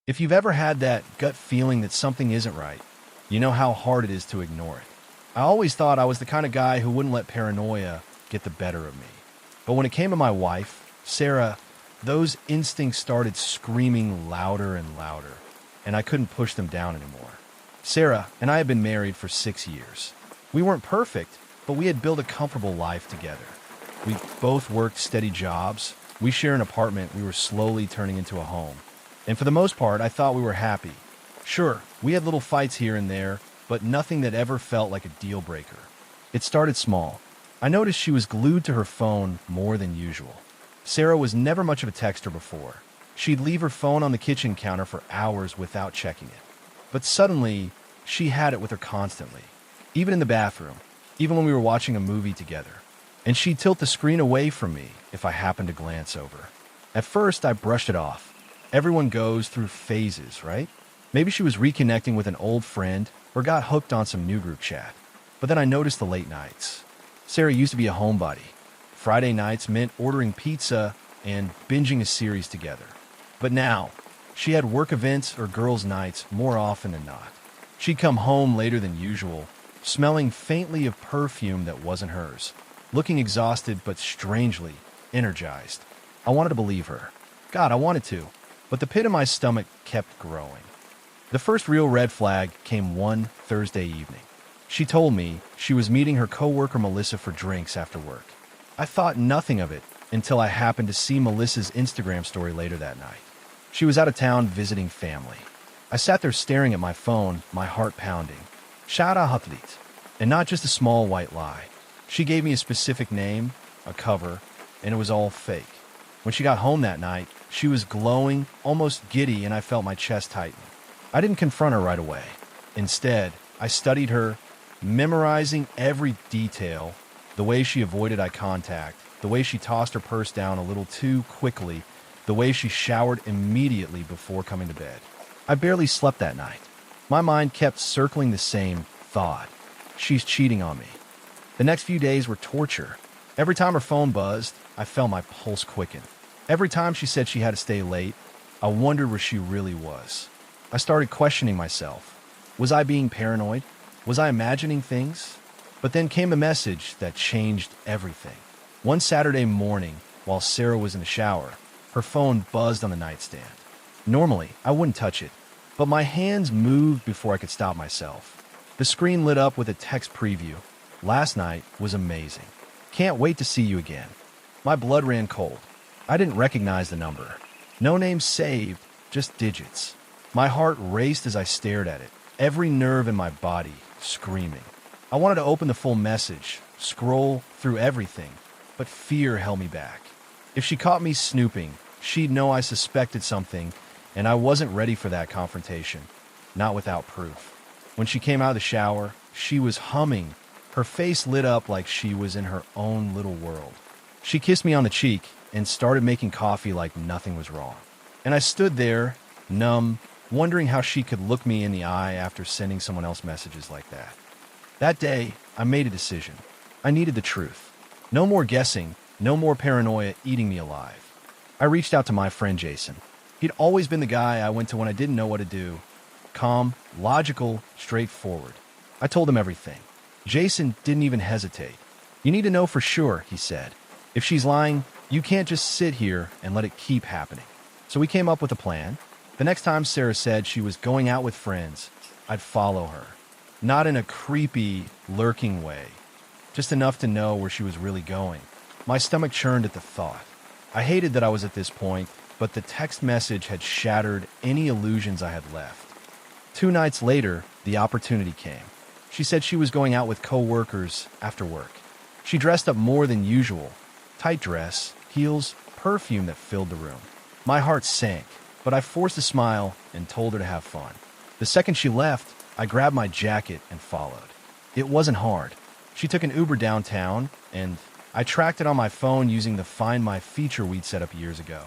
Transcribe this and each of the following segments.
If you've ever had that gut feeling that something isn't right, you know how hard it is to ignore it. I always thought I was the kind of guy who wouldn't let paranoia get the better of me. But when it came to my wife, Sarah, those instincts started screaming louder and louder, and I couldn't push them down anymore. Sarah and I had been married for 6 years. We weren't perfect, but we had built a comfortable life together. We both worked steady jobs. We share an apartment we were slowly turning into a home. And for the most part, I thought we were happy. Sure, we had little fights here and there, but nothing that ever felt like a deal breaker. It started small. I noticed she was glued to her phone more than usual. Sarah was never much of a texter before. She'd leave her phone on the kitchen counter for hours without checking it. But suddenly, she had it with her constantly. Even in the bathroom, even when we were watching a movie together. And she'd tilt the screen away from me if I happened to glance over. At first, I brushed it off. Everyone goes through phases, right? Maybe she was reconnecting with an old friend or got hooked on some new group chat. But then I noticed the late nights. Sarah used to be a homebody. Friday nights meant ordering pizza and binging a series together. But now, she had work events or girls' nights more often than not. She'd come home later than usual, smelling faintly of perfume that wasn't hers, looking exhausted but strangely energized. I wanted to believe her. God, I wanted to. But the pit of my stomach kept growing. The first real red flag came one Thursday evening. She told me she was meeting her coworker Melissa for drinks after work. I thought nothing of it until I happened to see Melissa's Instagram story later that night. She was out of town visiting family. I sat there staring at my phone, my heart pounding. Shara Hatlit. And not just a small white lie. She gave me a specific name, a cover, and it was all fake. When she got home that night, she was glowing, almost giddy, and I felt my chest tighten. I didn't confront her right away. Instead, I studied her, memorizing every detail, the way she avoided eye contact, the way she tossed her purse down a little too quickly, the way she showered immediately before coming to bed. I barely slept that night. My mind kept circling the same thought. She's cheating on me. The next few days were torture. Every time her phone buzzed, I felt my pulse quicken. Every time she said she had to stay late, I wondered where she really was. I started questioning myself. Was I being paranoid? Was I imagining things? But then came a message that changed everything. One Saturday morning, while Sarah was in the shower, her phone buzzed on the nightstand. Normally, I wouldn't touch it, but my hands moved before I could stop myself. The screen lit up with a text preview. Last night was amazing. Can't wait to see you again. My blood ran cold. I didn't recognize the number. No name saved, just digits. My heart raced as I stared at it, every nerve in my body screaming. I wanted to open the full message, scroll through everything, but fear held me back. If she caught me snooping, she'd know I suspected something, and I wasn't ready for that confrontation, not without proof. When she came out of the shower, she was humming. Her face lit up like she was in her own little world. She kissed me on the cheek and started making coffee like nothing was wrong. And I stood there, numb, wondering how she could look me in the eye after sending someone else messages like that. That day, I made a decision. I needed the truth. No more guessing, no more paranoia eating me alive. I reached out to my friend Jason. He'd always been the guy I went to when I didn't know what to do. Calm, logical, straightforward. I told him everything. Jason didn't even hesitate. You need to know for sure, he said. If she's lying, you can't just sit here and let it keep happening. So we came up with a plan. The next time Sarah said she was going out with friends, I'd follow her. Not in a creepy, lurking way. Just enough to know where she was really going. My stomach churned at the thought. I hated that I was at this point, but the text message had shattered any illusions I had left. 2 nights later, the opportunity came. She said she was going out with co-workers after work. She dressed up more than usual. Tight dress, heels, perfume that filled the room. My heart sank, but I forced a smile and told her to have fun. The second she left, I grabbed my jacket and followed. It wasn't hard. She took an Uber downtown, and I tracked it on my phone using the Find My feature we'd set up years ago.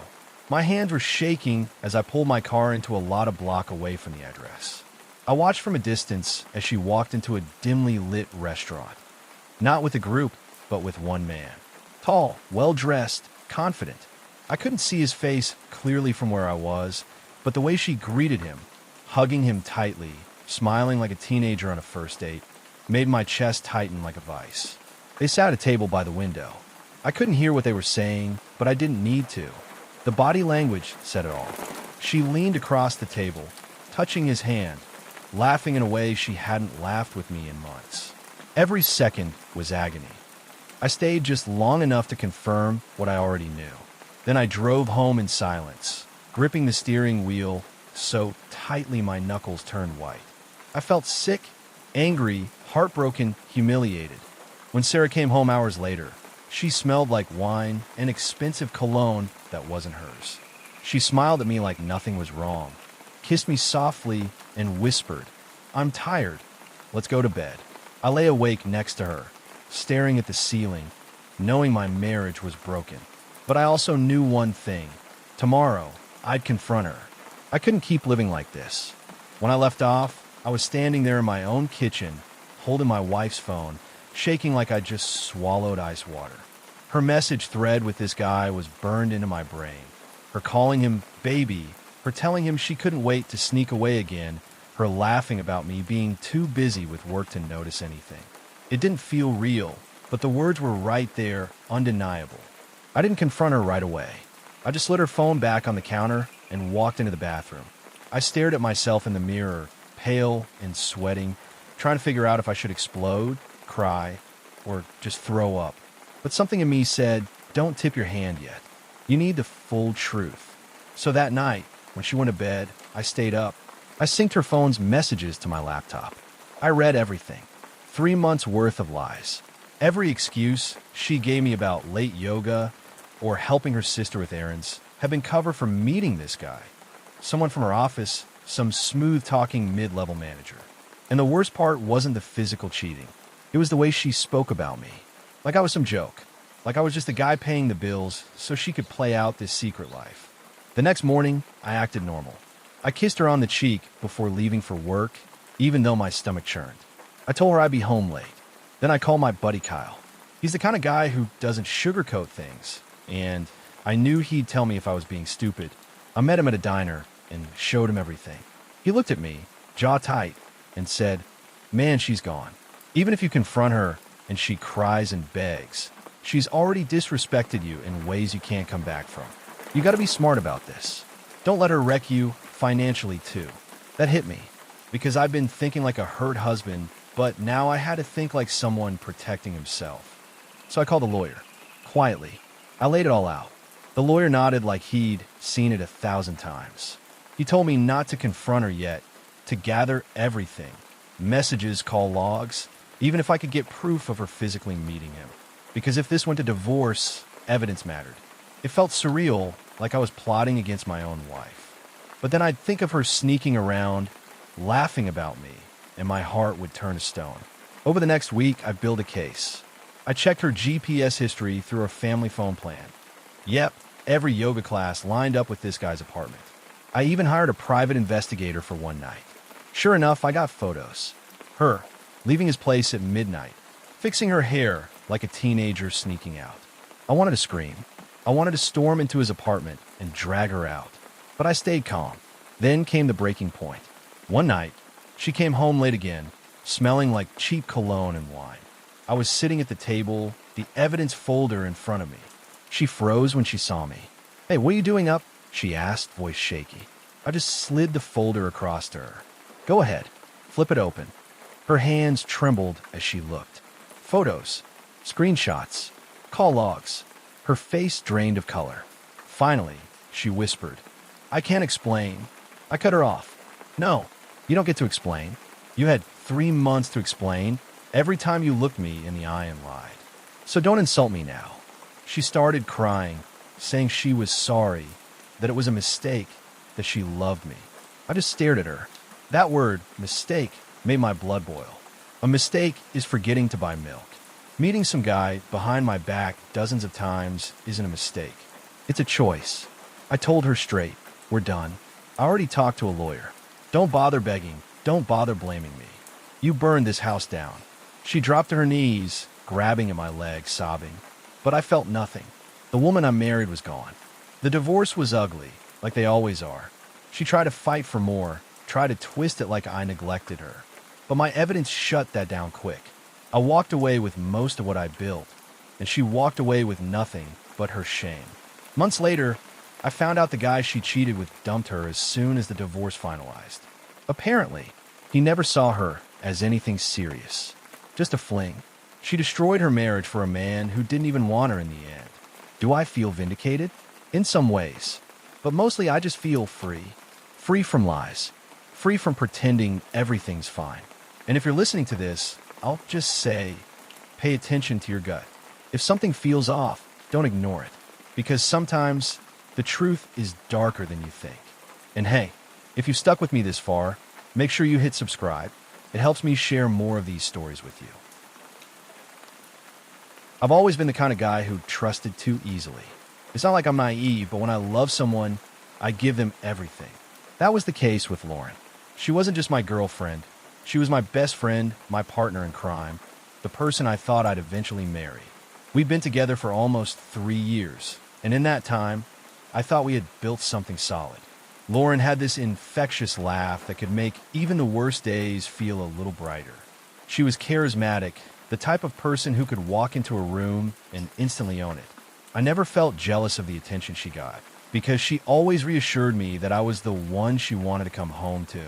My hands were shaking as I pulled my car into a lot of block away from the address. I watched from a distance as she walked into a dimly lit restaurant. Not with a group, but with one man. Tall, well-dressed, confident. I couldn't see his face clearly from where I was, But the way she greeted him, hugging him tightly, smiling like a teenager on a first date, made my chest tighten like a vice. They sat at a table by the window. I couldn't hear what they were saying, but I didn't need to. The body language said it all. She leaned across the table, touching his hand, laughing in a way she hadn't laughed with me in months. Every second was agony. I stayed just long enough to confirm what I already knew. Then I drove home in silence, gripping the steering wheel so tightly my knuckles turned white. I felt sick, angry, heartbroken, humiliated. When Sarah came home hours later, she smelled like wine and expensive cologne that wasn't hers. She smiled at me like nothing was wrong, kissed me softly, and whispered, "I'm tired. Let's go to bed." I lay awake next to her, staring at the ceiling, knowing my marriage was broken. But I also knew one thing. Tomorrow, I'd confront her. I couldn't keep living like this. When I left off, I was standing there in my own kitchen, holding my wife's phone, shaking like I'd just swallowed ice water. Her message thread with this guy was burned into my brain. Her calling him baby, her telling him she couldn't wait to sneak away again, her laughing about me being too busy with work to notice anything. It didn't feel real, but the words were right there, undeniable. I didn't confront her right away. I just slid her phone back on the counter and walked into the bathroom. I stared at myself in the mirror, pale and sweating, trying to figure out if I should explode, cry, or just throw up. But something in me said, don't tip your hand yet. You need the full truth. So that night, when she went to bed, I stayed up. I synced her phone's messages to my laptop. I read everything. 3 months worth of lies. Every excuse she gave me about late yoga or helping her sister with errands had been covered for meeting this guy. Someone from her office, some smooth-talking mid-level manager. And the worst part wasn't the physical cheating. It was the way she spoke about me. Like I was some joke. Like I was just a guy paying the bills so she could play out this secret life. The next morning, I acted normal. I kissed her on the cheek before leaving for work, even though my stomach churned. I told her I'd be home late. Then I called my buddy Kyle. He's the kind of guy who doesn't sugarcoat things, and I knew he'd tell me if I was being stupid. I met him at a diner and showed him everything. He looked at me, jaw tight, and said, "Man, she's gone. Even if you confront her and she cries and begs, she's already disrespected you in ways you can't come back from. You gotta be smart about this. Don't let her wreck you financially too." That hit me, because I've been thinking like a hurt husband, but now I had to think like someone protecting himself. So I called a lawyer. Quietly. I laid it all out. The lawyer nodded like he'd seen it 1,000 times. He told me not to confront her yet, to gather everything. Messages, call logs, even if I could get proof of her physically meeting him. Because if this went to divorce, evidence mattered. It felt surreal, like I was plotting against my own wife. But then I'd think of her sneaking around, laughing about me, and my heart would turn to stone. Over the next week, I built a case. I checked her GPS history through her family phone plan. Yep, every yoga class lined up with this guy's apartment. I even hired a private investigator for one night. Sure enough, I got photos. Her, leaving his place at midnight, fixing her hair like a teenager sneaking out. I wanted to scream. I wanted to storm into his apartment and drag her out. But I stayed calm. Then came the breaking point. One night, she came home late again, smelling like cheap cologne and wine. I was sitting at the table, the evidence folder in front of me. She froze when she saw me. "Hey, what are you doing up?" she asked, voice shaky. I just slid the folder across to her. "Go ahead. Flip it open." Her hands trembled as she looked. Photos, screenshots, call logs. Her face drained of color. Finally, she whispered, "I can't explain." I cut her off. "No, you don't get to explain. You had 3 months to explain every time you looked me in the eye and lied. So don't insult me now." She started crying, saying she was sorry, that it was a mistake, that she loved me. I just stared at her. That word, mistake, made my blood boil. A mistake is forgetting to buy milk. Meeting some guy behind my back dozens of times isn't a mistake. It's a choice. I told her straight, "We're done. I already talked to a lawyer. Don't bother begging. Don't bother blaming me. You burned this house down." She dropped to her knees, grabbing at my leg, sobbing. But I felt nothing. The woman I married was gone. The divorce was ugly, like they always are. She tried to fight for more, tried to twist it like I neglected her. But my evidence shut that down quick. I walked away with most of what I built, and she walked away with nothing but her shame. Months later, I found out the guy she cheated with dumped her as soon as the divorce finalized. Apparently, he never saw her as anything serious, just a fling. She destroyed her marriage for a man who didn't even want her in the end. Do I feel vindicated? In some ways. But mostly I just feel free. Free from lies. Free from pretending everything's fine. And if you're listening to this, I'll just say, pay attention to your gut. If something feels off, don't ignore it. Because sometimes the truth is darker than you think. And hey, if you've stuck with me this far, make sure you hit subscribe. It helps me share more of these stories with you. I've always been the kind of guy who trusted too easily. It's not like I'm naive, but when I love someone, I give them everything. That was the case with Lauren. She wasn't just my girlfriend. She was my best friend, my partner in crime, the person I thought I'd eventually marry. We'd been together for almost 3 years, and in that time, I thought we had built something solid. Lauren had this infectious laugh that could make even the worst days feel a little brighter. She was charismatic, the type of person who could walk into a room and instantly own it. I never felt jealous of the attention she got, because she always reassured me that I was the one she wanted to come home to.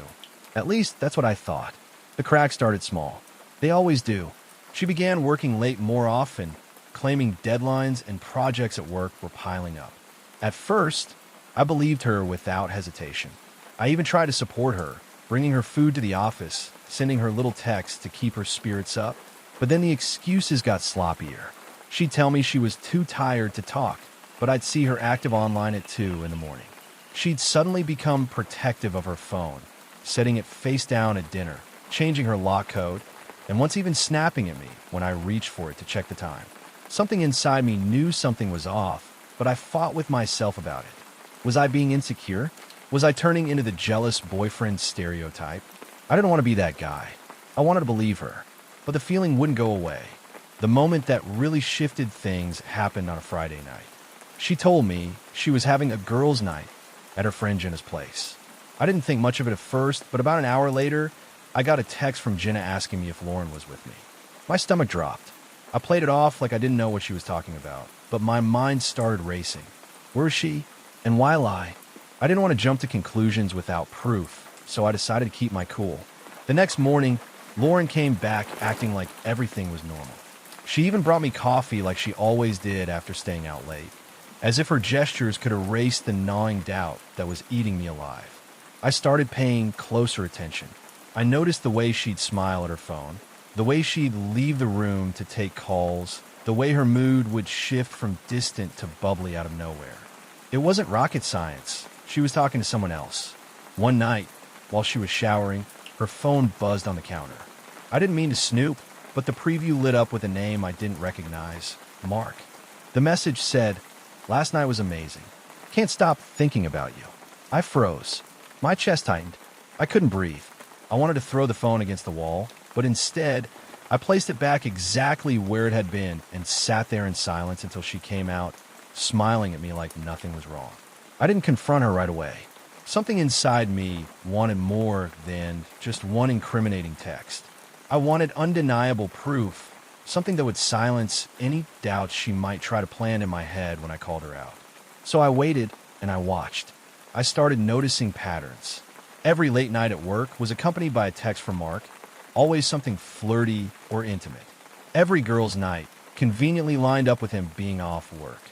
At least, that's what I thought. The cracks started small. They always do. She began working late more often, claiming deadlines and projects at work were piling up. At first, I believed her without hesitation. I even tried to support her, bringing her food to the office, sending her little texts to keep her spirits up. But then the excuses got sloppier. She'd tell me she was too tired to talk, but I'd see her active online at 2 in the morning. She'd suddenly become protective of her phone, setting it face down at dinner, changing her lock code, and once even snapping at me when I reached for it to check the time. Something inside me knew something was off, but I fought with myself about it. Was I being insecure? Was I turning into the jealous boyfriend stereotype? I didn't want to be that guy. I wanted to believe her. But the feeling wouldn't go away. The moment that really shifted things happened on a Friday night. She told me she was having a girls' night at her friend Jenna's place. I didn't think much of it at first, but about an hour later, I got a text from Jenna asking me if Lauren was with me. My stomach dropped. I played it off like I didn't know what she was talking about, but my mind started racing. Where is she? And why lie? I didn't want to jump to conclusions without proof, so I decided to keep my cool. The next morning, Lauren came back acting like everything was normal. She even brought me coffee like she always did after staying out late, as if her gestures could erase the gnawing doubt that was eating me alive. I started paying closer attention. I noticed the way she'd smile at her phone, the way she'd leave the room to take calls, the way her mood would shift from distant to bubbly out of nowhere. It wasn't rocket science. She was talking to someone else. One night, while she was showering, her phone buzzed on the counter. I didn't mean to snoop, but the preview lit up with a name I didn't recognize, Mark. The message said, "Last night was amazing. Can't stop thinking about you." I froze. My chest tightened. I couldn't breathe. I wanted to throw the phone against the wall, but instead, I placed it back exactly where it had been and sat there in silence until she came out, smiling at me like nothing was wrong. I didn't confront her right away. Something inside me wanted more than just one incriminating text. I wanted undeniable proof, something that would silence any doubts she might try to plant in my head when I called her out. So I waited and I watched. I started noticing patterns. Every late night at work was accompanied by a text from Mark, always something flirty or intimate. Every girl's night conveniently lined up with him being off work.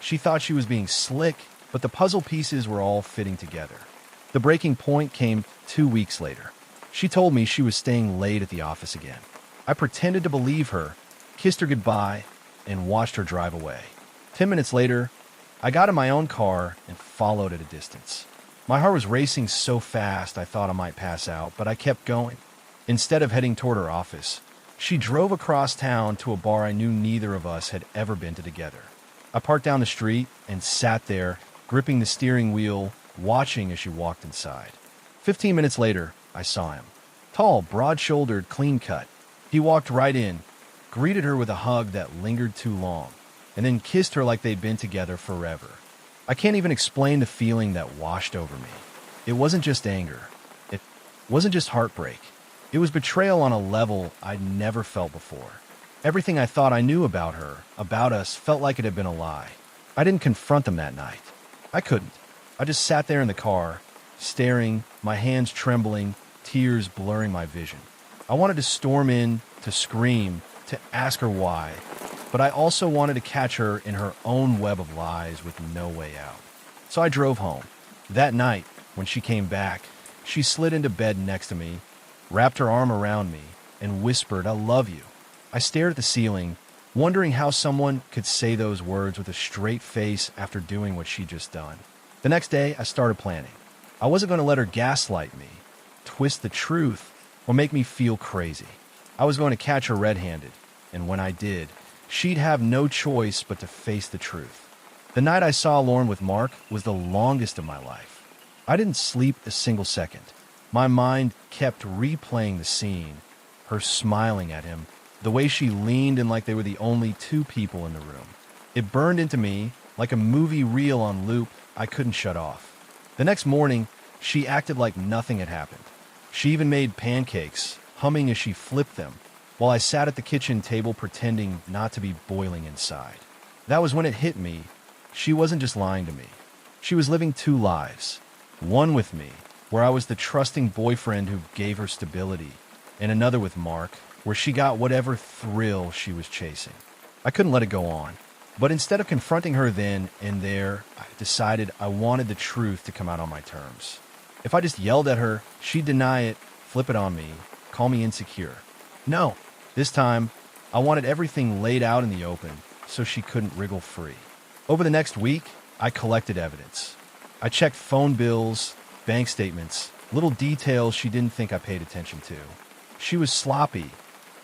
She thought she was being slick, but the puzzle pieces were all fitting together. The breaking point came 2 weeks later. She told me she was staying late at the office again. I pretended to believe her, kissed her goodbye, and watched her drive away. 10 minutes later, I got in my own car and followed at a distance. My heart was racing so fast I thought I might pass out, but I kept going. Instead of heading toward her office, she drove across town to a bar I knew neither of us had ever been to together. I parked down the street and sat there, gripping the steering wheel, watching as she walked inside. 15 minutes later, I saw him. Tall, broad-shouldered, clean-cut. He walked right in, greeted her with a hug that lingered too long, and then kissed her like they'd been together forever. I can't even explain the feeling that washed over me. It wasn't just anger. It wasn't just heartbreak. It was betrayal on a level I'd never felt before. Everything I thought I knew about her, about us, felt like it had been a lie. I didn't confront them that night. I couldn't. I just sat there in the car, staring, my hands trembling, tears blurring my vision. I wanted to storm in, to scream, to ask her why, but I also wanted to catch her in her own web of lies with no way out. So I drove home. That night, when she came back, she slid into bed next to me, wrapped her arm around me, and whispered, "I love you." I stared at the ceiling, wondering how someone could say those words with a straight face after doing what she'd just done. The next day, I started planning. I wasn't going to let her gaslight me, twist the truth, or make me feel crazy. I was going to catch her red-handed, and when I did, she'd have no choice but to face the truth. The night I saw Lauren with Mark was the longest of my life. I didn't sleep a single second. My mind kept replaying the scene, her smiling at him, the way she leaned in like they were the only two people in the room. It burned into me like a movie reel on loop I couldn't shut off. The next morning, she acted like nothing had happened. She even made pancakes, humming as she flipped them, while I sat at the kitchen table pretending not to be boiling inside. That was when it hit me. She wasn't just lying to me. She was living two lives. One with me, where I was the trusting boyfriend who gave her stability, and another with Mark, where she got whatever thrill she was chasing. I couldn't let it go on. But instead of confronting her then and there, I decided I wanted the truth to come out on my terms. If I just yelled at her, she'd deny it, flip it on me, call me insecure. No, this time, I wanted everything laid out in the open so she couldn't wriggle free. Over the next week, I collected evidence. I checked phone bills, bank statements, little details she didn't think I paid attention to. She was sloppy.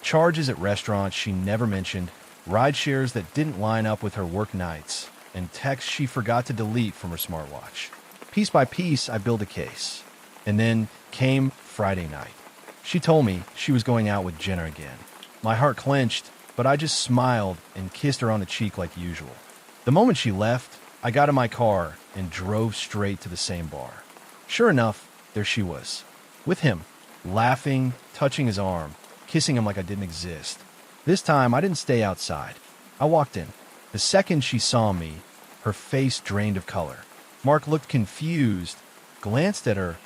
Charges at restaurants she never mentioned, ride shares that didn't line up with her work nights, and texts she forgot to delete from her smartwatch. Piece by piece, I built a case. And then came Friday night. She told me she was going out with Jenna again. My heart clenched, but I just smiled and kissed her on the cheek like usual. The moment she left, I got in my car and drove straight to the same bar. Sure enough, there she was, with him, laughing, touching his arm, kissing him like I didn't exist. This time, I didn't stay outside. I walked in. The second she saw me, her face drained of color. Mark looked confused, glanced at her,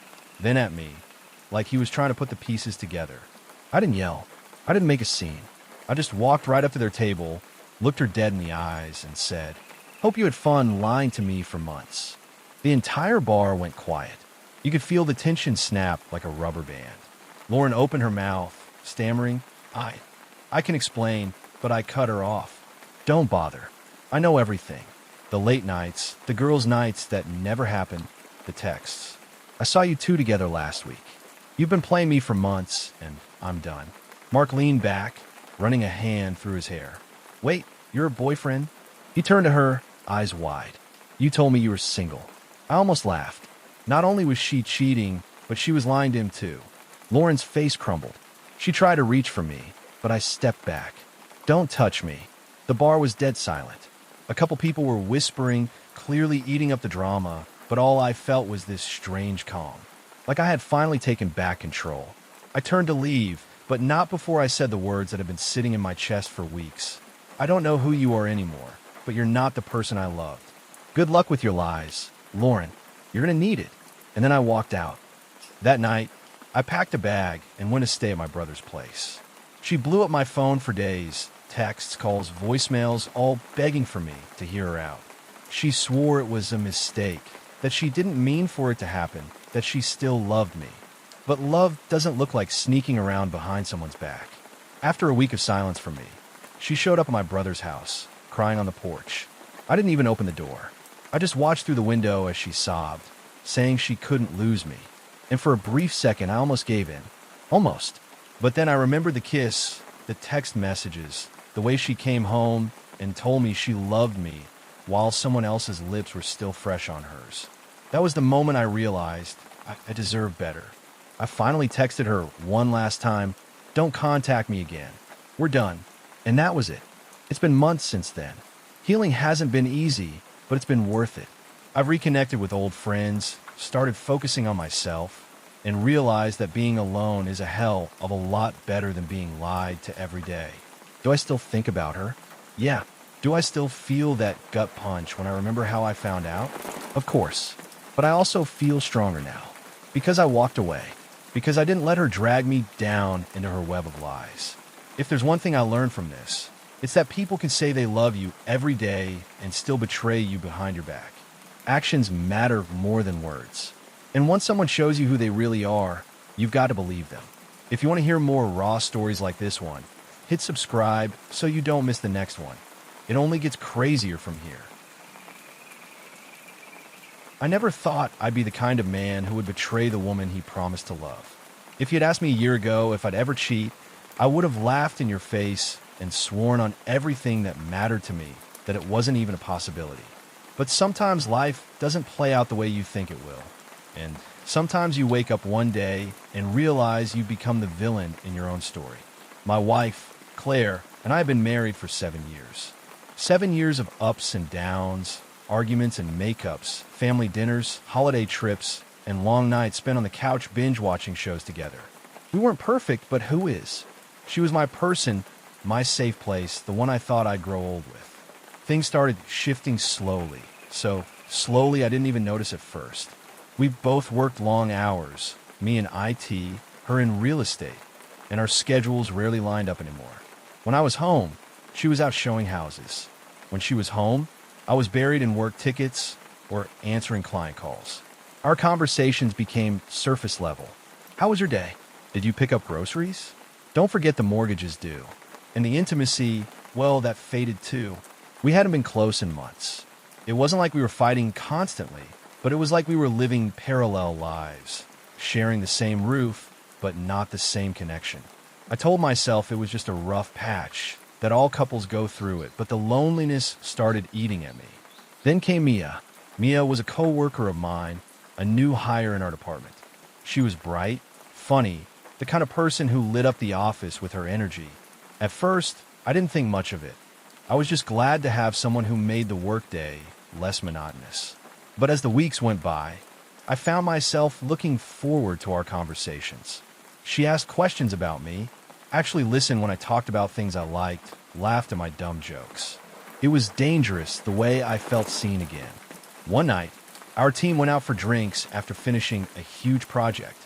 then at me, like he was trying to put the pieces together. I didn't yell. I didn't make a scene. I just walked right up to their table, looked her dead in the eyes, and said, "Hope you had fun lying to me for months." The entire bar went quiet. You could feel the tension snap like a rubber band. Lauren opened her mouth, stammering, I can explain, but I cut her off. "Don't bother. I know everything. The late nights, the girls' nights that never happened, the texts. I saw you two together last week. You've been playing me for months, and I'm done." Mark leaned back, running a hand through his hair. "Wait, you're a boyfriend?" He turned to her, eyes wide. "You told me you were single." I almost laughed. Not only was she cheating, but she was lying to him too. Lauren's face crumbled. She tried to reach for me, but I stepped back. "Don't touch me." The bar was dead silent. A couple people were whispering, clearly eating up the drama, but all I felt was this strange calm, like I had finally taken back control. I turned to leave, but not before I said the words that had been sitting in my chest for weeks. "I don't know who you are anymore, but you're not the person I loved. Good luck with your lies. Lauren, you're going to need it." And then I walked out. That night, I packed a bag and went to stay at my brother's place. She blew up my phone for days, texts, calls, voicemails, all begging for me to hear her out. She swore it was a mistake, that she didn't mean for it to happen, that she still loved me. But love doesn't look like sneaking around behind someone's back. After a week of silence from me, she showed up at my brother's house, crying on the porch. I didn't even open the door. I just watched through the window as she sobbed, saying she couldn't lose me. And for a brief second, I almost gave in. Almost. But then I remembered the kiss, the text messages, the way she came home and told me she loved me while someone else's lips were still fresh on hers. That was the moment I realized I deserved better. I finally texted her one last time, "Don't contact me again. We're done." And that was it. It's been months since then. Healing hasn't been easy, but it's been worth it. I've reconnected with old friends, started focusing on myself, and realized that being alone is a hell of a lot better than being lied to every day. Do I still think about her? Yeah. Do I still feel that gut punch when I remember how I found out? Of course. But I also feel stronger now. Because I walked away. Because I didn't let her drag me down into her web of lies. If there's one thing I learned from this, it's that people can say they love you every day and still betray you behind your back. Actions matter more than words. And once someone shows you who they really are, you've got to believe them. If you want to hear more raw stories like this one, hit subscribe so you don't miss the next one. It only gets crazier from here. I never thought I'd be the kind of man who would betray the woman he promised to love. If you'd asked me a year ago if I'd ever cheat, I would have laughed in your face and sworn on everything that mattered to me that it wasn't even a possibility. But sometimes life doesn't play out the way you think it will. And sometimes you wake up one day and realize you've become the villain in your own story. My wife, Claire, and I have been married for 7 years. 7 years of ups and downs, arguments and makeups, family dinners, holiday trips, and long nights spent on the couch binge-watching shows together. We weren't perfect, but who is? She was my person, my safe place, the one I thought I'd grow old with. Things started shifting slowly, so slowly I didn't even notice at first. We both worked long hours, me in IT, her in real estate, and our schedules rarely lined up anymore. When I was home, she was out showing houses. When she was home, I was buried in work tickets or answering client calls. Our conversations became surface level. How was your day? Did you pick up groceries? Don't forget the mortgages due. And the intimacy, well, that faded too. We hadn't been close in months. It wasn't like we were fighting constantly, but it was like we were living parallel lives, sharing the same roof, but not the same connection. I told myself it was just a rough patch, that all couples go through it, but the loneliness started eating at me. Then came Mia. Mia was a co-worker of mine, a new hire in our department. She was bright, funny, the kind of person who lit up the office with her energy. At first, I didn't think much of it. I was just glad to have someone who made the workday less monotonous. But as the weeks went by, I found myself looking forward to our conversations. She asked questions about me, actually listened when I talked about things I liked, laughed at my dumb jokes. It was dangerous the way I felt seen again. One night, our team went out for drinks after finishing a huge project.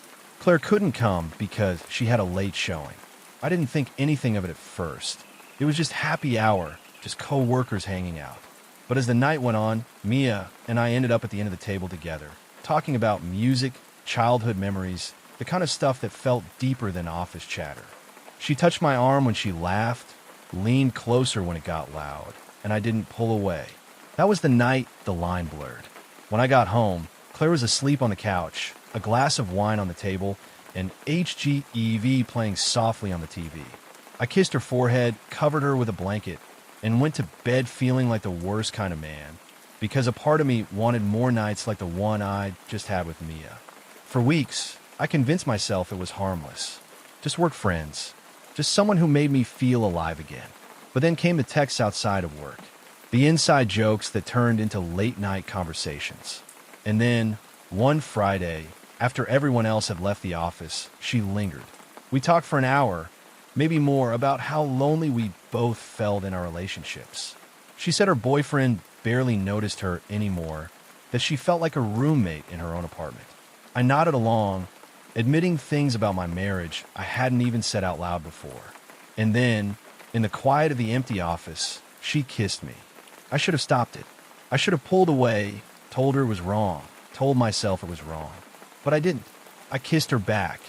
Claire couldn't come because she had a late showing. I didn't think anything of it at first. It was just happy hour, just co-workers hanging out. But as the night went on, Mia and I ended up at the end of the table together, talking about music, childhood memories, the kind of stuff that felt deeper than office chatter. She touched my arm when she laughed, leaned closer when it got loud, and I didn't pull away. That was the night the line blurred. When I got home, Claire was asleep on the couch, a glass of wine on the table, and HGEV playing softly on the TV. I kissed her forehead, covered her with a blanket, and went to bed feeling like the worst kind of man, because a part of me wanted more nights like the one I just had with Mia. For weeks, I convinced myself it was harmless. Just work friends. Just someone who made me feel alive again. But then came the texts outside of work. The inside jokes that turned into late-night conversations. And then, one Friday, after everyone else had left the office, she lingered. We talked for an hour, maybe more, about how lonely we both felt in our relationships. She said her boyfriend barely noticed her anymore, that she felt like a roommate in her own apartment. I nodded along, admitting things about my marriage I hadn't even said out loud before. And then, in the quiet of the empty office, she kissed me. I should have stopped it. I should have pulled away, told her it was wrong, told myself it was wrong. But I didn't. I kissed her back,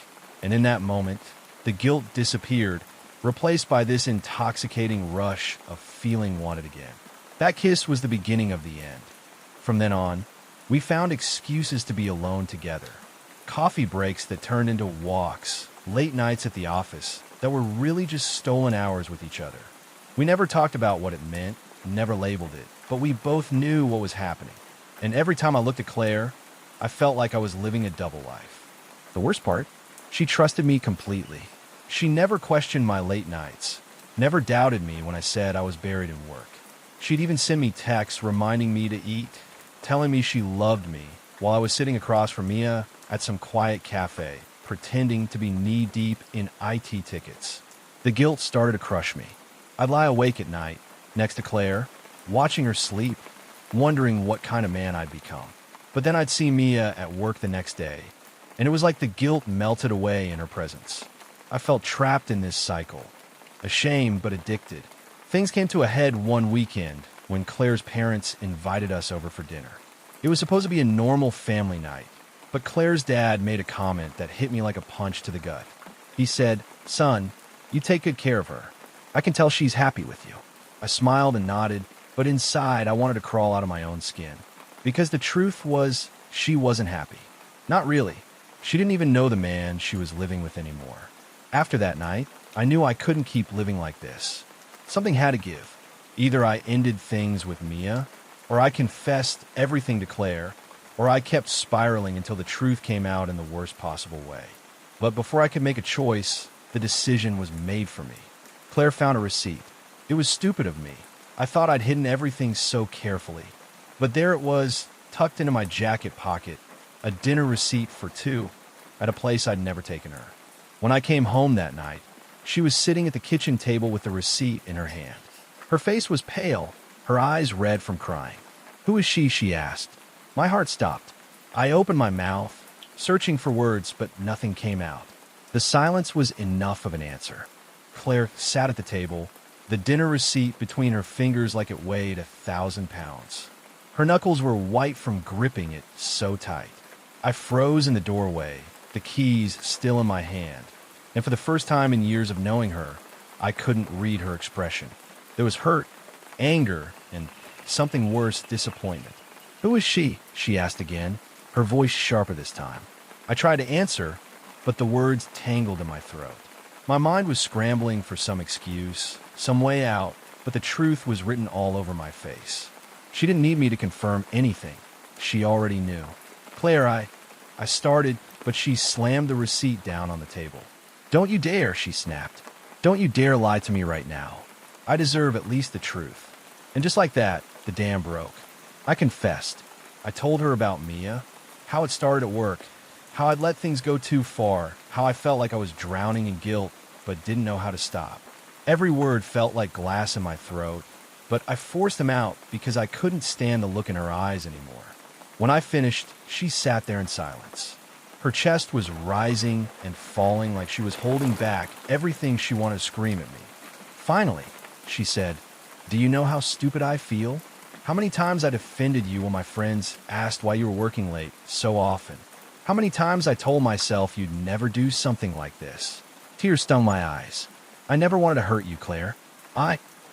and in that moment, the guilt disappeared, replaced by this intoxicating rush of feeling wanted again. That kiss was the beginning of the end. From then on, we found excuses to be alone together. Coffee breaks that turned into walks, late nights at the office that were really just stolen hours with each other. We never talked about what it meant, never labeled it, but we both knew what was happening. And every time I looked at Claire, I felt like I was living a double life. The worst part? She trusted me completely. She never questioned my late nights, never doubted me when I said I was buried in work. She'd even send me texts reminding me to eat, telling me she loved me, while I was sitting across from Mia at some quiet cafe, pretending to be knee-deep in IT tickets. The guilt started to crush me. I'd lie awake at night, next to Claire, watching her sleep, wondering what kind of man I'd become. But then I'd see Mia at work the next day, and it was like the guilt melted away in her presence. I felt trapped in this cycle, ashamed but addicted. Things came to a head one weekend when Claire's parents invited us over for dinner. It was supposed to be a normal family night, but Claire's dad made a comment that hit me like a punch to the gut. He said, "Son, you take good care of her. I can tell she's happy with you." I smiled and nodded, but inside I wanted to crawl out of my own skin. Because the truth was, she wasn't happy. Not really. She didn't even know the man she was living with anymore. After that night, I knew I couldn't keep living like this. Something had to give. Either I ended things with Mia, or I confessed everything to Claire, or I kept spiraling until the truth came out in the worst possible way. But before I could make a choice, the decision was made for me. Claire found a receipt. It was stupid of me. I thought I'd hidden everything so carefully. But there it was, tucked into my jacket pocket, a dinner receipt for two, at a place I'd never taken her. When I came home that night, she was sitting at the kitchen table with the receipt in her hand. Her face was pale, her eyes red from crying. "Who is she?" she asked. My heart stopped. I opened my mouth, searching for words, but nothing came out. The silence was enough of an answer. Claire sat at the table, the dinner receipt between her fingers like it weighed 1,000 pounds. Her knuckles were white from gripping it so tight. I froze in the doorway, the keys still in my hand, and for the first time in years of knowing her, I couldn't read her expression. There was hurt, anger, and something worse, disappointment. "Who is she?" she asked again, her voice sharper this time. I tried to answer, but the words tangled in my throat. My mind was scrambling for some excuse, some way out, but the truth was written all over my face. She didn't need me to confirm anything. She already knew. "Claire, I started," but she slammed the receipt down on the table. "Don't you dare," she snapped. "Don't you dare lie to me right now. I deserve at least the truth." And just like that, the dam broke. I confessed. I told her about Mia, how it started at work, how I'd let things go too far, how I felt like I was drowning in guilt but didn't know how to stop. Every word felt like glass in my throat, but I forced them out because I couldn't stand the look in her eyes anymore. When I finished, she sat there in silence. Her chest was rising and falling like she was holding back everything she wanted to scream at me. Finally, she said, "Do you know how stupid I feel? How many times I defended you when my friends asked why you were working late so often? How many times I told myself you'd never do something like this?" Tears stung my eyes. "I never wanted to hurt you, Claire.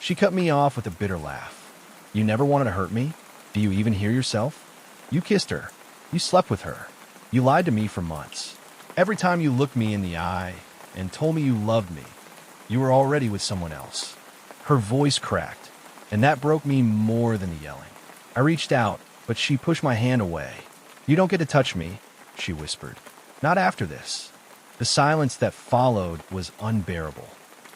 She cut me off with a bitter laugh. "You never wanted to hurt me? Do you even hear yourself? You kissed her. You slept with her. You lied to me for months. Every time you looked me in the eye and told me you loved me, you were already with someone else." Her voice cracked, and that broke me more than the yelling. I reached out, but she pushed my hand away. "You don't get to touch me," she whispered. "Not after this." The silence that followed was unbearable.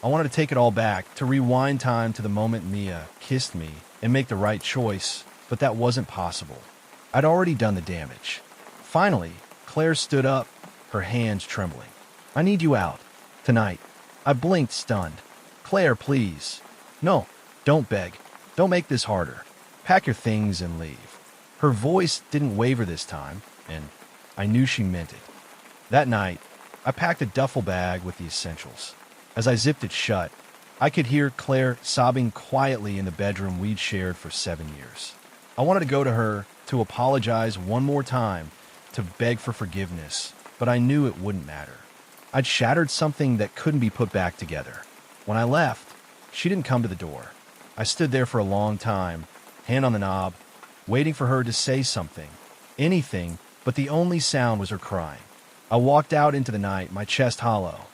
I wanted to take it all back, to rewind time to the moment Mia kissed me and make the right choice, but that wasn't possible. I'd already done the damage. Finally, Claire stood up, her hands trembling. "I need you out. Tonight." I blinked, stunned. "Claire, please." "No, don't beg. Don't make this harder. Pack your things and leave." Her voice didn't waver this time, and I knew she meant it. That night, I packed a duffel bag with the essentials. As I zipped it shut, I could hear Claire sobbing quietly in the bedroom we'd shared for 7 years. I wanted to go to her, to apologize one more time, to beg for forgiveness, but I knew it wouldn't matter. I'd shattered something that couldn't be put back together. When I left, she didn't come to the door. I stood there for a long time, hand on the knob, waiting for her to say something, anything, but the only sound was her crying. I walked out into the night, my chest hollow.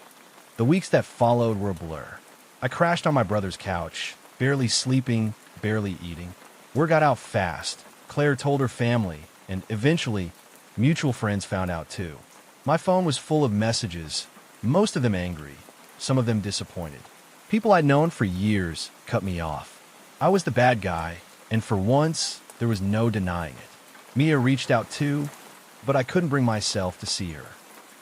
The weeks that followed were a blur. I crashed on my brother's couch, barely sleeping, barely eating. Word got out fast. Claire told her family, and eventually, mutual friends found out too. My phone was full of messages, most of them angry, some of them disappointed. People I'd known for years cut me off. I was the bad guy, and for once, there was no denying it. Mia reached out too, but I couldn't bring myself to see her.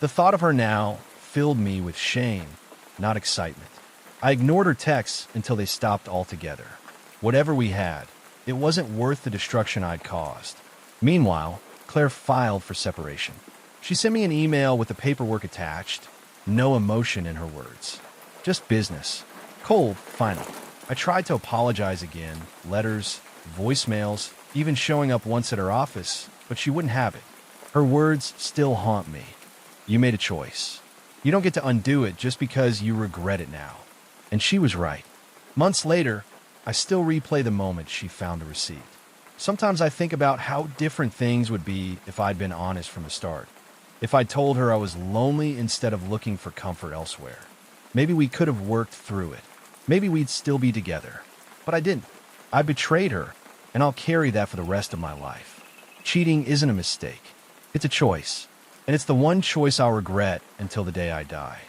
The thought of her now filled me with shame, not excitement. I ignored her texts until they stopped altogether. Whatever we had, it wasn't worth the destruction I'd caused. Meanwhile, Claire filed for separation. She sent me an email with the paperwork attached. No emotion in her words. Just business. Cold, final. I tried to apologize again. Letters, voicemails, even showing up once at her office, but she wouldn't have it. Her words still haunt me. You made a choice. You don't get to undo it just because you regret it now. And she was right. Months later, I still replay the moment she found the receipt. Sometimes I think about how different things would be if I'd been honest from the start. If I'd told her I was lonely instead of looking for comfort elsewhere. Maybe we could have worked through it. Maybe we'd still be together. But I didn't. I betrayed her, and I'll carry that for the rest of my life. Cheating isn't a mistake. It's a choice. And it's the one choice I'll regret until the day I die.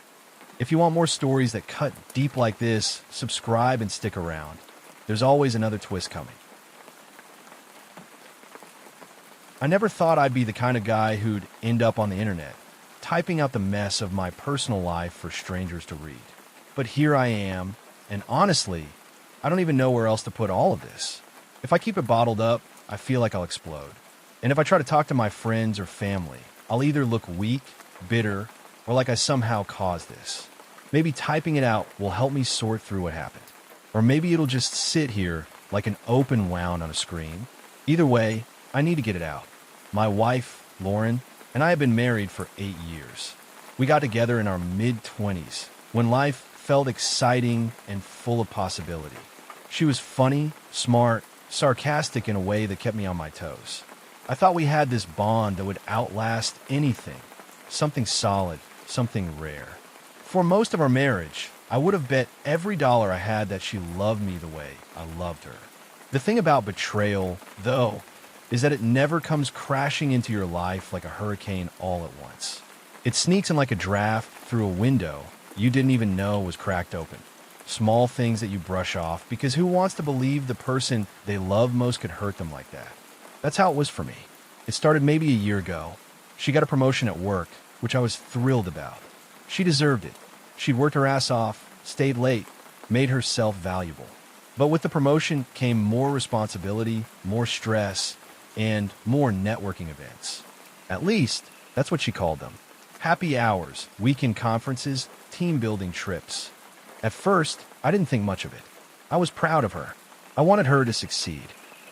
If you want more stories that cut deep like this, subscribe and stick around. There's always another twist coming. I never thought I'd be the kind of guy who'd end up on the internet, typing out the mess of my personal life for strangers to read. But here I am, and honestly, I don't even know where else to put all of this. If I keep it bottled up, I feel like I'll explode. And if I try to talk to my friends or family, I'll either look weak, bitter, or like I somehow caused this. Maybe typing it out will help me sort through what happened. Or maybe it'll just sit here like an open wound on a screen. Either way, I need to get it out. My wife, Lauren, and I have been married for 8 years. We got together in our mid-20s, when life felt exciting and full of possibility. She was funny, smart, sarcastic in a way that kept me on my toes. I thought we had this bond that would outlast anything, something solid, something rare. For most of our marriage, I would have bet every dollar I had that she loved me the way I loved her. The thing about betrayal, though, is that it never comes crashing into your life like a hurricane all at once. It sneaks in like a draft through a window you didn't even know was cracked open. Small things that you brush off because who wants to believe the person they love most could hurt them like that? That's how it was for me. It started maybe a year ago. She got a promotion at work, which I was thrilled about. She deserved it. She'd worked her ass off, stayed late, made herself valuable. But with the promotion came more responsibility, more stress, and more networking events. At least, that's what she called them. Happy hours, weekend conferences, team-building trips. At first, I didn't think much of it. I was proud of her. I wanted her to succeed.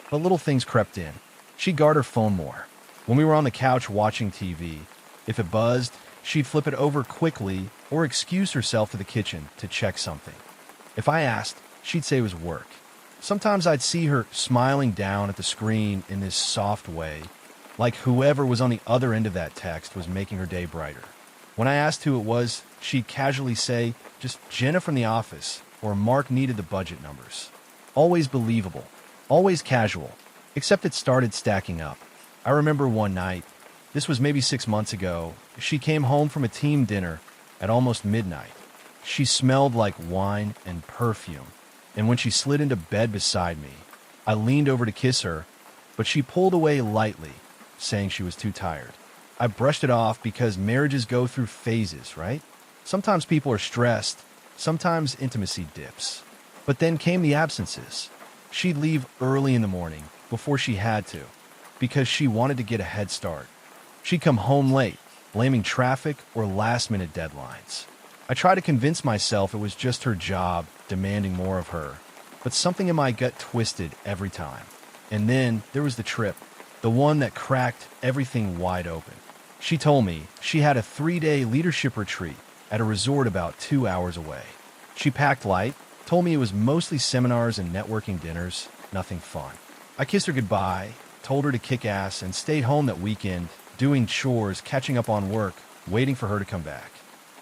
But little things crept in. She'd guard her phone more. When we were on the couch watching TV, if it buzzed, she'd flip it over quickly or excuse herself to the kitchen to check something. If I asked, she'd say it was work. Sometimes I'd see her smiling down at the screen in this soft way, like whoever was on the other end of that text was making her day brighter. When I asked who it was, she'd casually say, just Jenna from the office, or Mark needed the budget numbers. Always believable, always casual, except it started stacking up. I remember one night, this was maybe 6 months ago, she came home from a team dinner at almost midnight. She smelled like wine and perfume, and when she slid into bed beside me, I leaned over to kiss her, but she pulled away lightly, saying she was too tired. I brushed it off because marriages go through phases, right? Sometimes people are stressed, sometimes intimacy dips. But then came the absences. She'd leave early in the morning, before she had to, because she wanted to get a head start. She'd come home late, blaming traffic or last-minute deadlines. I tried to convince myself it was just her job demanding more of her, but something in my gut twisted every time. And then there was the trip, the one that cracked everything wide open. She told me she had a 3-day leadership retreat at a resort about 2 hours away. She packed light, told me it was mostly seminars and networking dinners, nothing fun. I kissed her goodbye, told her to kick ass, and stayed home that weekend, doing chores, catching up on work, waiting for her to come back.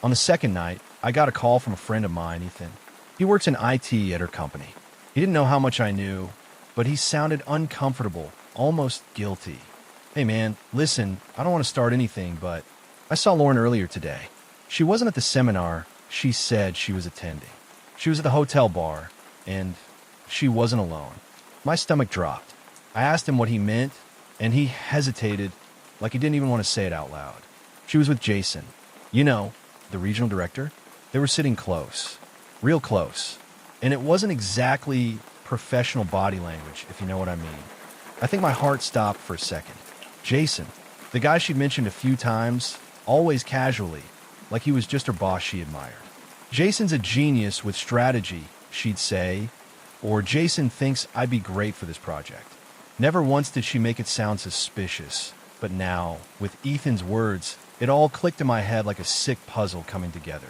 On the second night, I got a call from a friend of mine, Ethan. He works in IT at her company. He didn't know how much I knew, but he sounded uncomfortable, almost guilty. Hey man, listen, I don't want to start anything, but I saw Lauren earlier today. She wasn't at the seminar she said she was attending. She was at the hotel bar, and she wasn't alone. My stomach dropped. I asked him what he meant, and he hesitated, like he didn't even want to say it out loud. She was with Jason. You know, the regional director? They were sitting close. Real close. And it wasn't exactly professional body language, if you know what I mean. I think my heart stopped for a second. Jason, the guy she'd mentioned a few times, always casually, like he was just her boss she admired. Jason's a genius with strategy, she'd say, or Jason thinks I'd be great for this project. Never once did she make it sound suspicious, but now, with Ethan's words, it all clicked in my head like a sick puzzle coming together.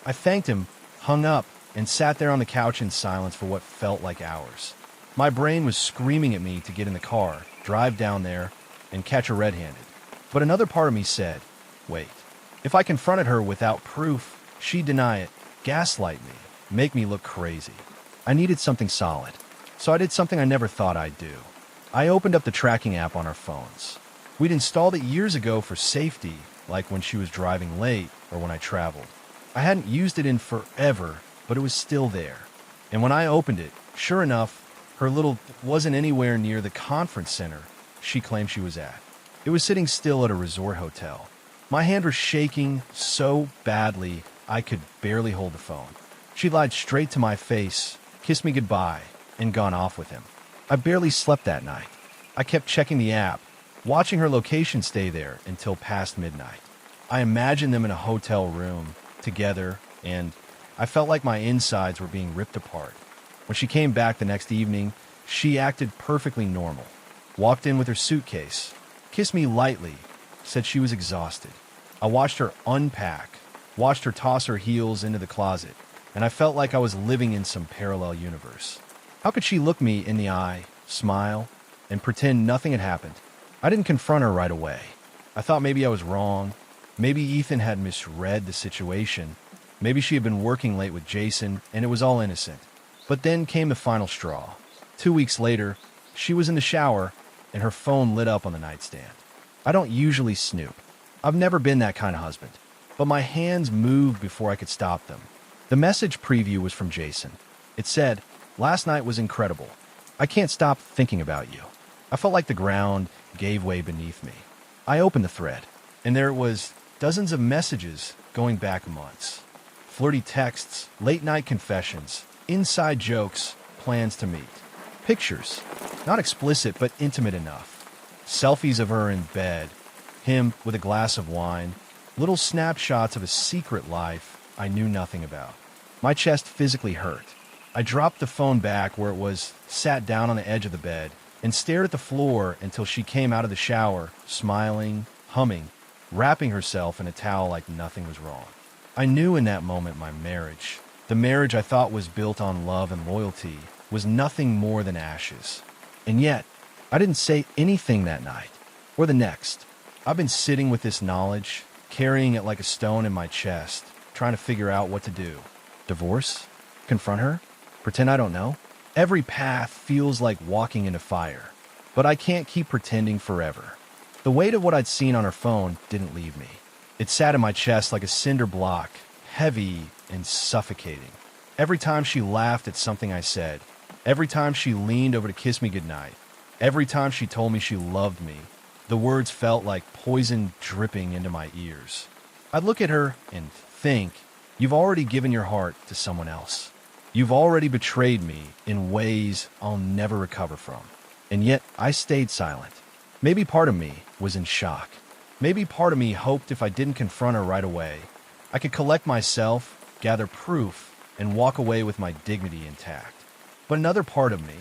I thanked him, hung up, and sat there on the couch in silence for what felt like hours. My brain was screaming at me to get in the car, drive down there, and catch her red-handed. But another part of me said, wait, if I confronted her without proof, she'd deny it, gaslight me, make me look crazy. I needed something solid, so I did something I never thought I'd do. I opened up the tracking app on our phones. We'd installed it years ago for safety, like when she was driving late or when I traveled. I hadn't used it in forever, but it was still there. And when I opened it, sure enough, her little wasn't anywhere near the conference center she claimed she was at. It was sitting still at a resort hotel. My hand was shaking so badly I could barely hold the phone. She lied straight to my face, kissed me goodbye, and gone off with him. I barely slept that night. I kept checking the app, watching her location stay there until past midnight. I imagined them in a hotel room, together, and I felt like my insides were being ripped apart. When she came back the next evening, she acted perfectly normal. Walked in with her suitcase, kissed me lightly, said she was exhausted. I watched her unpack, watched her toss her heels into the closet, and I felt like I was living in some parallel universe. How could she look me in the eye, smile, and pretend nothing had happened? I didn't confront her right away. I thought maybe I was wrong. Maybe Ethan had misread the situation. Maybe she had been working late with Jason, and it was all innocent. But then came the final straw. 2 weeks later, she was in the shower, and her phone lit up on the nightstand. I don't usually snoop. I've never been that kind of husband. But my hands moved before I could stop them. The message preview was from Jason. It said, "Last night was incredible. I can't stop thinking about you." I felt like the ground gave way beneath me. I opened the thread, and there it was, dozens of messages going back months. Flirty texts, late-night confessions, inside jokes, plans to meet. Pictures, not explicit but intimate enough. Selfies of her in bed, him with a glass of wine, little snapshots of a secret life I knew nothing about. My chest physically hurt. I dropped the phone back where it was, sat down on the edge of the bed, and stared at the floor until she came out of the shower, smiling, humming, wrapping herself in a towel like nothing was wrong. I knew in that moment my marriage, the marriage I thought was built on love and loyalty, was nothing more than ashes. And yet, I didn't say anything that night, or the next. I've been sitting with this knowledge, carrying it like a stone in my chest, trying to figure out what to do. Divorce? Confront her? Pretend I don't know? Every path feels like walking into fire, but I can't keep pretending forever. The weight of what I'd seen on her phone didn't leave me. It sat in my chest like a cinder block, heavy and suffocating. Every time she laughed at something I said, every time she leaned over to kiss me goodnight, every time she told me she loved me, the words felt like poison dripping into my ears. I'd look at her and think, you've already given your heart to someone else. You've already betrayed me in ways I'll never recover from. And yet I stayed silent. Maybe part of me was in shock. Maybe part of me hoped if I didn't confront her right away, I could collect myself, gather proof, and walk away with my dignity intact. But another part of me,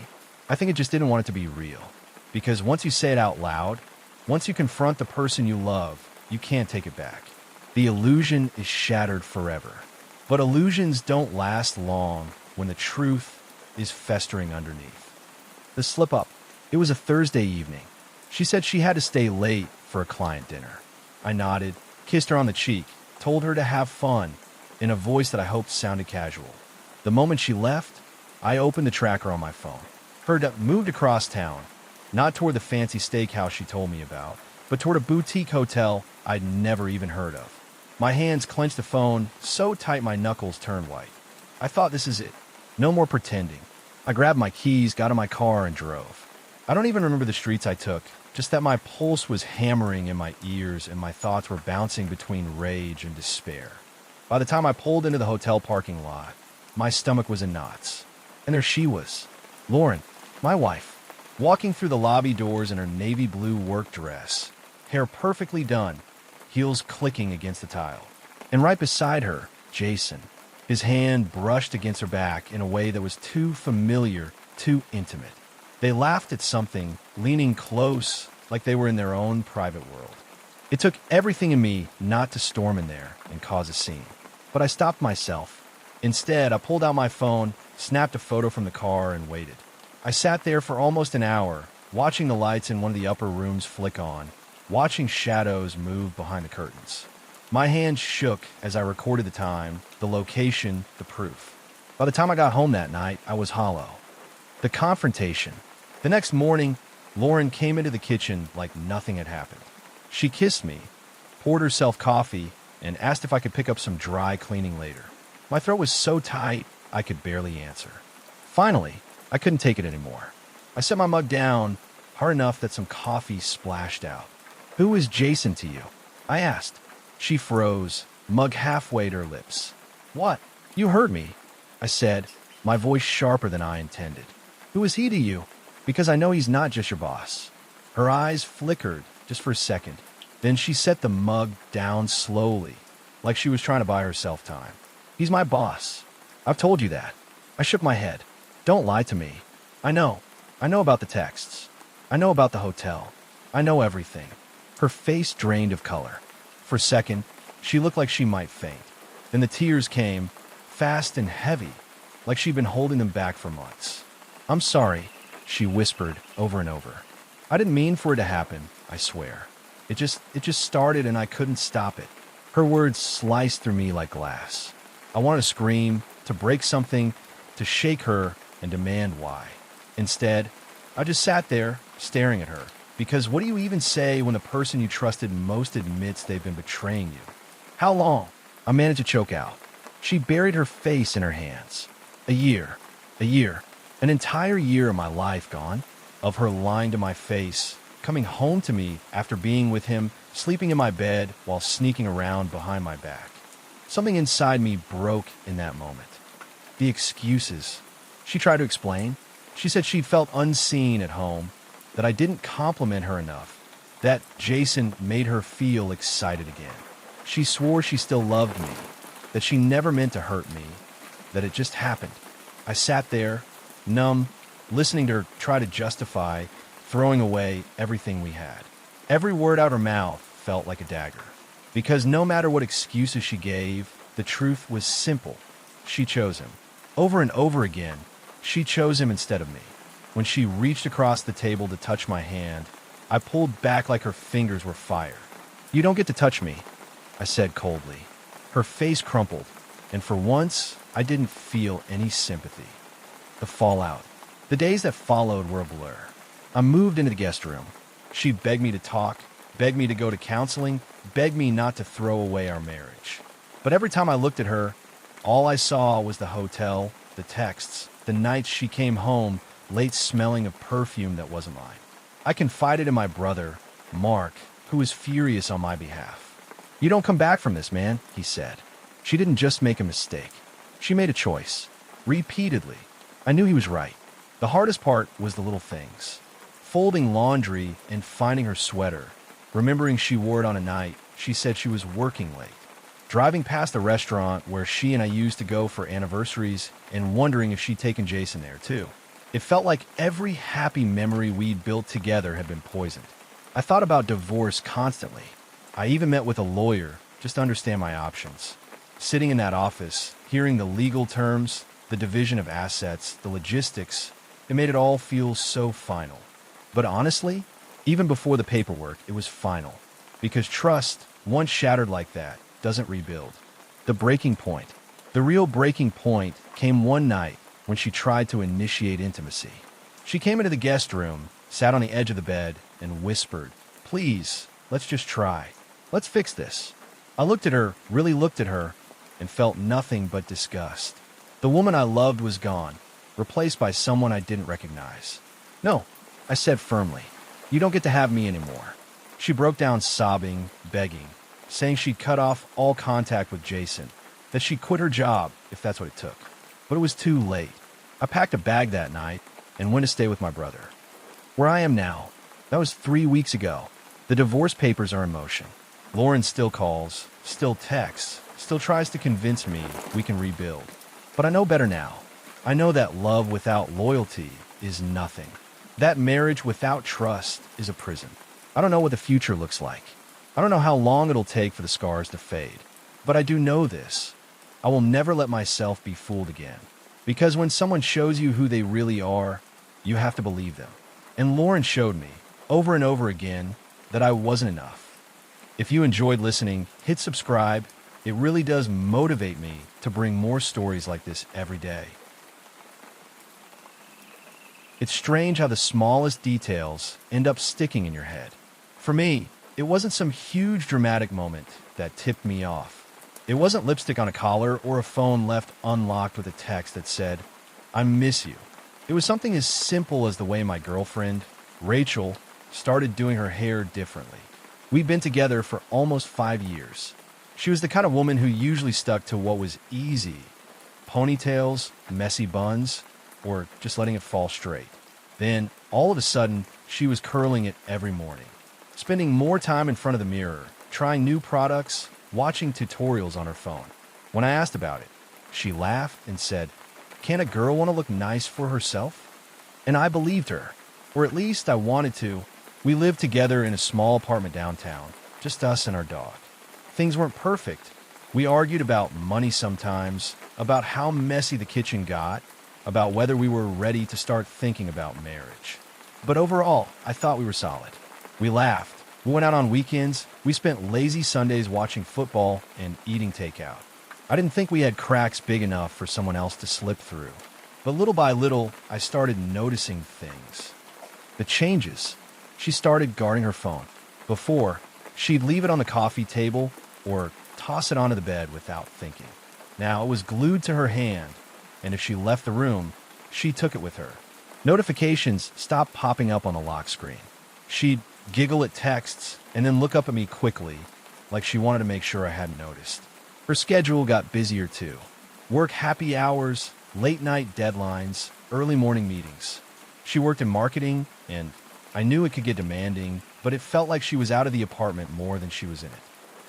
I think it just didn't want it to be real. Because once you say it out loud, once you confront the person you love, you can't take it back. The illusion is shattered forever. But illusions don't last long when the truth is festering underneath. The slip-up. It was a Thursday evening. She said she had to stay late for a client dinner. I nodded, kissed her on the cheek, told her to have fun, in a voice that I hoped sounded casual. The moment she left, I opened the tracker on my phone. Moved across town, not toward the fancy steakhouse she told me about, but toward a boutique hotel I'd never even heard of. My hands clenched the phone so tight my knuckles turned white. I thought, this is it. No more pretending. I grabbed my keys, got in my car, and drove. I don't even remember the streets I took. just that my pulse was hammering in my ears and my thoughts were bouncing between rage and despair. By the time I pulled into the hotel parking lot, my stomach was in knots. And there she was, Lauren, my wife, walking through the lobby doors in her navy blue work dress, hair perfectly done, heels clicking against the tile. And right beside her, Jason, his hand brushed against her back in a way that was too familiar, too intimate. They laughed at something, leaning close like they were in their own private world. It took everything in me not to storm in there and cause a scene. But I stopped myself. Instead, I pulled out my phone, snapped a photo from the car, and waited. I sat there for almost an hour, watching the lights in one of the upper rooms flick on, watching shadows move behind the curtains. My hands shook as I recorded the time, the location, the proof. By the time I got home that night, I was hollow. The confrontation. The next morning, Lauren came into the kitchen like nothing had happened. She kissed me, poured herself coffee, and asked if I could pick up some dry cleaning later. My throat was so tight, I could barely answer. Finally, I couldn't take it anymore. I set my mug down hard enough that some coffee splashed out. "Who is Jason to you?" I asked. She froze, mug halfway to her lips. "What? You heard me," I said, my voice sharper than I intended. "Who is he to you? Because I know he's not just your boss." Her eyes flickered just for a second. Then she set the mug down slowly, like she was trying to buy herself time. "He's my boss. I've told you that." I shook my head. "Don't lie to me. I know. I know about the texts. I know about the hotel. I know everything." Her face drained of color. For a second, she looked like she might faint. Then the tears came, fast and heavy, like she'd been holding them back for months. "I'm sorry," she whispered over and over. "I didn't mean for it to happen, I swear. It just started and I couldn't stop it." Her words sliced through me like glass. I wanted to scream, to break something, to shake her and demand why. Instead, I just sat there, staring at her. Because what do you even say when the person you trusted most admits they've been betraying you? "How long?" I managed to choke out. She buried her face in her hands. A year. An entire year of my life gone. Of her lying to my face, coming home to me after being with him, sleeping in my bed while sneaking around behind my back. Something inside me broke in that moment. The excuses. She tried to explain. She said she'd felt unseen at home, that I didn't compliment her enough, that Jason made her feel excited again. She swore she still loved me, that she never meant to hurt me, that it just happened. I sat there, numb, listening to her try to justify throwing away everything we had. Every word out of her mouth felt like a dagger. Because no matter what excuses she gave, the truth was simple. She chose him. Over and over again, she chose him instead of me. When she reached across the table to touch my hand, I pulled back like her fingers were fire. "You don't get to touch me," I said coldly. Her face crumpled, and for once, I didn't feel any sympathy. The fallout. The days that followed were a blur. I moved into the guest room. She begged me to talk, begged me to go to counseling, begged me not to throw away our marriage. But every time I looked at her, all I saw was the hotel, the texts, the nights she came home late smelling of perfume that wasn't mine. I confided in my brother, Mark, who was furious on my behalf. "You don't come back from this, man," he said. She didn't just make a mistake. She made a choice. Repeatedly. I knew he was right. The hardest part was the little things. Folding laundry and finding her sweater. Remembering she wore it on a night she said she was working late. Driving past a restaurant where she and I used to go for anniversaries and wondering if she'd taken Jason there too. It felt like every happy memory we'd built together had been poisoned. I thought about divorce constantly. I even met with a lawyer just to understand my options. Sitting in that office, hearing the legal terms, the division of assets, the logistics, it made it all feel so final. But honestly, even before the paperwork, it was final. Because trust, once shattered like that, doesn't rebuild. The breaking point. The real breaking point came one night when she tried to initiate intimacy. She came into the guest room, sat on the edge of the bed, and whispered, "Please, let's just try. Let's fix this." I looked at her, really looked at her, and felt nothing but disgust. The woman I loved was gone, replaced by someone I didn't recognize. "No," I said firmly. You don't get to have me anymore." She broke down sobbing, begging, saying she'd cut off all contact with Jason, that she'd quit her job if that's what it took. But it was too late. I packed a bag that night and went to stay with my brother. Where I am now, that was 3 weeks ago. The divorce papers are in motion. Lauren still calls, still texts, still tries to convince me we can rebuild. But I know better now. I know that love without loyalty is nothing. That marriage without trust is a prison. I don't know what the future looks like. I don't know how long it'll take for the scars to fade. But I do know this. I will never let myself be fooled again. Because when someone shows you who they really are, you have to believe them. And Lauren showed me, over and over again, that I wasn't enough. If you enjoyed listening, hit subscribe. It really does motivate me to bring more stories like this every day. It's strange how the smallest details end up sticking in your head. For me, it wasn't some huge dramatic moment that tipped me off. It wasn't lipstick on a collar or a phone left unlocked with a text that said, "I miss you." It was something as simple as the way my girlfriend, Rachel, started doing her hair differently. We'd been together for almost 5 years. She was the kind of woman who usually stuck to what was easy: ponytails, messy buns, or just letting it fall straight. Then, all of a sudden, she was curling it every morning, spending more time in front of the mirror, trying new products, watching tutorials on her phone. When I asked about it, she laughed and said, "Can't a girl want to look nice for herself?" And I believed her, or at least I wanted to. We lived together in a small apartment downtown, just us and our dog. Things weren't perfect. We argued about money sometimes, about how messy the kitchen got, about whether we were ready to start thinking about marriage. But overall, I thought we were solid. We laughed. We went out on weekends. We spent lazy Sundays watching football and eating takeout. I didn't think we had cracks big enough for someone else to slip through. But little by little, I started noticing things. The changes. She started guarding her phone. Before, she'd leave it on the coffee table or toss it onto the bed without thinking. Now it was glued to her hand, and if she left the room, she took it with her. Notifications stopped popping up on the lock screen. She'd giggle at texts and then look up at me quickly, like she wanted to make sure I hadn't noticed. Her schedule got busier too. Work happy hours, late night deadlines, early morning meetings. She worked in marketing, and I knew it could get demanding, but it felt like she was out of the apartment more than she was in it.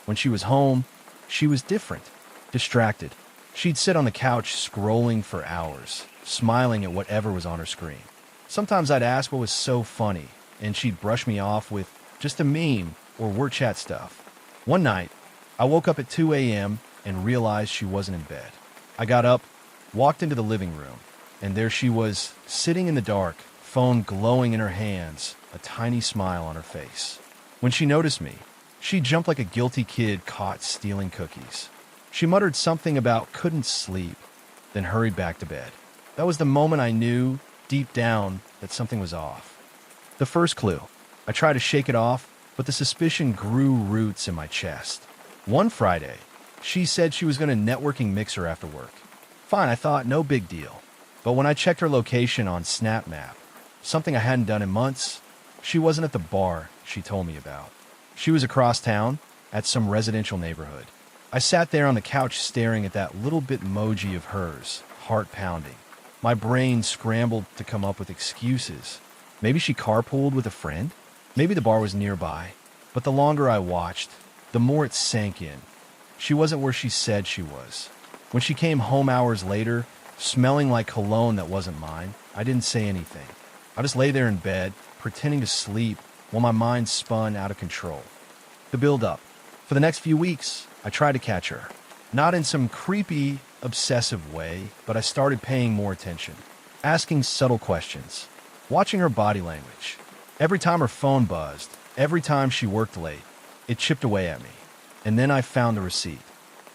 When she was home, she was different, distracted. She'd sit on the couch scrolling for hours, smiling at whatever was on her screen. Sometimes I'd ask what was so funny, and she'd brush me off with just a meme or word chat stuff. One night, I woke up at 2 a.m. and realized she wasn't in bed. I got up, walked into the living room, and there she was, sitting in the dark, phone glowing in her hands, a tiny smile on her face. When she noticed me, she jumped like a guilty kid caught stealing cookies. She muttered something about couldn't sleep, then hurried back to bed. That was the moment I knew, deep down, that something was off. The first clue. I tried to shake it off, but the suspicion grew roots in my chest. One Friday, she said she was going to networking mix her after work. Fine, I thought, no big deal. But when I checked her location on Snap Map, something I hadn't done in months, she wasn't at the bar she told me about. She was across town, at some residential neighborhood. I sat there on the couch staring at that little bitmoji of hers, heart pounding. My brain scrambled to come up with excuses. Maybe she carpooled with a friend? Maybe the bar was nearby. But the longer I watched, the more it sank in. She wasn't where she said she was. When she came home hours later, smelling like cologne that wasn't mine, I didn't say anything. I just lay there in bed, pretending to sleep, while my mind spun out of control. The build-up. For the next few weeks, I tried to catch her. Not in some creepy, obsessive way, but I started paying more attention. Asking subtle questions. Watching her body language. Every time her phone buzzed, every time she worked late, it chipped away at me. And then I found the receipt.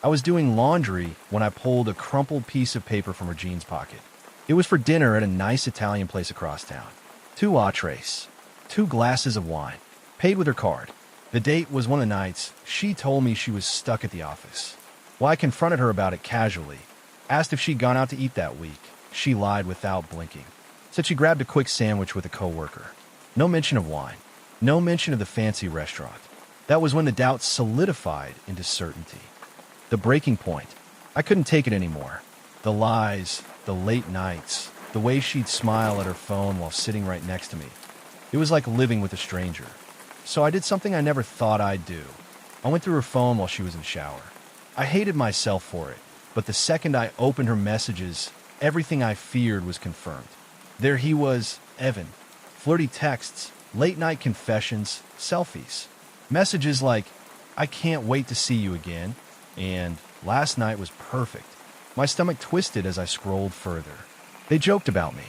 I was doing laundry when I pulled a crumpled piece of paper from her jeans pocket. It was for dinner at a nice Italian place across town. 2 entrees, 2 glasses of wine, paid with her card. The date was one of the nights she told me she was stuck at the office. Well, I confronted her about it casually, asked if she'd gone out to eat that week. She lied without blinking. Said she grabbed a quick sandwich with a coworker. No mention of wine. No mention of the fancy restaurant. That was when the doubts solidified into certainty. The breaking point. I couldn't take it anymore. The lies, the late nights, the way she'd smile at her phone while sitting right next to me. It was like living with a stranger. So I did something I never thought I'd do. I went through her phone while she was in the shower. I hated myself for it, but the second I opened her messages, everything I feared was confirmed. There he was, Evan. Flirty texts, late-night confessions, selfies. Messages like, "I can't wait to see you again," and "Last night was perfect." My stomach twisted as I scrolled further. They joked about me,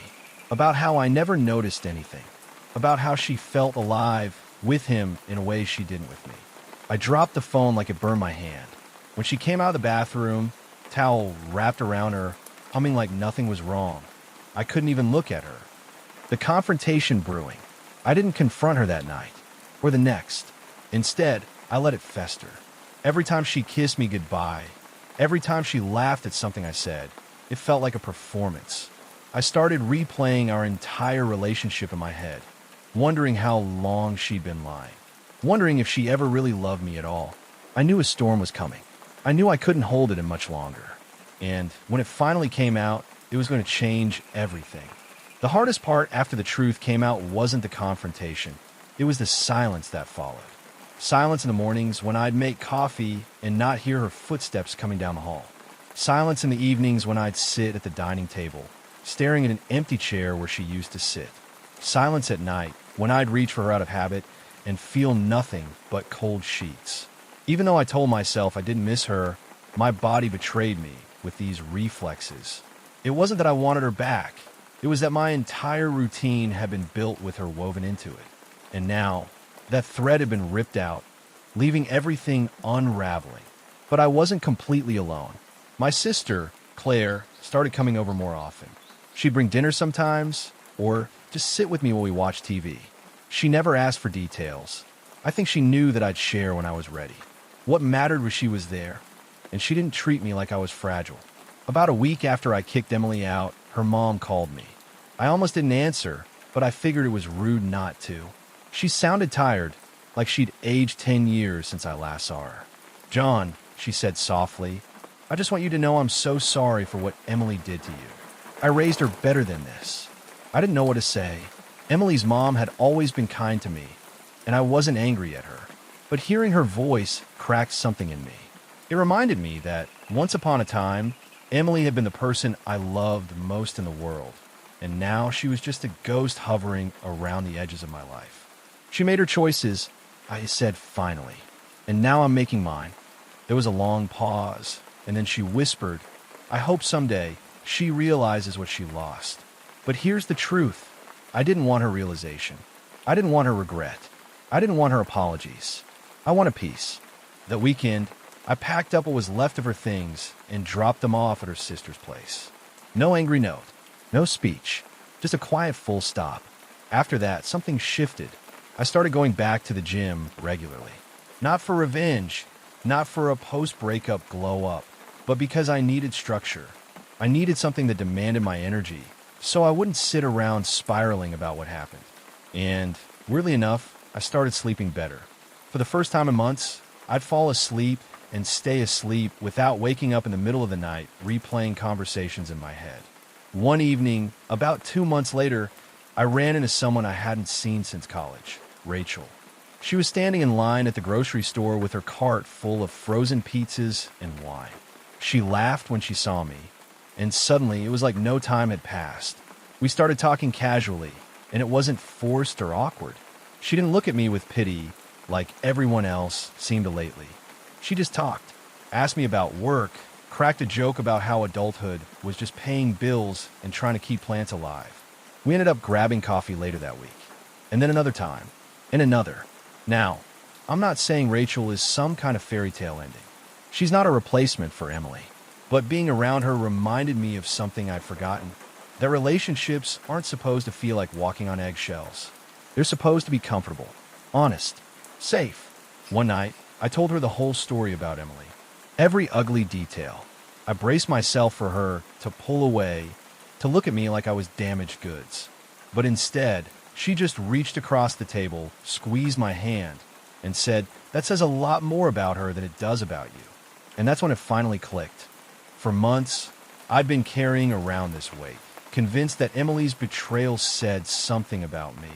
about how I never noticed anything, about how she felt alive with him in a way she didn't with me. I dropped the phone like it burned my hand. When she came out of the bathroom, towel wrapped around her, humming like nothing was wrong, I couldn't even look at her. The confrontation brewing. I didn't confront her that night, or the next. Instead, I let it fester. Every time she kissed me goodbye, every time she laughed at something I said, it felt like a performance. I started replaying our entire relationship in my head, wondering how long she'd been lying, wondering if she ever really loved me at all. I knew a storm was coming. I knew I couldn't hold it in much longer. And when it finally came out, it was going to change everything. The hardest part after the truth came out wasn't the confrontation. It was the silence that followed. Silence in the mornings when I'd make coffee and not hear her footsteps coming down the hall. Silence in the evenings when I'd sit at the dining table, staring at an empty chair where she used to sit. Silence at night when I'd reach for her out of habit and feel nothing but cold sheets. Even though I told myself I didn't miss her, my body betrayed me with these reflexes. It wasn't that I wanted her back. It was that my entire routine had been built with her woven into it. And now, that thread had been ripped out, leaving everything unraveling. But I wasn't completely alone. My sister, Claire, started coming over more often. She'd bring dinner sometimes, or just sit with me while we watched TV. She never asked for details. I think she knew that I'd share when I was ready. What mattered was she was there, and she didn't treat me like I was fragile. About a week after I kicked Emily out, her mom called me. I almost didn't answer, but I figured it was rude not to. She sounded tired, like she'd aged 10 years since I last saw her. "John," she said softly, "I just want you to know I'm so sorry for what Emily did to you. I raised her better than this." I didn't know what to say. Emily's mom had always been kind to me, and I wasn't angry at her. But hearing her voice cracked something in me. It reminded me that, once upon a time, Emily had been the person I loved most in the world, and now she was just a ghost hovering around the edges of my life. She made her choices, I said finally, and now I'm making mine. There was a long pause, and then she whispered, "I hope someday she realizes what she lost." But here's the truth. I didn't want her realization. I didn't want her regret. I didn't want her apologies. I wanted peace. That weekend, I packed up what was left of her things and dropped them off at her sister's place. No angry note, no speech, just a quiet full stop. After that, something shifted. I started going back to the gym regularly. Not for revenge, not for a post-breakup glow-up, but because I needed structure. I needed something that demanded my energy, so I wouldn't sit around spiraling about what happened. And, weirdly enough, I started sleeping better. For the first time in months, I'd fall asleep and stay asleep without waking up in the middle of the night, replaying conversations in my head. One evening, about 2 months later, I ran into someone I hadn't seen since college, Rachel. She was standing in line at the grocery store with her cart full of frozen pizzas and wine. She laughed when she saw me, and suddenly it was like no time had passed. We started talking casually, and it wasn't forced or awkward. She didn't look at me with pity like everyone else seemed to lately. She just talked, asked me about work, cracked a joke about how adulthood was just paying bills and trying to keep plants alive. We ended up grabbing coffee later that week, and then another time, and another. Now, I'm not saying Rachel is some kind of fairy tale ending. She's not a replacement for Emily, but being around her reminded me of something I'd forgotten, that relationships aren't supposed to feel like walking on eggshells. They're supposed to be comfortable, honest, safe. One night, I told her the whole story about Emily. Every ugly detail. I braced myself for her to pull away, to look at me like I was damaged goods. But instead, She just reached across the table, squeezed my hand, and said, "That says a lot more about her than it does about you." And that's when it finally clicked. For months, I'd been carrying around this weight, convinced that Emily's betrayal said something about me,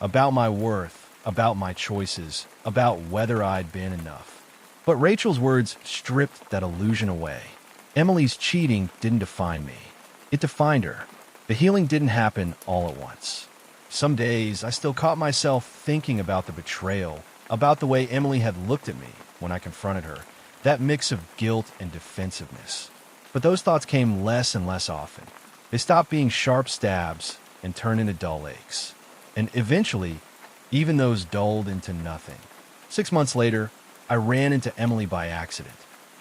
about my worth, about my choices, about whether I'd been enough. But Rachel's words stripped that illusion away. Emily's cheating didn't define me. It defined her. The healing didn't happen all at once. Some days, I still caught myself thinking about the betrayal, about the way Emily had looked at me when I confronted her, that mix of guilt and defensiveness. But those thoughts came less and less often. They stopped being sharp stabs and turned into dull aches. And eventually, even those dulled into nothing. 6 months later, I ran into Emily by accident.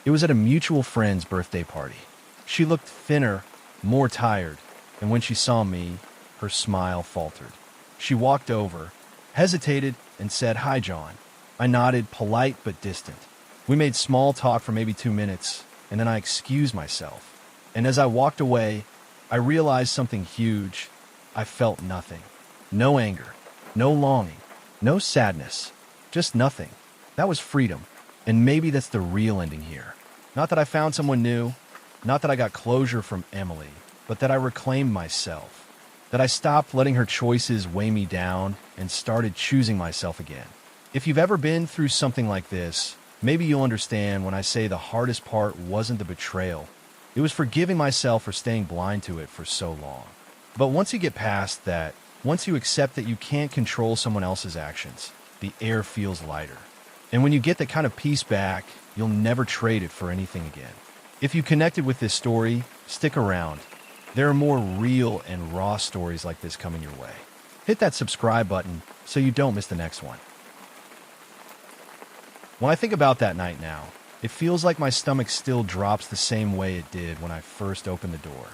It was at a mutual friend's birthday party. She looked thinner, more tired, and when she saw me, her smile faltered. She walked over, hesitated, and said, "Hi, John." I nodded, polite but distant. We made small talk for maybe 2 minutes, and then I excused myself. And as I walked away, I realized something huge. I felt nothing. No anger, no longing, no sadness, just nothing. That was freedom. And maybe that's the real ending here. Not that I found someone new, not that I got closure from Emily, but that I reclaimed myself. That I stopped letting her choices weigh me down and started choosing myself again. If you've ever been through something like this, maybe you'll understand when I say the hardest part wasn't the betrayal. It was forgiving myself for staying blind to it for so long. But once you get past that, once you accept that you can't control someone else's actions, the air feels lighter. And when you get that kind of peace back, you'll never trade it for anything again. If you connected with this story, stick around. There are more real and raw stories like this coming your way. Hit that subscribe button so you don't miss the next one. When I think about that night now, it feels like my stomach still drops the same way it did when I first opened the door.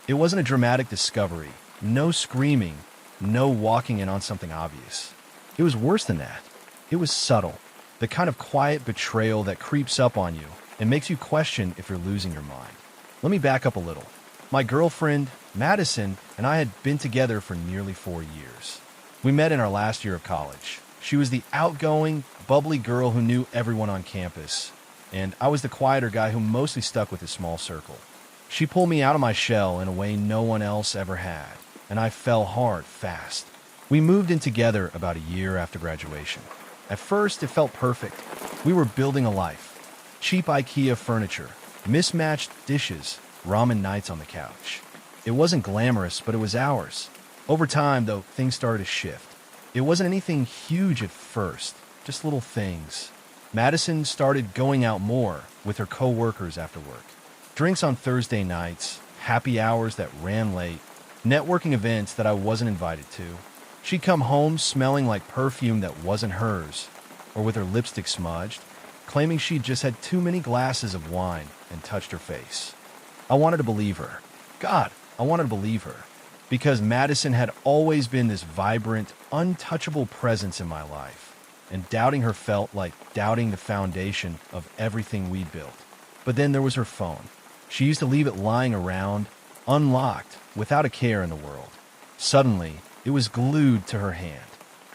It wasn't a dramatic discovery, no screaming, no walking in on something obvious. It was worse than that. It was subtle, the kind of quiet betrayal that creeps up on you and makes you question if you're losing your mind. Let me back up a little. My girlfriend, Madison, and I had been together for nearly 4 years. We met in our last year of college. She was the outgoing, bubbly girl who knew everyone on campus, and I was the quieter guy who mostly stuck with a small circle. She pulled me out of my shell in a way no one else ever had, and I fell hard fast. We moved in together about a year after graduation. At first, it felt perfect. We were building a life. Cheap IKEA furniture, mismatched dishes, ramen nights on the couch. It wasn't glamorous, but it was ours. Over time, though, things started to shift. It wasn't anything huge at first, just little things. Madison started going out more with her co-workers after work. Drinks on Thursday nights, happy hours that ran late, networking events that I wasn't invited to. She'd come home smelling like perfume that wasn't hers, or with her lipstick smudged, claiming she'd just had too many glasses of wine and touched her face. I wanted to believe her. God, I wanted to believe her. Because Madison had always been this vibrant, untouchable presence in my life, and doubting her felt like doubting the foundation of everything we'd built. But then there was her phone. She used to leave it lying around, unlocked, without a care in the world. Suddenly, it was glued to her hand.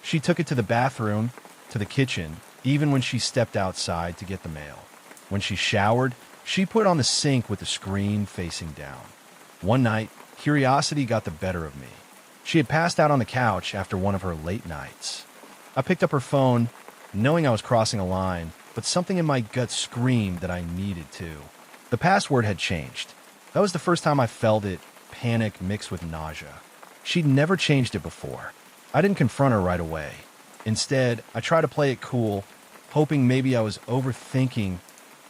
She took it to the bathroom, to the kitchen, even when she stepped outside to get the mail. When she showered, she put it on the sink with the screen facing down. One night, curiosity got the better of me. She had passed out on the couch after one of her late nights. I picked up her phone, knowing I was crossing a line, but something in my gut screamed that I needed to. The password had changed. That was the first time I felt it, panic mixed with nausea. She'd never changed it before. I didn't confront her right away. Instead, I tried to play it cool, hoping maybe I was overthinking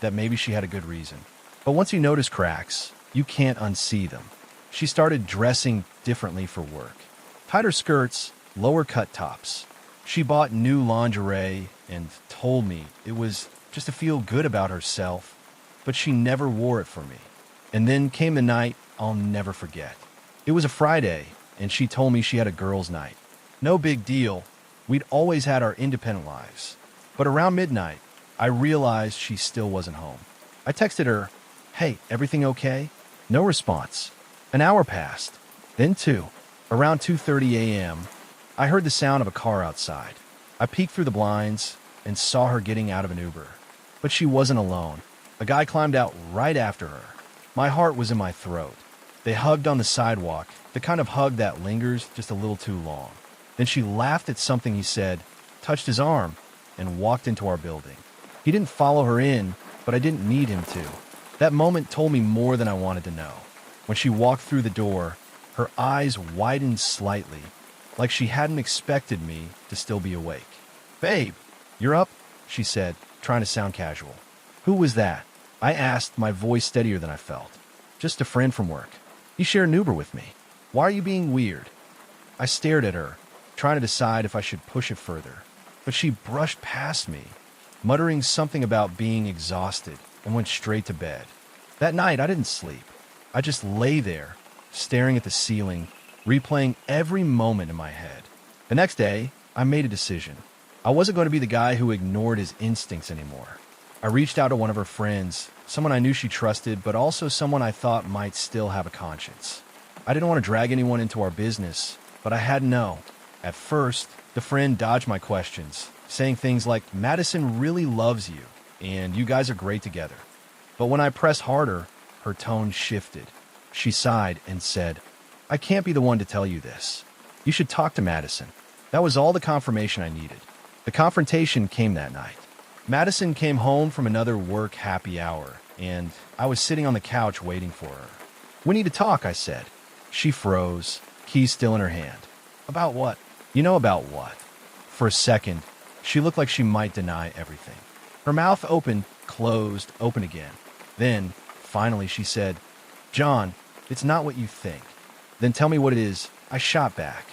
that maybe she had a good reason. But once you notice cracks, you can't unsee them. She started dressing differently for work. Tighter skirts, lower cut tops. She bought new lingerie and told me it was just to feel good about herself, but she never wore it for me. And then came the night I'll never forget. It was a Friday, and she told me she had a girls' night. No big deal. We'd always had our independent lives. But around midnight, I realized she still wasn't home. I texted her, "Hey, everything okay?" No response. An hour passed, then two. Around 2:30 a.m., I heard the sound of a car outside. I peeked through the blinds and saw her getting out of an Uber. But she wasn't alone. A guy climbed out right after her. My heart was in my throat. They hugged on the sidewalk, the kind of hug that lingers just a little too long. Then she laughed at something he said, touched his arm, and walked into our building. He didn't follow her in, but I didn't need him to. That moment told me more than I wanted to know. When she walked through the door, her eyes widened slightly, like she hadn't expected me to still be awake. "Babe, you're up?" she said, trying to sound casual. "Who was that?" I asked, my voice steadier than I felt. "Just a friend from work. He shared an Uber with me. Why are you being weird?" I stared at her, trying to decide if I should push it further. But she brushed past me, muttering something about being exhausted, and went straight to bed. That night, I didn't sleep. I just lay there, staring at the ceiling, replaying every moment in my head. The next day, I made a decision. I wasn't going to be the guy who ignored his instincts anymore. I reached out to one of her friends, someone I knew she trusted, but also someone I thought might still have a conscience. I didn't want to drag anyone into our business, but I had to know. At first, the friend dodged my questions, saying things like, "Madison really loves you, and you guys are great together." But when I pressed harder, her tone shifted. She sighed and said, "I can't be the one to tell you this. You should talk to Madison." That was all the confirmation I needed. The confrontation came that night. Madison came home from another work happy hour, and I was sitting on the couch waiting for her. "We need to talk," I said. She froze, keys still in her hand. "About what?" "You know about what." For a second, she looked like she might deny everything. Her mouth opened, closed, open again. Then, finally, she said, "John, it's not what you think." "Then tell me what it is." I shot back.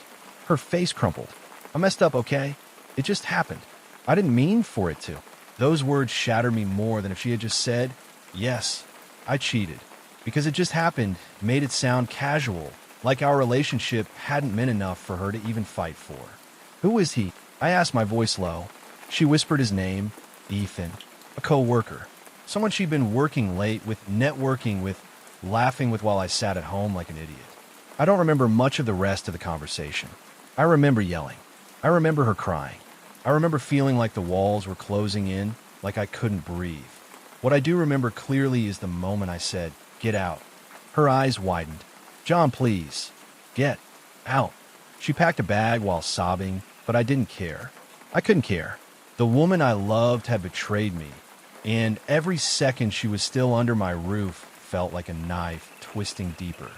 Her face crumpled. "I messed up, okay? It just happened. I didn't mean for it to." Those words shattered me more than if she had just said, "Yes, I cheated." Because it just happened made it sound casual, like our relationship hadn't meant enough for her to even fight for. "Who is he?" I asked, my voice low. She whispered his name, Ethan, a co-worker. Someone she'd been working late with, networking with, laughing with while I sat at home like an idiot. I don't remember much of the rest of the conversation. I remember yelling. I remember her crying. I remember feeling like the walls were closing in, like I couldn't breathe. What I do remember clearly is the moment I said, "Get out." Her eyes widened. "John, please. Get out." She packed a bag while sobbing, but I didn't care. I couldn't care. The woman I loved had betrayed me, and every second she was still under my roof felt like a knife twisting deeper.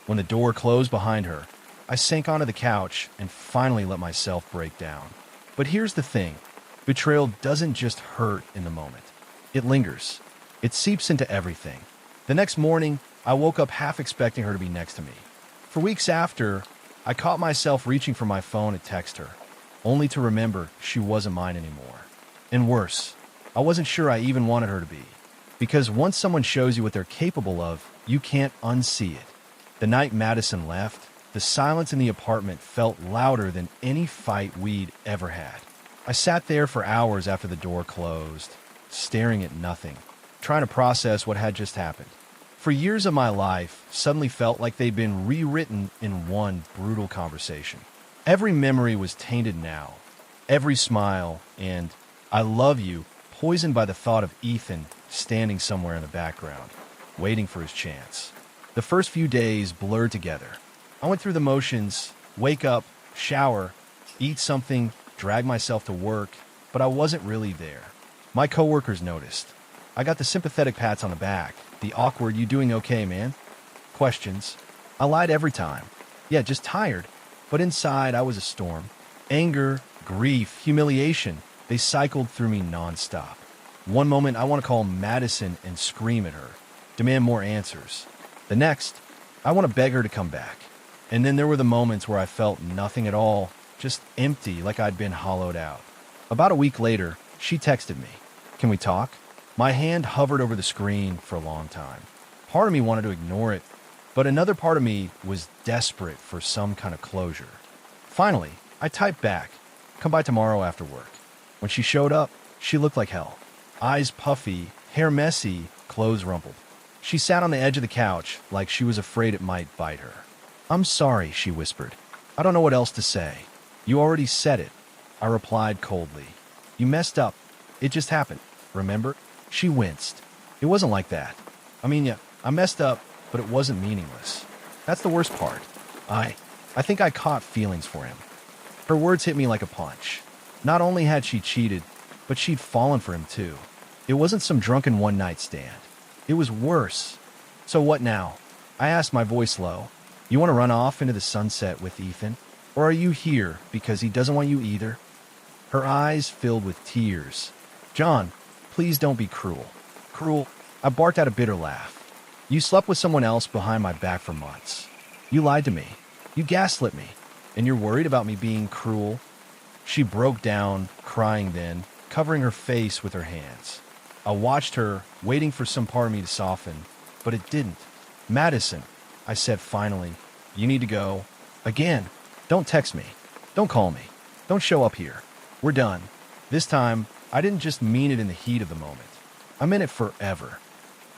When the door closed behind her, I sank onto the couch and finally let myself break down. But here's the thing. Betrayal doesn't just hurt in the moment. It lingers. It seeps into everything. The next morning, I woke up half expecting her to be next to me. For weeks after, I caught myself reaching for my phone to text her, only to remember she wasn't mine anymore. And worse, I wasn't sure I even wanted her to be. Because once someone shows you what they're capable of, you can't unsee it. The night Madison left, the silence in the apartment felt louder than any fight we'd ever had. I sat there for hours after the door closed, staring at nothing, trying to process what had just happened. For years of my life, suddenly felt like they'd been rewritten in one brutal conversation. Every memory was tainted now. Every smile and "I love you" poisoned by the thought of Ethan standing somewhere in the background, waiting for his chance. The first few days blurred together. I went through the motions, wake up, shower, eat something, drag myself to work, but I wasn't really there. My coworkers noticed. I got the sympathetic pats on the back, the awkward "you doing okay, man?" questions. I lied every time. Yeah, just tired. But inside, I was a storm. Anger, grief, humiliation, they cycled through me nonstop. One moment, I want to call Madison and scream at her, demand more answers. The next, I want to beg her to come back. And then there were the moments where I felt nothing at all, just empty, like I'd been hollowed out. About a week later, she texted me. "Can we talk?" My hand hovered over the screen for a long time. Part of me wanted to ignore it, but another part of me was desperate for some kind of closure. Finally, I typed back, "Come by tomorrow after work." When she showed up, she looked like hell. Eyes puffy, hair messy, clothes rumpled. She sat on the edge of the couch like she was afraid it might bite her. "I'm sorry," she whispered. "I don't know what else to say." You already said it, I replied coldly. You messed up. It just happened, remember? She winced. It wasn't like that. Yeah, I messed up, but it wasn't meaningless. That's the worst part. I think I caught feelings for him. Her words hit me like a punch. Not only had she cheated, but she'd fallen for him too. It wasn't some drunken one-night stand. It was worse. So what now? I asked, my voice low. You want to run off into the sunset with Ethan? Or are you here because he doesn't want you either? Her eyes filled with tears. John, please don't be cruel. Cruel? I barked out a bitter laugh. You slept with someone else behind my back for months. You lied to me. You gaslit me. And you're worried about me being cruel? She broke down, crying then, covering her face with her hands. I watched her, waiting for some part of me to soften, but it didn't. Madison, I said finally, you need to go. Again, don't text me. Don't call me. Don't show up here. We're done. This time, I didn't just mean it in the heat of the moment. I meant it forever.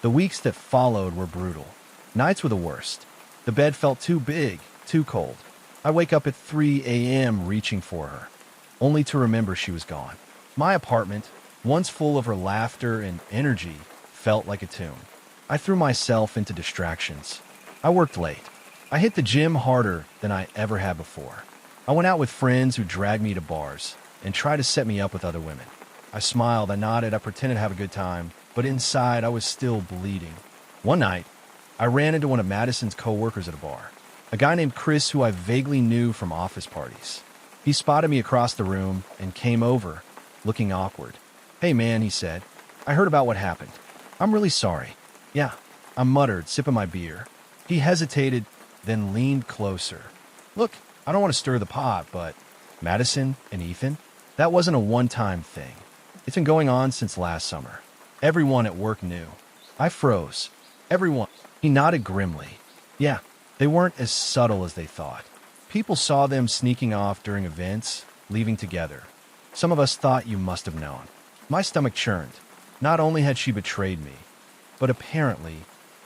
The weeks that followed were brutal. Nights were the worst. The bed felt too big, too cold. I wake up at 3 a.m. reaching for her, only to remember she was gone. My apartment, once full of her laughter and energy, felt like a tomb. I threw myself into distractions. I worked late. I hit the gym harder than I ever had before. I went out with friends who dragged me to bars and tried to set me up with other women. I smiled, I nodded, I pretended to have a good time, but inside I was still bleeding. One night, I ran into one of Madison's co-workers at a bar, a guy named Chris who I vaguely knew from office parties. He spotted me across the room and came over, looking awkward. Hey man, he said, I heard about what happened. I'm really sorry. Yeah, I muttered, sipping my beer. He hesitated, then leaned closer. Look, I don't want to stir the pot, but Madison and Ethan, that wasn't a one-time thing. It's been going on since last summer. Everyone at work knew. I froze. Everyone. He nodded grimly. Yeah, they weren't as subtle as they thought. People saw them sneaking off during events, leaving together. Some of us thought you must have known. My stomach churned. Not only had she betrayed me, but apparently,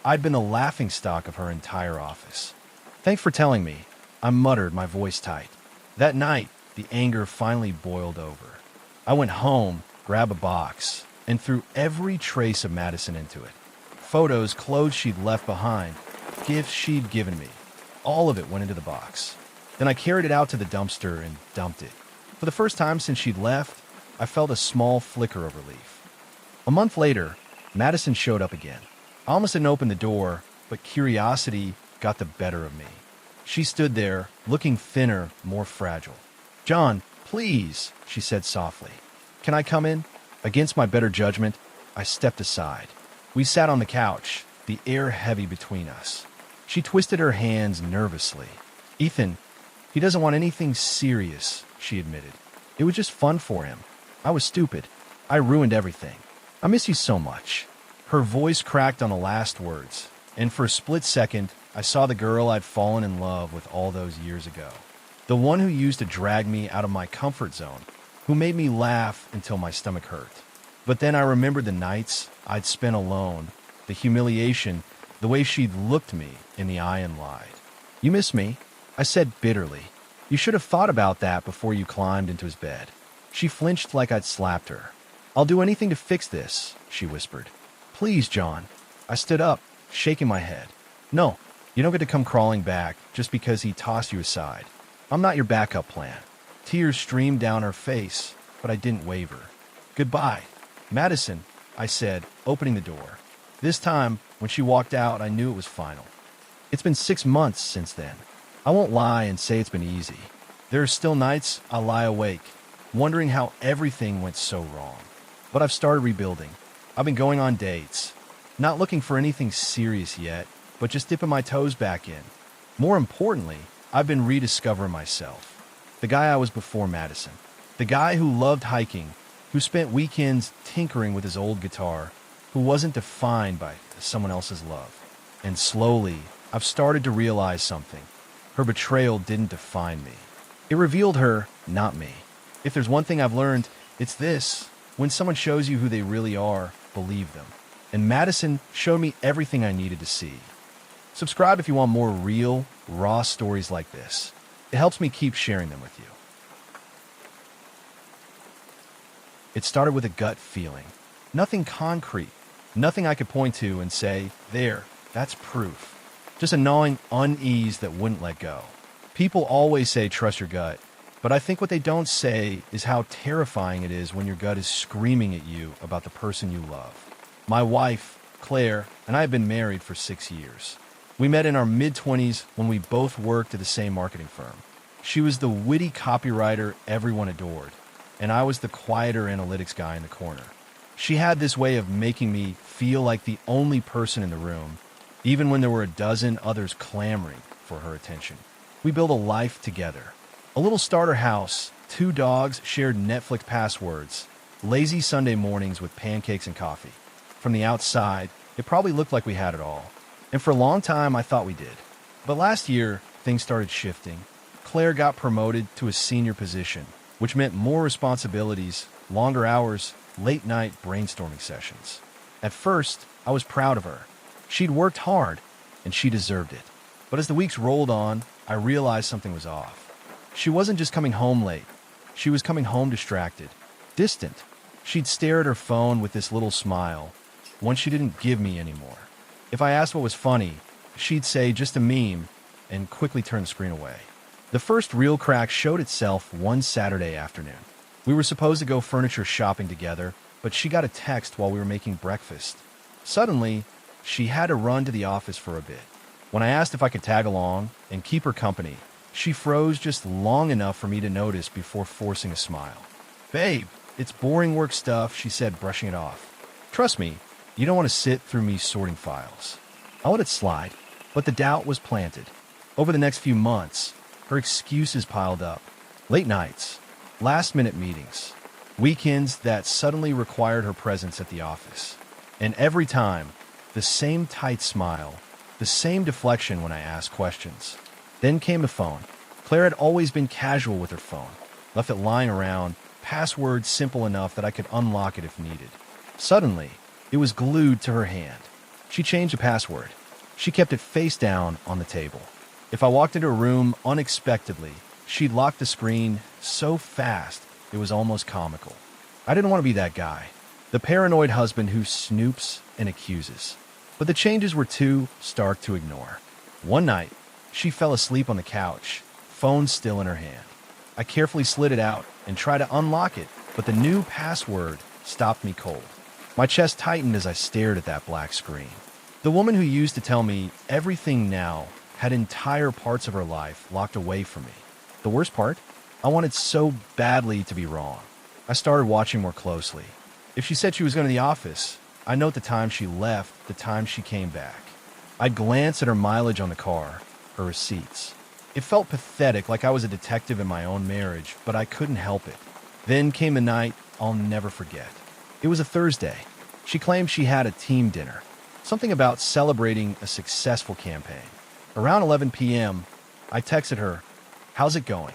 I'd been the laughingstock of her entire office. Thanks for telling me, I muttered, my voice tight. That night, the anger finally boiled over. I went home, grabbed a box, and threw every trace of Madison into it. Photos, clothes she'd left behind, gifts she'd given me. All of it went into the box. Then I carried it out to the dumpster and dumped it. For the first time since she'd left, I felt a small flicker of relief. A month later, Madison showed up again. I almost didn't open the door, but curiosity got the better of me. She stood there, looking thinner, more fragile. John, please, she said softly. Can I come in? Against my better judgment, I stepped aside. We sat on the couch, the air heavy between us. She twisted her hands nervously. Ethan, he doesn't want anything serious, she admitted. It was just fun for him. I was stupid. I ruined everything. I miss you so much. Her voice cracked on the last words, and for a split second, I saw the girl I'd fallen in love with all those years ago. The one who used to drag me out of my comfort zone, who made me laugh until my stomach hurt. But then I remembered the nights I'd spent alone, the humiliation, the way she'd looked me in the eye and lied. You miss me? I said bitterly. You should have thought about that before you climbed into his bed. She flinched like I'd slapped her. I'll do anything to fix this, she whispered. Please, John. I stood up, shaking my head. No, you don't get to come crawling back just because he tossed you aside. I'm not your backup plan. Tears streamed down her face, but I didn't waver. Goodbye. Madison, I said, opening the door. This time, when she walked out, I knew it was final. It's been 6 months since then. I won't lie and say it's been easy. There are still nights I lie awake, wondering how everything went so wrong. But I've started rebuilding. I've been going on dates. Not looking for anything serious yet, but just dipping my toes back in. More importantly, I've been rediscovering myself. The guy I was before Madison. The guy who loved hiking, who spent weekends tinkering with his old guitar, who wasn't defined by someone else's love. And slowly, I've started to realize something. Her betrayal didn't define me. It revealed her, not me. If there's one thing I've learned, it's this. When someone shows you who they really are, believe them. And Madison showed me everything I needed to see. Subscribe if you want more real, raw stories like this. It helps me keep sharing them with you. It started with a gut feeling. Nothing concrete. Nothing I could point to and say, there, that's proof. Just a gnawing unease that wouldn't let go. People always say trust your gut, but I think what they don't say is how terrifying it is when your gut is screaming at you about the person you love. My wife, Claire, and I have been married for 6 years. We met in our mid-20s when we both worked at the same marketing firm. She was the witty copywriter everyone adored, and I was the quieter analytics guy in the corner. She had this way of making me feel like the only person in the room, even when there were a dozen others clamoring for her attention. We built a life together. A little starter house, 2 dogs, shared Netflix passwords, lazy Sunday mornings with pancakes and coffee. From the outside, it probably looked like we had it all. And for a long time, I thought we did. But last year, things started shifting. Claire got promoted to a senior position, which meant more responsibilities, longer hours, late-night brainstorming sessions. At first, I was proud of her. She'd worked hard, and she deserved it. But as the weeks rolled on, I realized something was off. She wasn't just coming home late. She was coming home distracted, distant. She'd stare at her phone with this little smile, one she didn't give me anymore. If I asked what was funny, she'd say just a meme and quickly turn the screen away. The first real crack showed itself one Saturday afternoon. We were supposed to go furniture shopping together, but she got a text while we were making breakfast. Suddenly, she had to run to the office for a bit. When I asked if I could tag along and keep her company, she froze just long enough for me to notice before forcing a smile. "Babe, it's boring work stuff," she said, brushing it off. "Trust me, you don't want to sit through me sorting files." I let it slide, but the doubt was planted. Over the next few months, her excuses piled up. Late nights, last-minute meetings, weekends that suddenly required her presence at the office. And every time, the same tight smile, the same deflection when I asked questions. Then came the phone. Claire had always been casual with her phone, left it lying around, passwords simple enough that I could unlock it if needed. Suddenly, it was glued to her hand. She changed the password. She kept it face down on the table. If I walked into a room unexpectedly, she'd lock the screen so fast it was almost comical. I didn't want to be that guy, the paranoid husband who snoops and accuses. But the changes were too stark to ignore. One night, she fell asleep on the couch, phone still in her hand. I carefully slid it out and tried to unlock it, but the new password stopped me cold. My chest tightened as I stared at that black screen. The woman who used to tell me everything now had entire parts of her life locked away from me. The worst part? I wanted so badly to be wrong. I started watching more closely. If she said she was going to the office, I'd note the time she left, the time she came back. I'd glance at her mileage on the car, her receipts. It felt pathetic, like I was a detective in my own marriage, but I couldn't help it. Then came the night I'll never forget. It was a Thursday. She claimed she had a team dinner, something about celebrating a successful campaign. Around 11 p.m., I texted her, "How's it going?"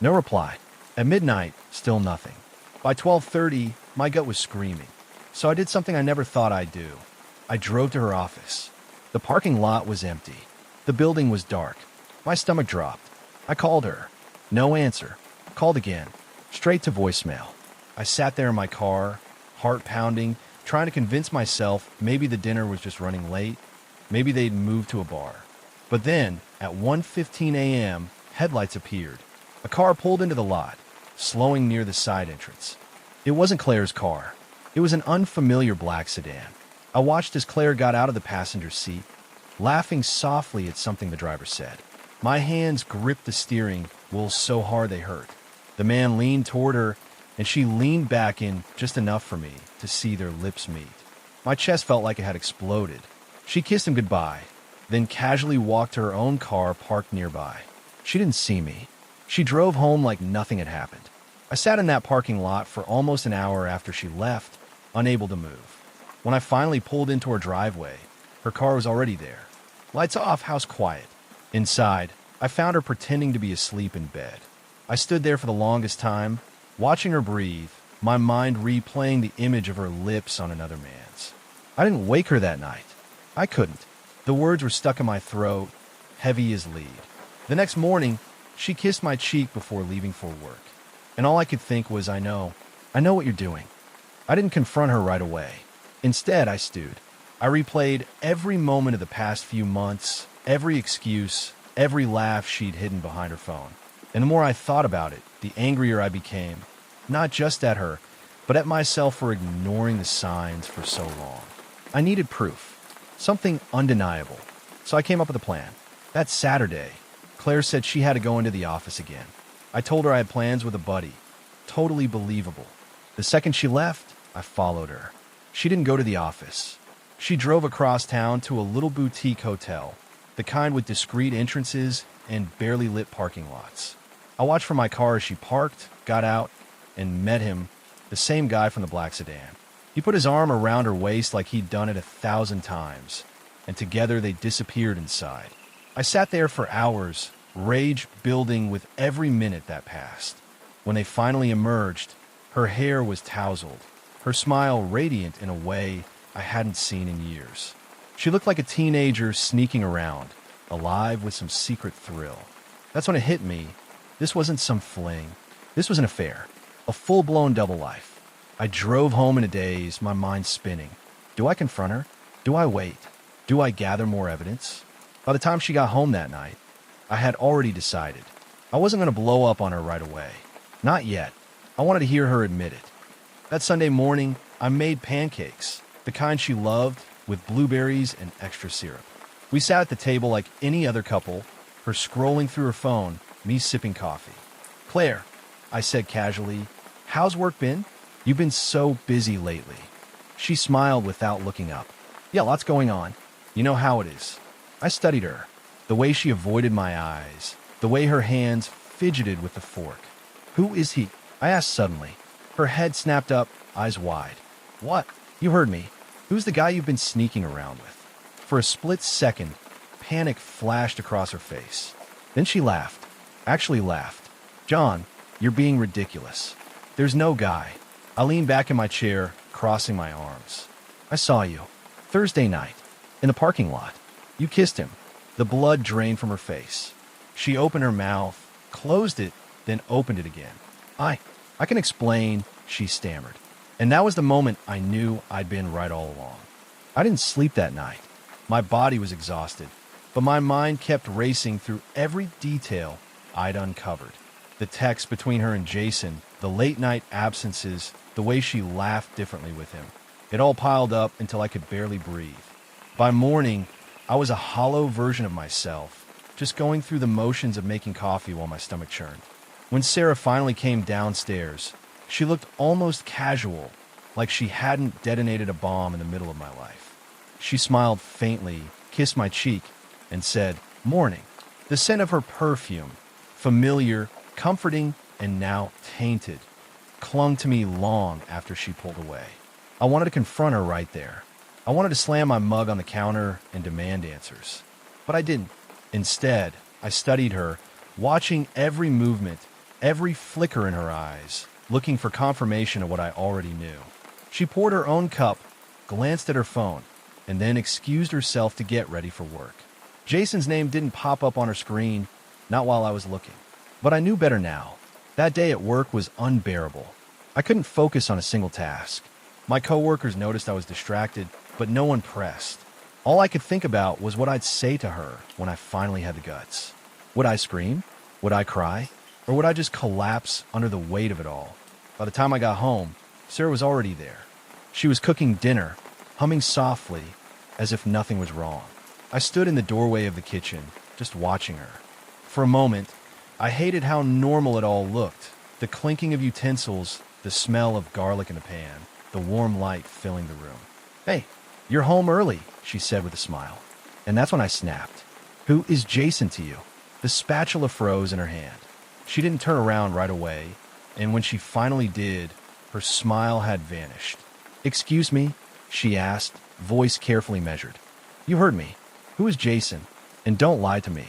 No reply. At midnight, still nothing. By 12:30, my gut was screaming. So I did something I never thought I'd do. I drove to her office. The parking lot was empty. The building was dark. My stomach dropped. I called her. No answer. Called again. Straight to voicemail. I sat there in my car, heart pounding, trying to convince myself maybe the dinner was just running late. Maybe they'd moved to a bar. But then, at 1:15 a.m., headlights appeared. A car pulled into the lot, slowing near the side entrance. It wasn't Claire's car. It was an unfamiliar black sedan. I watched as Claire got out of the passenger seat, laughing softly at something the driver said. My hands gripped the steering wheel so hard they hurt. The man leaned toward her, and she leaned back in just enough for me to see their lips meet. My chest felt like it had exploded. She kissed him goodbye, then casually walked to her own car parked nearby. She didn't see me. She drove home like nothing had happened. I sat in that parking lot for almost an hour after she left, unable to move. When I finally pulled into her driveway, her car was already there. Lights off, house quiet. Inside, I found her pretending to be asleep in bed. I stood there for the longest time, watching her breathe, my mind replaying the image of her lips on another man's. I didn't wake her that night. I couldn't. The words were stuck in my throat, heavy as lead. The next morning, she kissed my cheek before leaving for work. And all I could think was, I know what you're doing. I didn't confront her right away. Instead, I stewed. I replayed every moment of the past few months, every excuse, every laugh she'd hidden behind her phone. And the more I thought about it, the angrier I became, not just at her, but at myself for ignoring the signs for so long. I needed proof, something undeniable. So I came up with a plan. That Saturday, Claire said she had to go into the office again. I told her I had plans with a buddy. Totally believable. The second she left, I followed her. She didn't go to the office. She drove across town to a little boutique hotel, the kind with discreet entrances and barely lit parking lots. I watched from my car as she parked, got out, and met him, the same guy from the black sedan. He put his arm around her waist like he'd done it 1,000 times, and together they disappeared inside. I sat there for hours, rage building with every minute that passed. When they finally emerged, her hair was tousled, her smile radiant in a way I hadn't seen in years. She looked like a teenager sneaking around, alive with some secret thrill. That's when it hit me. This wasn't some fling. This was an affair, a full-blown double life. I drove home in a daze, my mind spinning. Do I confront her? Do I wait? Do I gather more evidence? By the time she got home that night, I had already decided. I wasn't going to blow up on her right away. Not yet. I wanted to hear her admit it. That Sunday morning, I made pancakes, the kind she loved, with blueberries and extra syrup. We sat at the table like any other couple, her scrolling through her phone, me sipping coffee. "Claire," I said casually, "how's work been? You've been so busy lately." She smiled without looking up. "Yeah, lots going on. You know how it is." I studied her, the way she avoided my eyes, the way her hands fidgeted with the fork. "Who is he?" I asked suddenly. Her head snapped up, eyes wide. "What? You heard me. Who's the guy you've been sneaking around with?" For a split second, panic flashed across her face. Then she laughed. Actually laughed. "John, you're being ridiculous. There's no guy." I leaned back in my chair, crossing my arms. "I saw you. Thursday night. In the parking lot. You kissed him." The blood drained from her face. She opened her mouth, closed it, then opened it again. I can explain," she stammered. And that was the moment I knew I'd been right all along. I didn't sleep that night. My body was exhausted, but my mind kept racing through every detail I'd uncovered. The text between her and Jason, the late-night absences, the way she laughed differently with him. It all piled up until I could barely breathe. By morning, I was a hollow version of myself, just going through the motions of making coffee while my stomach churned. When Sarah finally came downstairs, she looked almost casual, like she hadn't detonated a bomb in the middle of my life. She smiled faintly, kissed my cheek, and said, "Morning." The scent of her perfume, familiar, comforting, and now tainted, clung to me long after she pulled away. I wanted to confront her right there. I wanted to slam my mug on the counter and demand answers. But I didn't. Instead, I studied her, watching every movement, every flicker in her eyes, looking for confirmation of what I already knew. She poured her own cup, glanced at her phone, and then excused herself to get ready for work. Jason's name didn't pop up on her screen, not while I was looking. But I knew better now. That day at work was unbearable. I couldn't focus on a single task. My coworkers noticed I was distracted, but no one pressed. All I could think about was what I'd say to her when I finally had the guts. Would I scream? Would I cry? Or would I just collapse under the weight of it all? By the time I got home, Sarah was already there. She was cooking dinner, humming softly, as if nothing was wrong. I stood in the doorway of the kitchen, just watching her. For a moment, I hated how normal it all looked. The clinking of utensils, the smell of garlic in the pan, the warm light filling the room. "Hey, you're home early," she said with a smile. And that's when I snapped. "Who is Jason to you?" The spatula froze in her hand. She didn't turn around right away, and when she finally did, her smile had vanished. "Excuse me?" she asked, voice carefully measured. "You heard me. Who is Jason? And don't lie to me.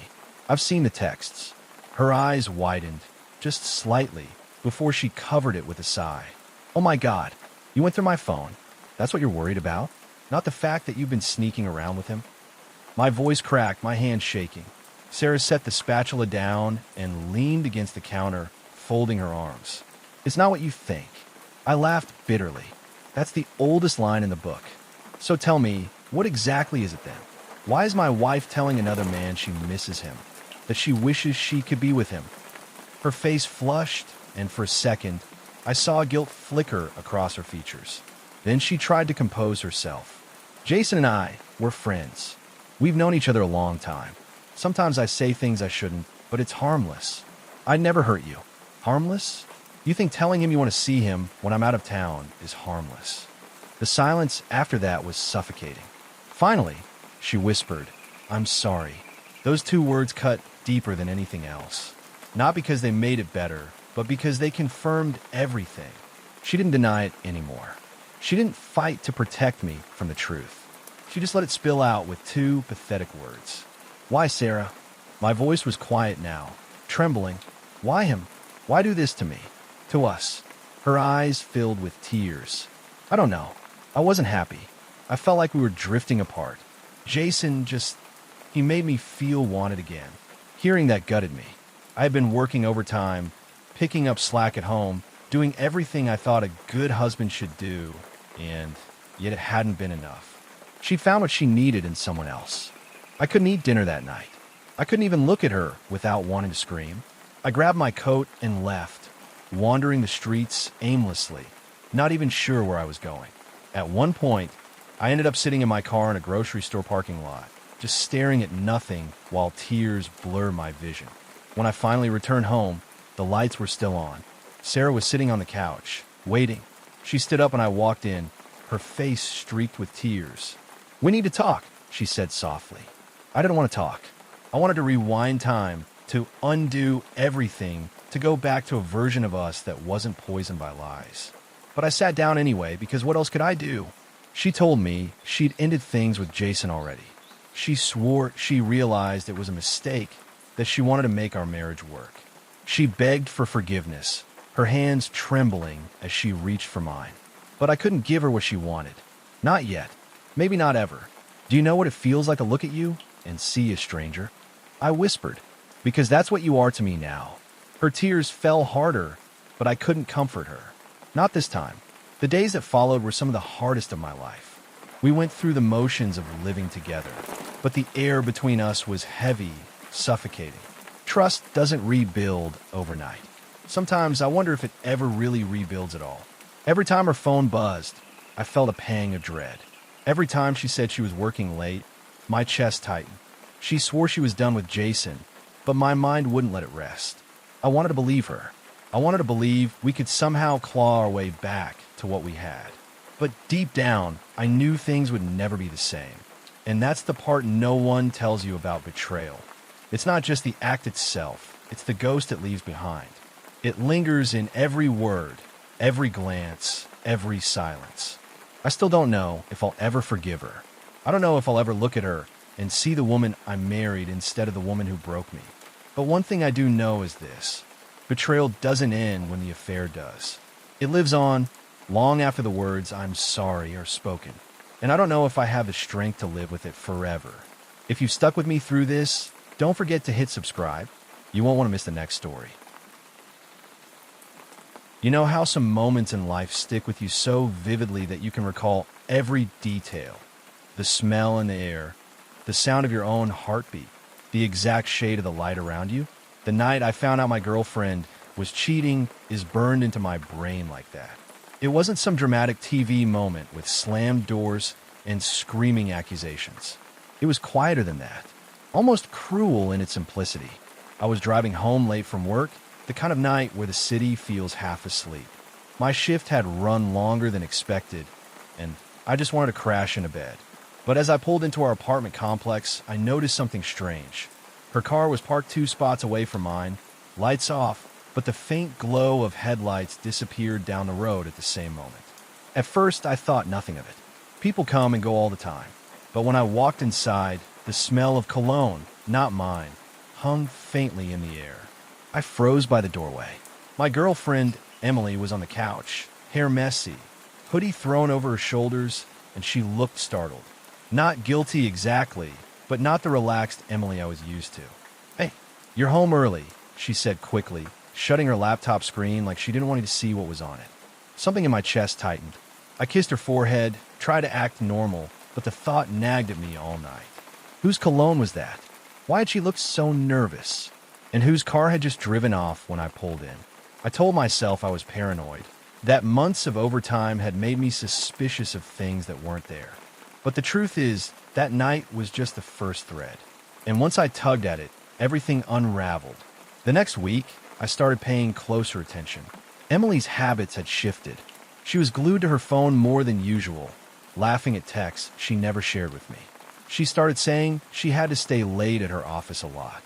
I've seen the texts." Her eyes widened, just slightly, before she covered it with a sigh. "Oh my God, you went through my phone. That's what you're worried about? Not the fact that you've been sneaking around with him?" My voice cracked, my hand shaking. Sarah set the spatula down and leaned against the counter, folding her arms. "It's not what you think." I laughed bitterly. That's the oldest line in the book. So tell me, what exactly is it then? Why is my wife telling another man she misses him, that she wishes she could be with him? Her face flushed, and for a second, I saw guilt flicker across her features. Then she tried to compose herself. Jason and I were friends. We've known each other a long time. Sometimes I say things I shouldn't, but it's harmless. I'd never hurt you. Harmless? You think telling him you want to see him when I'm out of town is harmless? The silence after that was suffocating. Finally, she whispered, "I'm sorry." Those two words cut deeper than anything else. Not because they made it better, but because they confirmed everything. She didn't deny it anymore. She didn't fight to protect me from the truth. She just let it spill out with two pathetic words. "Why, Sarah?" My voice was quiet now, trembling. "Why him? Why do this to me? To us?" Her eyes filled with tears. "I don't know. I wasn't happy. I felt like we were drifting apart. Jason he made me feel wanted again." Hearing that gutted me. I had been working overtime, picking up slack at home, doing everything I thought a good husband should do, and yet it hadn't been enough. She found what she needed in someone else. I couldn't eat dinner that night. I couldn't even look at her without wanting to scream. I grabbed my coat and left, wandering the streets aimlessly, not even sure where I was going. At one point, I ended up sitting in my car in a grocery store parking lot, just staring at nothing while tears blur my vision. When I finally returned home, the lights were still on. Sarah was sitting on the couch, waiting. She stood up and I walked in, her face streaked with tears. "We need to talk," she said softly. I didn't want to talk. I wanted to rewind time, to undo everything, to go back to a version of us that wasn't poisoned by lies. But I sat down anyway, because what else could I do? She told me she'd ended things with Jason already. She swore she realized it was a mistake, that she wanted to make our marriage work. She begged for forgiveness, her hands trembling as she reached for mine. But I couldn't give her what she wanted. Not yet. Maybe not ever. "Do you know what it feels like to look at you and see a stranger?" I whispered, "Because that's what you are to me now." Her tears fell harder, but I couldn't comfort her. Not this time. The days that followed were some of the hardest of my life. We went through the motions of living together, but the air between us was heavy, suffocating. Trust doesn't rebuild overnight. Sometimes I wonder if it ever really rebuilds at all. Every time her phone buzzed, I felt a pang of dread. Every time she said she was working late, my chest tightened. She swore she was done with Jason, but my mind wouldn't let it rest. I wanted to believe her. I wanted to believe we could somehow claw our way back to what we had. But deep down, I knew things would never be the same. And that's the part no one tells you about betrayal. It's not just the act itself, it's the ghost it leaves behind. It lingers in every word, every glance, every silence. I still don't know if I'll ever forgive her. I don't know if I'll ever look at her and see the woman I married instead of the woman who broke me. But one thing I do know is this: betrayal doesn't end when the affair does. It lives on long after the words "I'm sorry" are spoken. And I don't know if I have the strength to live with it forever. If you've stuck with me through this, don't forget to hit subscribe. You won't want to miss the next story. You know how some moments in life stick with you so vividly that you can recall every detail? The smell in the air, the sound of your own heartbeat, the exact shade of the light around you. The night I found out my girlfriend was cheating is burned into my brain like that. It wasn't some dramatic TV moment with slammed doors and screaming accusations. It was quieter than that, almost cruel in its simplicity. I was driving home late from work, the kind of night where the city feels half asleep. My shift had run longer than expected, and I just wanted to crash into bed. But as I pulled into our apartment complex, I noticed something strange. Her car was parked 2 spots away from mine, lights off, but the faint glow of headlights disappeared down the road at the same moment. At first, I thought nothing of it. People come and go all the time. But when I walked inside, the smell of cologne, not mine, hung faintly in the air. I froze by the doorway. My girlfriend, Emily, was on the couch, hair messy, hoodie thrown over her shoulders, and she looked startled. Not guilty exactly, but not the relaxed Emily I was used to. "Hey, you're home early," she said quickly, shutting her laptop screen like she didn't want me to see what was on it. Something in my chest tightened. I kissed her forehead, tried to act normal, but the thought nagged at me all night. Whose cologne was that? Why had she looked so nervous? And whose car had just driven off when I pulled in? I told myself I was paranoid, that months of overtime had made me suspicious of things that weren't there. But the truth is, that night was just the first thread. And once I tugged at it, everything unraveled. The next week, I started paying closer attention. Emily's habits had shifted. She was glued to her phone more than usual, laughing at texts she never shared with me. She started saying she had to stay late at her office a lot.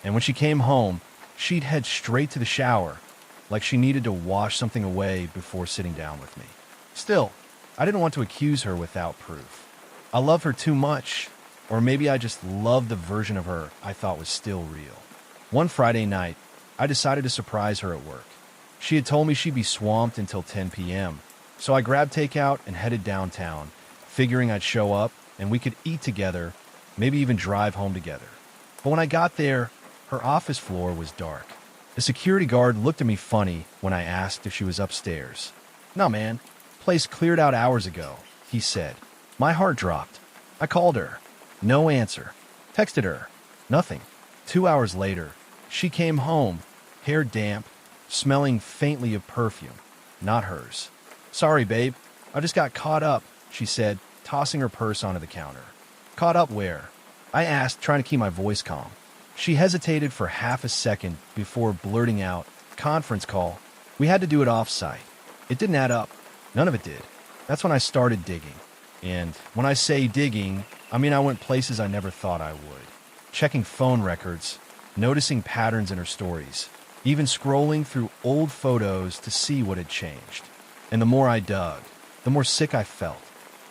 And when she came home, she'd head straight to the shower, like she needed to wash something away before sitting down with me. Still, I didn't want to accuse her without proof. I love her too much, or maybe I just loved the version of her I thought was still real. One Friday night, I decided to surprise her at work. She had told me she'd be swamped until 10 p.m., so I grabbed takeout and headed downtown, figuring I'd show up and we could eat together, maybe even drive home together. But when I got there, her office floor was dark. The security guard looked at me funny when I asked if she was upstairs. "No, man. Place cleared out hours ago," he said. My heart dropped. I called her. No answer. Texted her. Nothing. 2 hours later, she came home, hair damp, smelling faintly of perfume. Not hers. "Sorry, babe. I just got caught up," she said, tossing her purse onto the counter. "Caught up where?" I asked, trying to keep my voice calm. She hesitated for half a second before blurting out, "Conference call. We had to do it off-site." It didn't add up. None of it did. That's when I started digging. And when I say digging, I mean I went places I never thought I would. Checking phone records, noticing patterns in her stories, even scrolling through old photos to see what had changed. And the more I dug, the more sick I felt.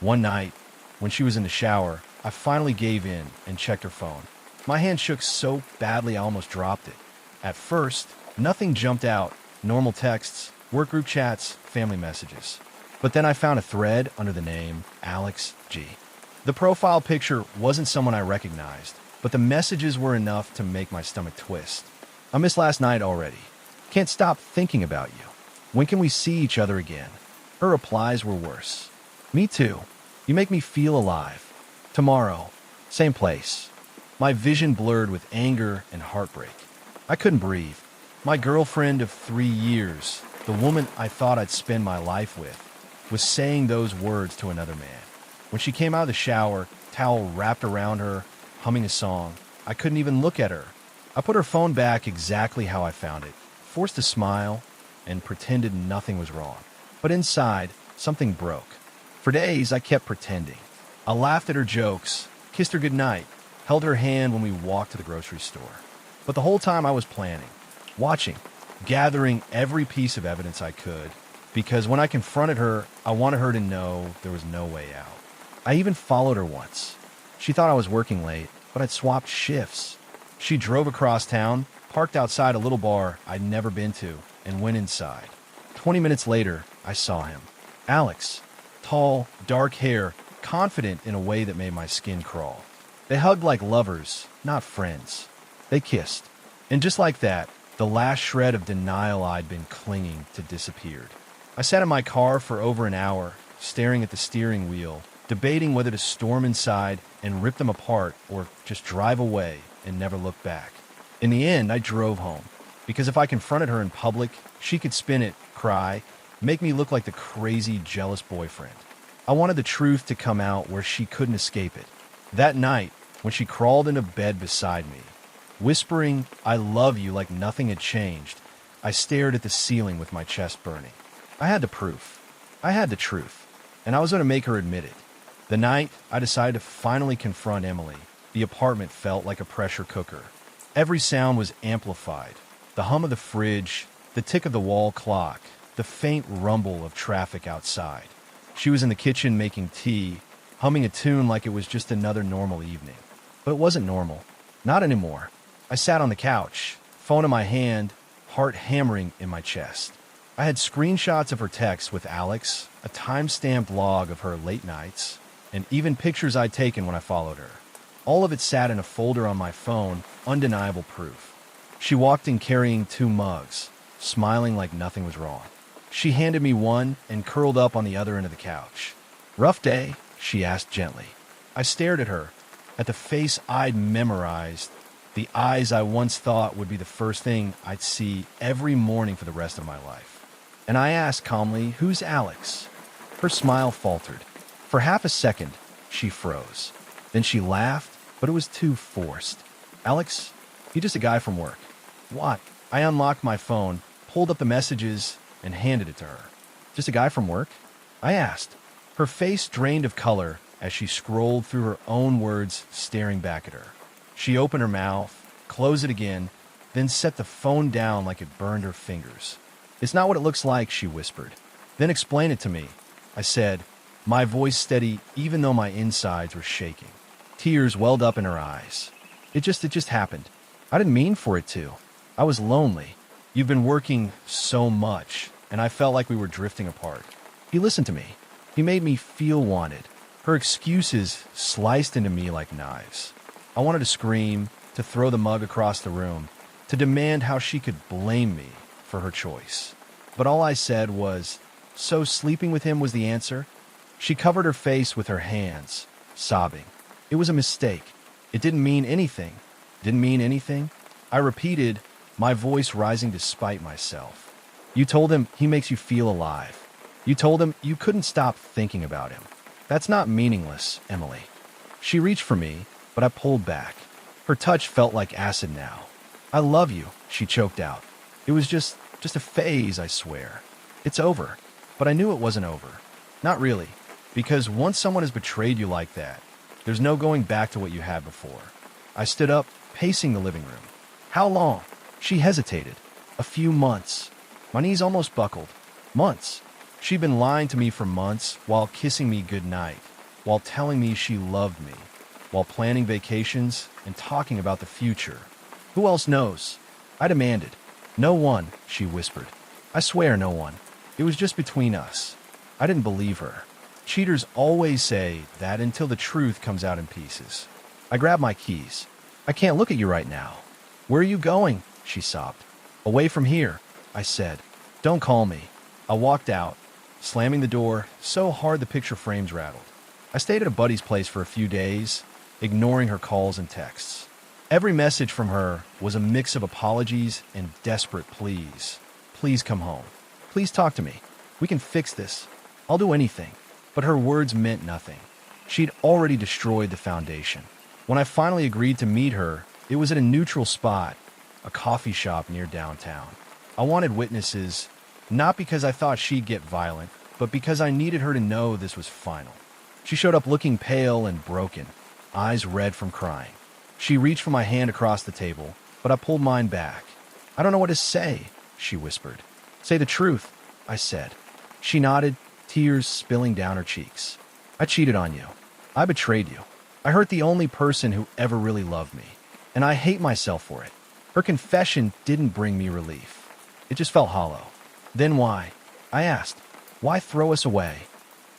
One night, when she was in the shower, I finally gave in and checked her phone. My hand shook so badly I almost dropped it. At first, nothing jumped out. Normal texts, work group chats, family messages. But then I found a thread under the name Alex G. The profile picture wasn't someone I recognized, but the messages were enough to make my stomach twist. "I missed last night already. Can't stop thinking about you. When can we see each other again?" Her replies were worse. "Me too. You make me feel alive. Tomorrow, same place." My vision blurred with anger and heartbreak. I couldn't breathe. My girlfriend of 3 years, the woman I thought I'd spend my life with, was saying those words to another man. When she came out of the shower, towel wrapped around her, humming a song, I couldn't even look at her. I put her phone back exactly how I found it, forced a smile, and pretended nothing was wrong. But inside, something broke. For days, I kept pretending. I laughed at her jokes, kissed her goodnight, held her hand when we walked to the grocery store. But the whole time I was planning, watching, gathering every piece of evidence I could, because when I confronted her, I wanted her to know there was no way out. I even followed her once. She thought I was working late, but I'd swapped shifts. She drove across town, parked outside a little bar I'd never been to, and went inside. 20 minutes later, I saw him. Alex. Tall, dark hair, confident in a way that made my skin crawl. They hugged like lovers, not friends. They kissed. And just like that, the last shred of denial I'd been clinging to disappeared. I sat in my car for over an hour, staring at the steering wheel, debating whether to storm inside and rip them apart or just drive away and never look back. In the end, I drove home, because if I confronted her in public, she could spin it, cry, make me look like the crazy, jealous boyfriend. I wanted the truth to come out where she couldn't escape it. That night, when she crawled into bed beside me, whispering, "I love you," like nothing had changed, I stared at the ceiling with my chest burning. I had the proof. I had the truth. And I was going to make her admit it. The night I decided to finally confront Emily, the apartment felt like a pressure cooker. Every sound was amplified. The hum of the fridge, the tick of the wall clock, the faint rumble of traffic outside. She was in the kitchen making tea, humming a tune like it was just another normal evening. But it wasn't normal. Not anymore. I sat on the couch, phone in my hand, heart hammering in my chest. I had screenshots of her texts with Alex, a time-stamped log of her late nights, and even pictures I'd taken when I followed her. All of it sat in a folder on my phone, undeniable proof. She walked in carrying 2 mugs, smiling like nothing was wrong. She handed me one and curled up on the other end of the couch. "Rough day?" she asked gently. I stared at her, at the face I'd memorized, the eyes I once thought would be the first thing I'd see every morning for the rest of my life. And I asked calmly, "Who's Alex?" Her smile faltered. For half a second, she froze. Then she laughed, but it was too forced. "Alex, he's just a guy from work." "What?" I unlocked my phone, pulled up the messages, and handed it to her. "Just a guy from work?" I asked. Her face drained of color as she scrolled through her own words, staring back at her. She opened her mouth, closed it again, then set the phone down like it burned her fingers. "It's not what it looks like," she whispered. "Then explain it to me," I said, my voice steady even though my insides were shaking. Tears welled up in her eyes. It just happened. I didn't mean for it to. I was lonely. You've been working so much, and I felt like we were drifting apart. He listened to me. He made me feel wanted. Her excuses sliced into me like knives. I wanted to scream, to throw the mug across the room, to demand how she could blame me for her choice. But all I said was, "So sleeping with him was the answer?" She covered her face with her hands, sobbing. "It was a mistake. It didn't mean anything." "Didn't mean anything?" I repeated, my voice rising despite myself. "You told him he makes you feel alive. You told him you couldn't stop thinking about him. That's not meaningless, Emily." She reached for me, but I pulled back. Her touch felt like acid now. "I love you," she choked out. "It was just a phase, I swear. It's over." But I knew it wasn't over. Not really. Because once someone has betrayed you like that, there's no going back to what you had before. I stood up, pacing the living room. "How long?" She hesitated. "A few months." My knees almost buckled. Months. She'd been lying to me for months while kissing me goodnight, while telling me she loved me, while planning vacations and talking about the future. "Who else knows?" I demanded. "No one," she whispered. "I swear no one. It was just between us." I didn't believe her. Cheaters always say that until the truth comes out in pieces. I grabbed my keys. "I can't look at you right now." "Where are you going?" she sobbed. "Away from here," I said. "Don't call me." I walked out, slamming the door so hard the picture frames rattled. I stayed at a buddy's place for a few days, ignoring her calls and texts. Every message from her was a mix of apologies and desperate pleas. "Please come home. Please talk to me. We can fix this. I'll do anything." But her words meant nothing. She'd already destroyed the foundation. When I finally agreed to meet her, it was at a neutral spot, a coffee shop near downtown. I wanted witnesses, not because I thought she'd get violent, but because I needed her to know this was final. She showed up looking pale and broken, eyes red from crying. She reached for my hand across the table, but I pulled mine back. "I don't know what to say," she whispered. "Say the truth," I said. She nodded, tears spilling down her cheeks. "I cheated on you. I betrayed you. I hurt the only person who ever really loved me, and I hate myself for it." Her confession didn't bring me relief. It just felt hollow. "Then why?" I asked. "Why throw us away?"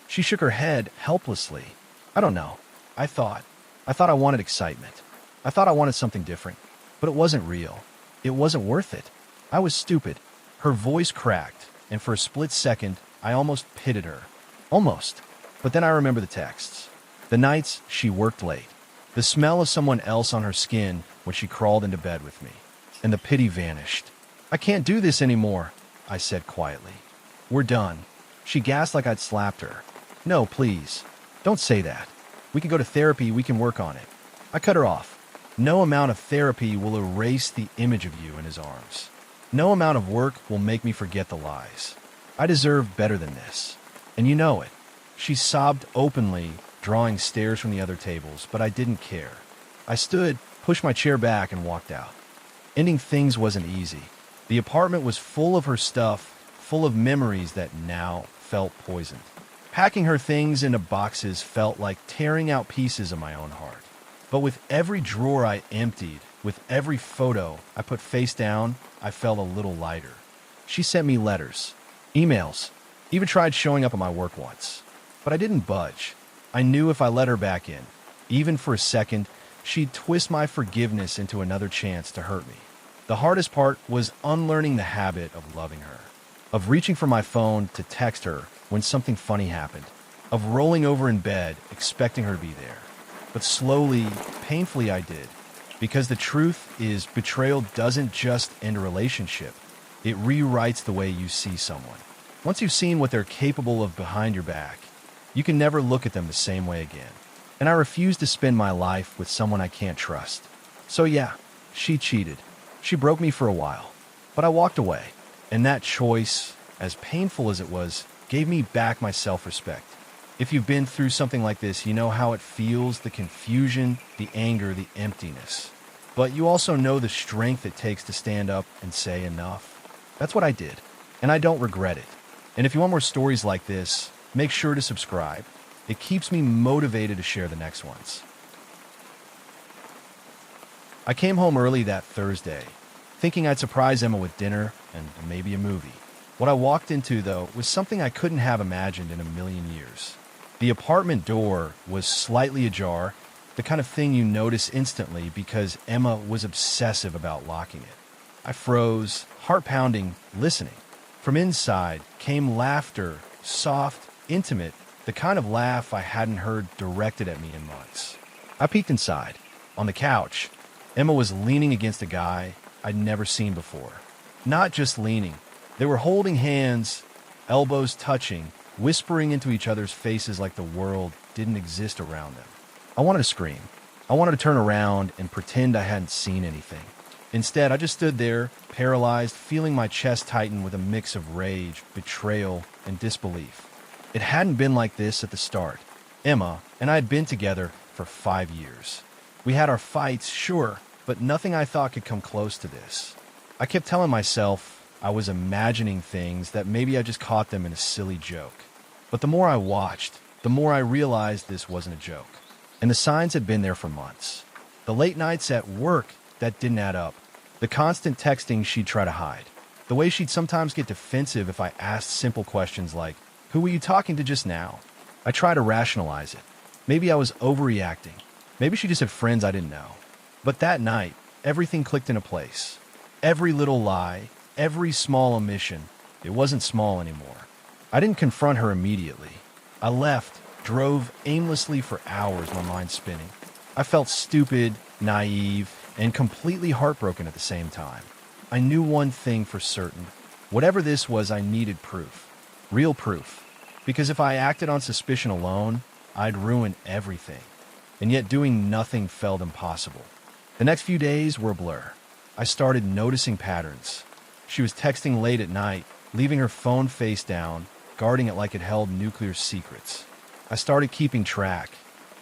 She shook her head helplessly. "I don't know. I thought I wanted excitement. I thought I wanted something different. But it wasn't real. It wasn't worth it. I was stupid." Her voice cracked, and for a split second, I almost pitied her. Almost. But then I remember the texts. The nights she worked late. The smell of someone else on her skin when she crawled into bed with me. And the pity vanished. "I can't do this anymore," I said quietly. "We're done." She gasped like I'd slapped her. "No, please. Don't say that. We can go to therapy, we can work on it." I cut her off. "No amount of therapy will erase the image of you in his arms. No amount of work will make me forget the lies. I deserve better than this. And you know it." She sobbed openly, drawing stares from the other tables, but I didn't care. I stood, pushed my chair back, and walked out. Ending things wasn't easy. The apartment was full of her stuff, full of memories that now felt poisoned. Packing her things into boxes felt like tearing out pieces of my own heart. But with every drawer I emptied, with every photo I put face down, I felt a little lighter. She sent me letters, emails, even tried showing up at my work once. But I didn't budge. I knew if I let her back in, even for a second, she'd twist my forgiveness into another chance to hurt me. The hardest part was unlearning the habit of loving her. of reaching for my phone to text her when something funny happened, of rolling over in bed expecting her to be there. But slowly, painfully I did. Because the truth is, betrayal doesn't just end a relationship. It rewrites the way you see someone. Once you've seen what they're capable of behind your back, you can never look at them the same way again. And I refuse to spend my life with someone I can't trust. So yeah, she cheated. She broke me for a while. But I walked away. And that choice, as painful as it was, gave me back my self-respect. If you've been through something like this, you know how it feels, the confusion, the anger, the emptiness. But you also know the strength it takes to stand up and say enough. That's what I did, and I don't regret it. And if you want more stories like this, make sure to subscribe. It keeps me motivated to share the next ones. I came home early that Thursday, thinking I'd surprise Emma with dinner and maybe a movie. What I walked into, though, was something I couldn't have imagined in a million years. The apartment door was slightly ajar, the kind of thing you notice instantly because Emma was obsessive about locking it. I froze, heart pounding, listening. From inside came laughter, soft, intimate, the kind of laugh I hadn't heard directed at me in months. I peeked inside. On the couch, Emma was leaning against a guy I'd never seen before. Not just leaning. They were holding hands, elbows touching, whispering into each other's faces like the world didn't exist around them. I wanted to scream. I wanted to turn around and pretend I hadn't seen anything. Instead, I just stood there, paralyzed, feeling my chest tighten with a mix of rage, betrayal, and disbelief. It hadn't been like this at the start. Emma and I had been together for 5 years. We had our fights, sure, but nothing I thought could come close to this. I kept telling myself I was imagining things, that maybe I just caught them in a silly joke. But the more I watched, the more I realized this wasn't a joke. And the signs had been there for months. The late nights at work that didn't add up. The constant texting she'd try to hide. The way she'd sometimes get defensive if I asked simple questions like, "Who were you talking to just now?" I tried to rationalize it. Maybe I was overreacting. Maybe she just had friends I didn't know. But that night, everything clicked into place. Every little lie, every small omission, it wasn't small anymore. I didn't confront her immediately. I left, drove aimlessly for hours, my mind spinning. I felt stupid, naive, and completely heartbroken at the same time. I knew one thing for certain. Whatever this was, I needed proof. Real proof. Because if I acted on suspicion alone, I'd ruin everything. And yet doing nothing felt impossible. The next few days were a blur. I started noticing patterns. She was texting late at night, leaving her phone face down, guarding it like it held nuclear secrets. I started keeping track.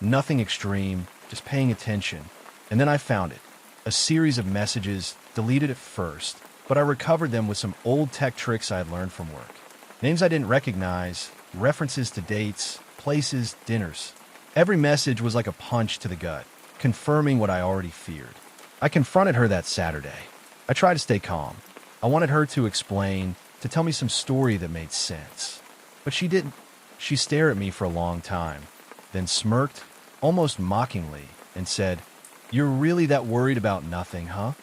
Nothing extreme, just paying attention. And then I found it. A series of messages, deleted at first, but I recovered them with some old tech tricks I had learned from work. Names I didn't recognize, references to dates, places, dinners. Every message was like a punch to the gut, confirming what I already feared. I confronted her that Saturday. I tried to stay calm. I wanted her to explain, to tell me some story that made sense. But she didn't. She stared at me for a long time, then smirked, almost mockingly, and said, "You're really that worried about nothing, huh?"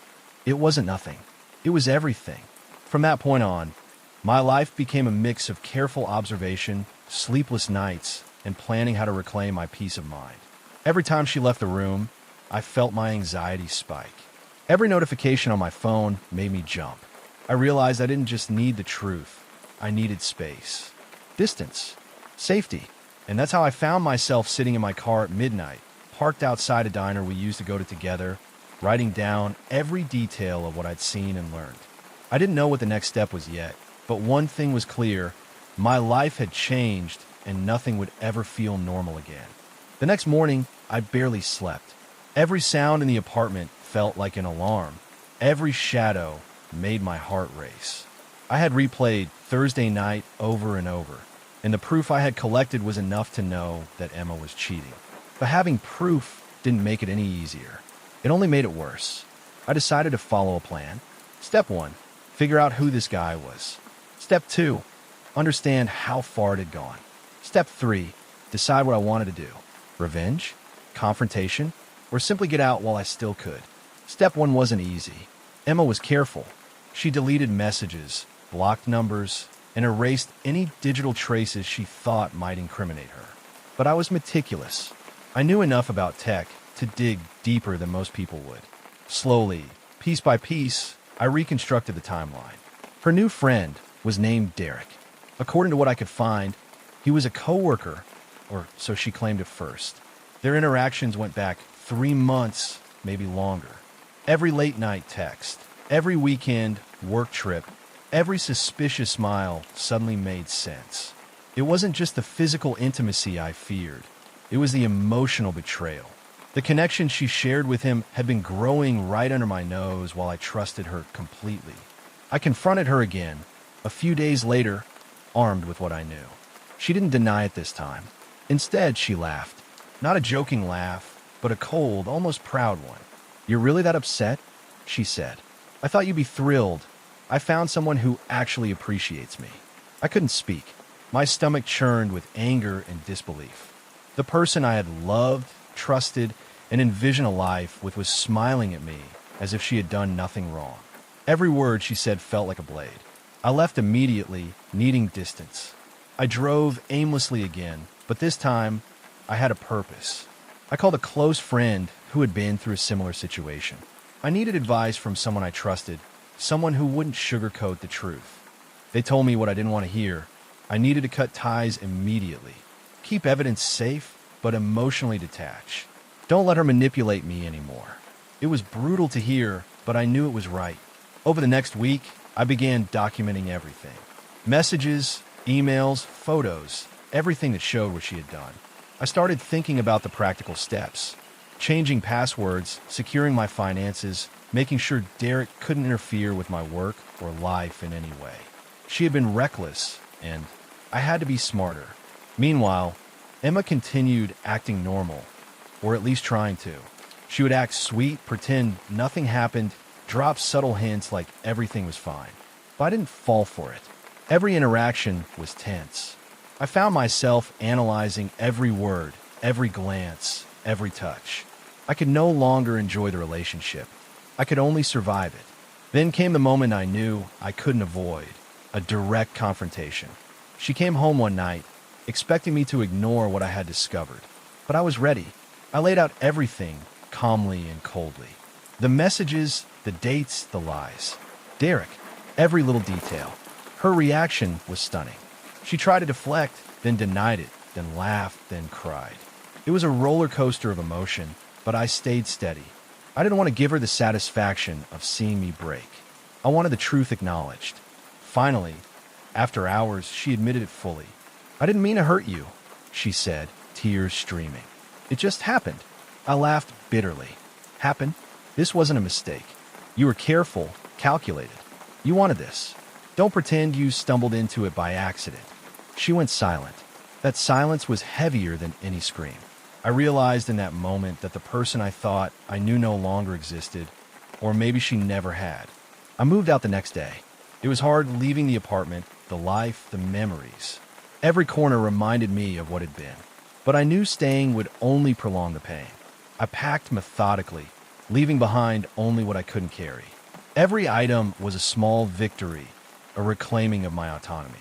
It wasn't nothing. It was everything. From that point on, my life became a mix of careful observation, sleepless nights, and planning how to reclaim my peace of mind. Every time she left the room, I felt my anxiety spike. Every notification on my phone made me jump. I realized I didn't just need the truth. I needed space. Distance. Safety. And that's how I found myself sitting in my car at midnight, parked outside a diner we used to go to together, writing down every detail of what I'd seen and learned. I didn't know what the next step was yet, but one thing was clear. My life had changed, and nothing would ever feel normal again. The next morning, I barely slept. Every sound in the apartment felt like an alarm. Every shadow made my heart race. I had replayed Thursday night over and over, and the proof I had collected was enough to know that Emma was cheating. But having proof didn't make it any easier. It only made it worse. I decided to follow a plan. Step 1, figure out who this guy was. Step 2, understand how far it had gone. Step 3, decide what I wanted to do. Revenge? Confrontation? Or simply get out while I still could. Step 1 wasn't easy. Emma was careful. She deleted messages, blocked numbers, and erased any digital traces she thought might incriminate her. But I was meticulous. I knew enough about tech to dig deeper than most people would. Slowly, piece by piece, I reconstructed the timeline. Her new friend was named Derek. According to what I could find, he was a coworker, or so she claimed at first. Their interactions went back 3 months, maybe longer. Every late-night text, every weekend work trip, every suspicious smile suddenly made sense. It wasn't just the physical intimacy I feared. It was the emotional betrayal. The connection she shared with him had been growing right under my nose while I trusted her completely. I confronted her again, a few days later, armed with what I knew. She didn't deny it this time. Instead, she laughed. Not a joking laugh, but a cold, almost proud one. "You're really that upset?" she said. "I thought you'd be thrilled. I found someone who actually appreciates me." I couldn't speak. My stomach churned with anger and disbelief. The person I had loved, trusted, and envisioned a life with was smiling at me as if she had done nothing wrong. Every word she said felt like a blade. I left immediately, needing distance. I drove aimlessly again, but this time I had a purpose. I called a close friend who had been through a similar situation. I needed advice from someone I trusted, someone who wouldn't sugarcoat the truth. They told me what I didn't want to hear. I needed to cut ties immediately. Keep evidence safe, but emotionally detached. Don't let her manipulate me anymore. It was brutal to hear, but I knew it was right. Over the next week, I began documenting everything. Messages, emails, photos, everything that showed what she had done. I started thinking about the practical steps. Changing passwords, securing my finances, making sure Derek couldn't interfere with my work or life in any way. She had been reckless, and I had to be smarter. Meanwhile, Emma continued acting normal, or at least trying to. She would act sweet, pretend nothing happened, drop subtle hints like everything was fine. But I didn't fall for it. Every interaction was tense. I found myself analyzing every word, every glance, every touch. I could no longer enjoy the relationship. I could only survive it. Then came the moment I knew I couldn't avoid, a direct confrontation. She came home one night, expecting me to ignore what I had discovered. But I was ready. I laid out everything, calmly and coldly. The messages, the dates, the lies. Derek, every little detail. Her reaction was stunning. She tried to deflect, then denied it, then laughed, then cried. It was a roller coaster of emotion, but I stayed steady. I didn't want to give her the satisfaction of seeing me break. I wanted the truth acknowledged. Finally, after hours, she admitted it fully. "I didn't mean to hurt you," she said, tears streaming. "It just happened." I laughed bitterly. "Happened? This wasn't a mistake. You were careful, calculated. You wanted this. Don't pretend you stumbled into it by accident." She went silent. That silence was heavier than any scream. I realized in that moment that the person I thought I knew no longer existed, or maybe she never had. I moved out the next day. It was hard leaving the apartment, the life, the memories. Every corner reminded me of what had been. But I knew staying would only prolong the pain. I packed methodically, leaving behind only what I couldn't carry. Every item was a small victory, a reclaiming of my autonomy.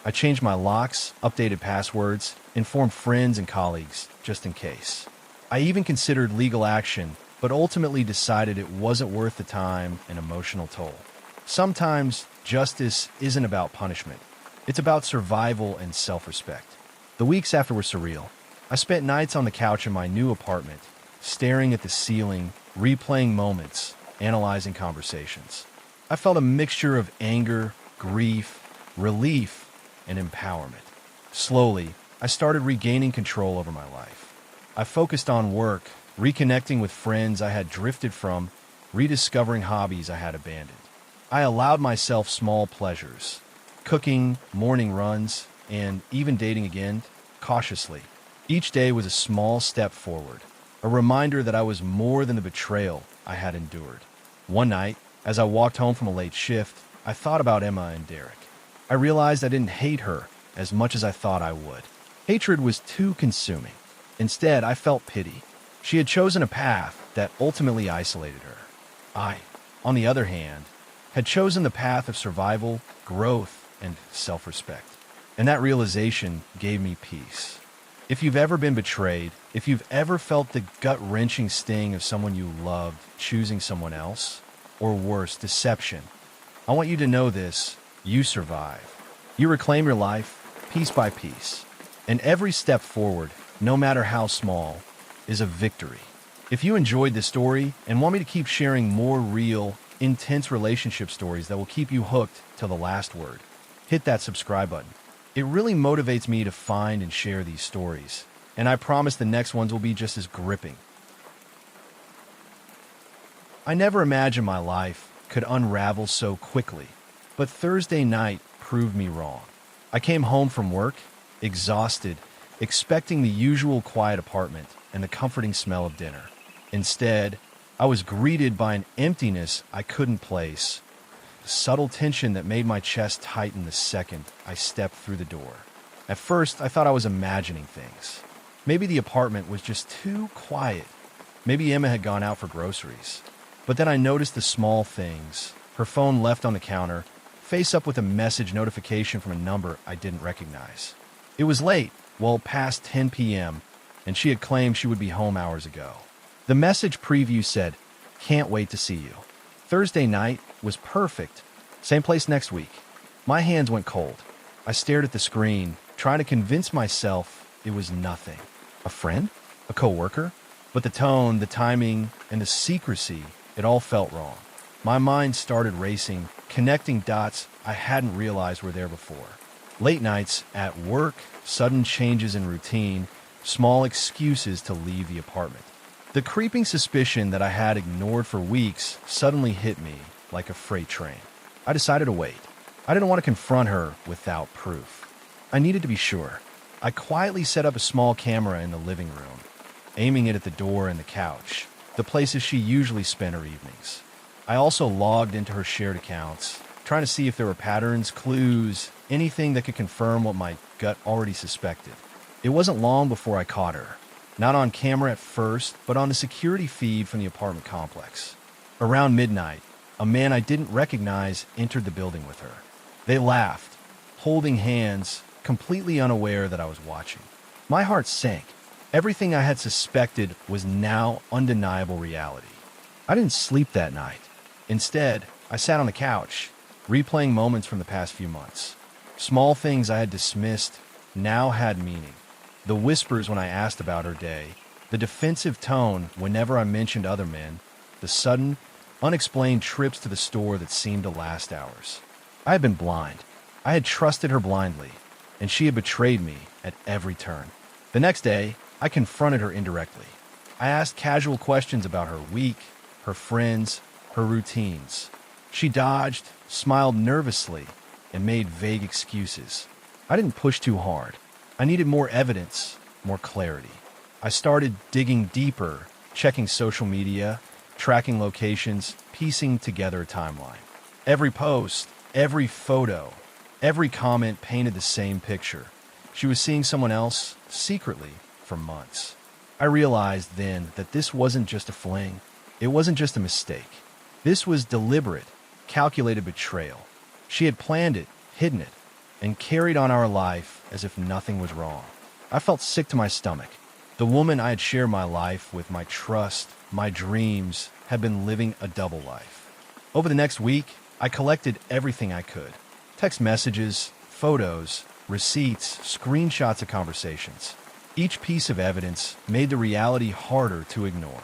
I changed my locks, updated passwords, informed friends and colleagues, just in case. I even considered legal action, but ultimately decided it wasn't worth the time and emotional toll. Sometimes justice isn't about punishment. It's about survival and self-respect. The weeks after were surreal. I spent nights on the couch in my new apartment, staring at the ceiling, replaying moments, analyzing conversations. I felt a mixture of anger, grief, relief, and empowerment. Slowly, I started regaining control over my life. I focused on work, reconnecting with friends I had drifted from, rediscovering hobbies I had abandoned. I allowed myself small pleasures, cooking, morning runs, and even dating again, cautiously. Each day was a small step forward, a reminder that I was more than the betrayal I had endured. One night, as I walked home from a late shift, I thought about Emma and Derek. I realized I didn't hate her as much as I thought I would. Hatred was too consuming. Instead, I felt pity. She had chosen a path that ultimately isolated her. I, on the other hand, had chosen the path of survival, growth, and self-respect. And that realization gave me peace. If you've ever been betrayed, if you've ever felt the gut-wrenching sting of someone you loved choosing someone else, or worse, deception, I want you to know this: you survive. You reclaim your life piece by piece. And every step forward, no matter how small, is a victory. If you enjoyed this story and want me to keep sharing more real, intense relationship stories that will keep you hooked till the last word, hit that subscribe button. It really motivates me to find and share these stories, and I promise the next ones will be just as gripping. I never imagined my life could unravel so quickly, but Thursday night proved me wrong. I came home from work, exhausted, expecting the usual quiet apartment and the comforting smell of dinner. Instead, I was greeted by an emptiness I couldn't place, a subtle tension that made my chest tighten the second I stepped through the door. At first, I thought I was imagining things. Maybe the apartment was just too quiet. Maybe Emma had gone out for groceries. But then I noticed the small things: her phone left on the counter, face up with a message notification from a number I didn't recognize. It was late, well past 10 p.m., and she had claimed she would be home hours ago. The message preview said, "Can't wait to see you." Thursday night was perfect. Same place next week. My hands went cold. I stared at the screen, trying to convince myself it was nothing. A friend? A coworker? But the tone, the timing, and the secrecy, it all felt wrong. My mind started racing, connecting dots I hadn't realized were there before. Late nights, at work, sudden changes in routine, small excuses to leave the apartment. The creeping suspicion that I had ignored for weeks suddenly hit me like a freight train. I decided to wait. I didn't want to confront her without proof. I needed to be sure. I quietly set up a small camera in the living room, aiming it at the door and the couch, the places she usually spent her evenings. I also logged into her shared accounts, trying to see if there were patterns, clues, anything that could confirm what my gut already suspected. It wasn't long before I caught her. Not on camera at first, but on the security feed from the apartment complex. Around midnight, a man I didn't recognize entered the building with her. They laughed, holding hands, completely unaware that I was watching. My heart sank. Everything I had suspected was now undeniable reality. I didn't sleep that night. Instead, I sat on the couch, replaying moments from the past few months. Small things I had dismissed now had meaning. The whispers when I asked about her day, the defensive tone whenever I mentioned other men, the sudden, unexplained trips to the store that seemed to last hours. I had been blind. I had trusted her blindly, and she had betrayed me at every turn. The next day, I confronted her indirectly. I asked casual questions about her week, her friends, her routines. She dodged, smiled nervously, and made vague excuses. I didn't push too hard. I needed more evidence, more clarity. I started digging deeper, checking social media, tracking locations, piecing together a timeline. Every post, every photo, every comment painted the same picture. She was seeing someone else, secretly, for months. I realized then that this wasn't just a fling. It wasn't just a mistake. This was deliberate, calculated betrayal. She had planned it, hidden it, and carried on our life as if nothing was wrong. I felt sick to my stomach. The woman I had shared my life with, my trust, my dreams, had been living a double life. Over the next week, I collected everything I could. Text messages, photos, receipts, screenshots of conversations. Each piece of evidence made the reality harder to ignore.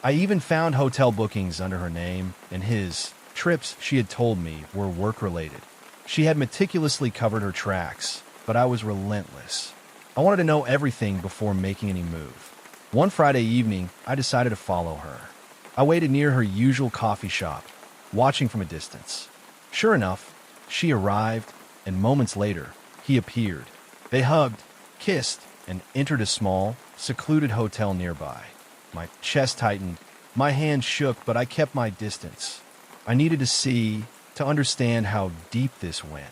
I even found hotel bookings under her name and his. Trips she had told me were work-related. She had meticulously covered her tracks, but I was relentless. I wanted to know everything before making any move. One Friday evening, I decided to follow her. I waited near her usual coffee shop, watching from a distance. Sure enough, she arrived, and moments later, he appeared. They hugged, kissed, and entered a small, secluded hotel nearby. My chest tightened, my hands shook, but I kept my distance. I needed to see, to understand how deep this went.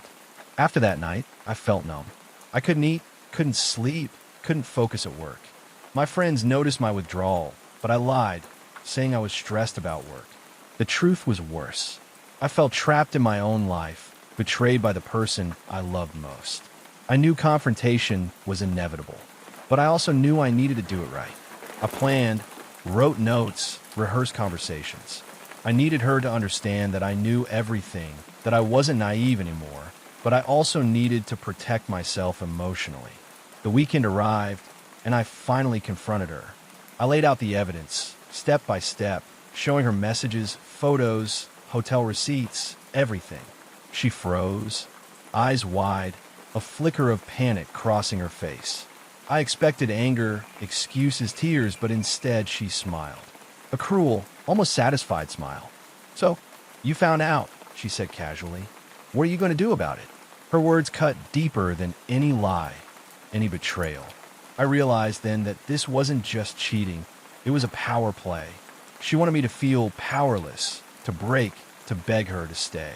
After that night, I felt numb. I couldn't eat, couldn't sleep, couldn't focus at work. My friends noticed my withdrawal, but I lied, saying I was stressed about work. The truth was worse. I felt trapped in my own life, betrayed by the person I loved most. I knew confrontation was inevitable, but I also knew I needed to do it right. I planned, wrote notes, rehearsed conversations. I needed her to understand that I knew everything, that I wasn't naive anymore, but I also needed to protect myself emotionally. The weekend arrived, and I finally confronted her. I laid out the evidence, step by step, showing her messages, photos, hotel receipts, everything. She froze, eyes wide, a flicker of panic crossing her face. I expected anger, excuses, tears, but instead she smiled. A cruel, almost satisfied smile. "So, you found out," she said casually. "What are you going to do about it?" Her words cut deeper than any lie, any betrayal. I realized then that this wasn't just cheating, it was a power play. She wanted me to feel powerless, to break, to beg her to stay.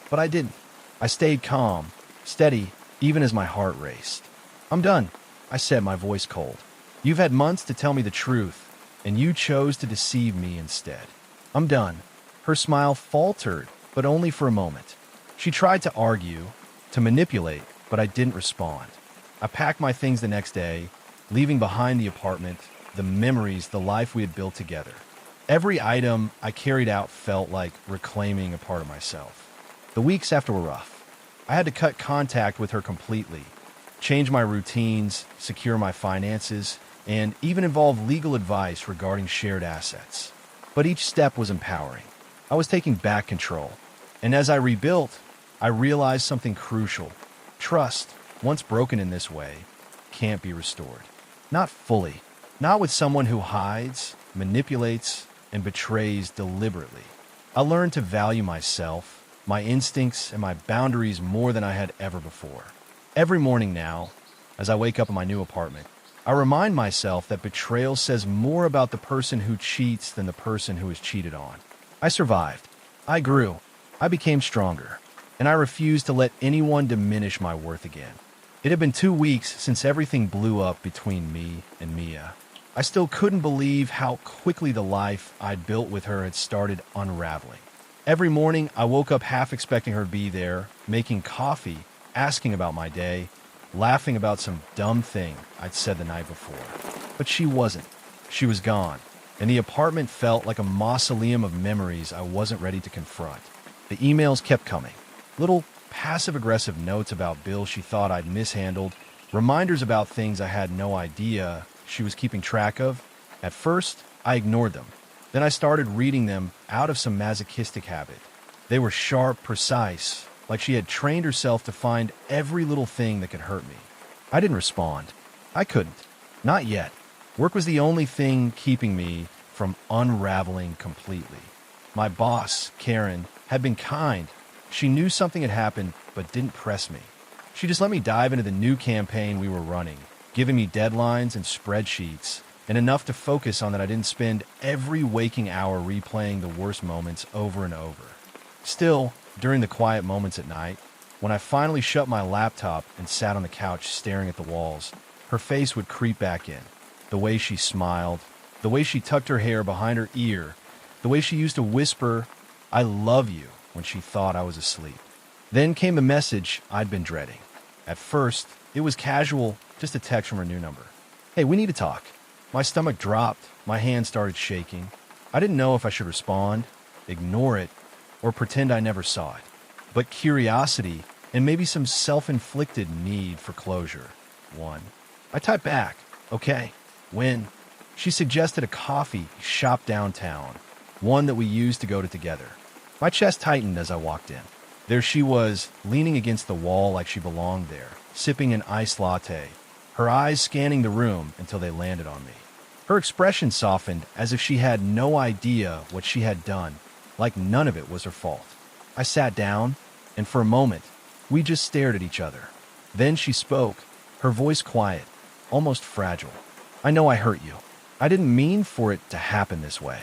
But I didn't. I stayed calm, steady, even as my heart raced. "I'm done," I said, my voice cold. "You've had months to tell me the truth, and you chose to deceive me instead. I'm done." Her smile faltered, but only for a moment. She tried to argue, to manipulate, but I didn't respond. I packed my things the next day, leaving behind the apartment, the memories, the life we had built together. Every item I carried out felt like reclaiming a part of myself. The weeks after were rough. I had to cut contact with her completely, change my routines, secure my finances, and even involve legal advice regarding shared assets. But each step was empowering. I was taking back control. And as I rebuilt, I realized something crucial. Trust, once broken in this way, can't be restored. Not fully. Not with someone who hides, manipulates, and betrays deliberately. I learned to value myself, my instincts, and my boundaries more than I had ever before. Every morning now, as I wake up in my new apartment, I remind myself that betrayal says more about the person who cheats than the person who is cheated on. I survived. I grew. I became stronger. And I refused to let anyone diminish my worth again. It had been 2 weeks since everything blew up between me and Mia. I still couldn't believe how quickly the life I'd built with her had started unraveling. Every morning, I woke up half expecting her to be there, making coffee, asking about my day, laughing about some dumb thing I'd said the night before. But she wasn't. She was gone, and the apartment felt like a mausoleum of memories I wasn't ready to confront. The emails kept coming. Little passive-aggressive notes about bills she thought I'd mishandled, reminders about things I had no idea she was keeping track of. At first, I ignored them. Then I started reading them out of some masochistic habit. They were sharp, precise, like she had trained herself to find every little thing that could hurt me. I didn't respond. I couldn't. Not yet. Work was the only thing keeping me from unraveling completely. My boss, Karen, had been kind. She knew something had happened, but didn't press me. She just let me dive into the new campaign we were running, giving me deadlines and spreadsheets, and enough to focus on that I didn't spend every waking hour replaying the worst moments over and over. Still, during the quiet moments at night, when I finally shut my laptop and sat on the couch staring at the walls, her face would creep back in. The way she smiled, the way she tucked her hair behind her ear, the way she used to whisper, "I love you," when she thought I was asleep. Then came a message I'd been dreading. At first, it was casual, just a text from her new number. "Hey, we need to talk." My stomach dropped, my hand started shaking. I didn't know if I should respond, ignore it, or pretend I never saw it. But curiosity, and maybe some self-inflicted need for closure, won. I typed back, "Okay, when?" She suggested a coffee shop downtown, one that we used to go to together. My chest tightened as I walked in. There she was, leaning against the wall like she belonged there, sipping an iced latte, her eyes scanning the room until they landed on me. Her expression softened as if she had no idea what she had done, like none of it was her fault. I sat down, and for a moment, we just stared at each other. Then she spoke, her voice quiet, almost fragile. "I know I hurt you. I didn't mean for it to happen this way."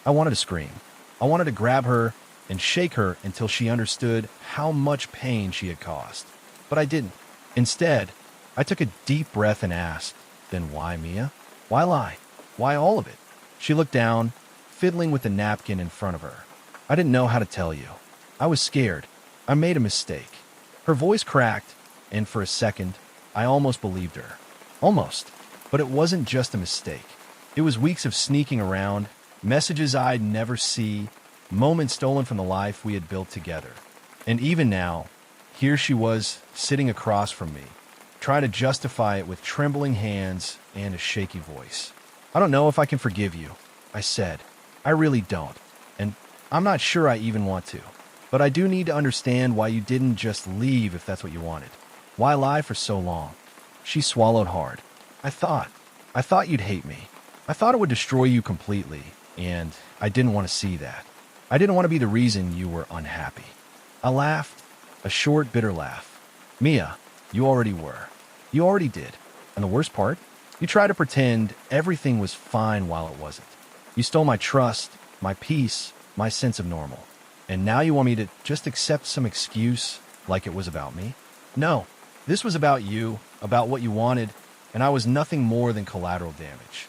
I wanted to scream. I wanted to grab her and shake her until she understood how much pain she had caused. But I didn't. Instead, I took a deep breath and asked, "Then why, Mia? Why lie? Why all of it?" She looked down, fiddling with the napkin in front of her. "I didn't know how to tell you. I was scared. I made a mistake. Her voice cracked, and for a second, I almost believed her. Almost. But it wasn't just a mistake. It was weeks of sneaking around, messages I'd never see, moments stolen from the life we had built together. And even now, here she was, sitting across from me, trying to justify it with trembling hands and a shaky voice. I don't know if I can forgive you, I said. I really don't. And I'm not sure I even want to. But I do need to understand why you didn't just leave if that's what you wanted. Why lie for so long? She swallowed hard. I thought you'd hate me. I thought it would destroy you completely, and I didn't want to see that. I didn't want to be the reason you were unhappy. I laughed, a short, bitter laugh. Mia, you already were. You already did. And the worst part? You tried to pretend everything was fine while it wasn't. You stole my trust, my peace, my sense of normal. And now you want me to just accept some excuse like it was about me? No, this was about you, about what you wanted, and I was nothing more than collateral damage.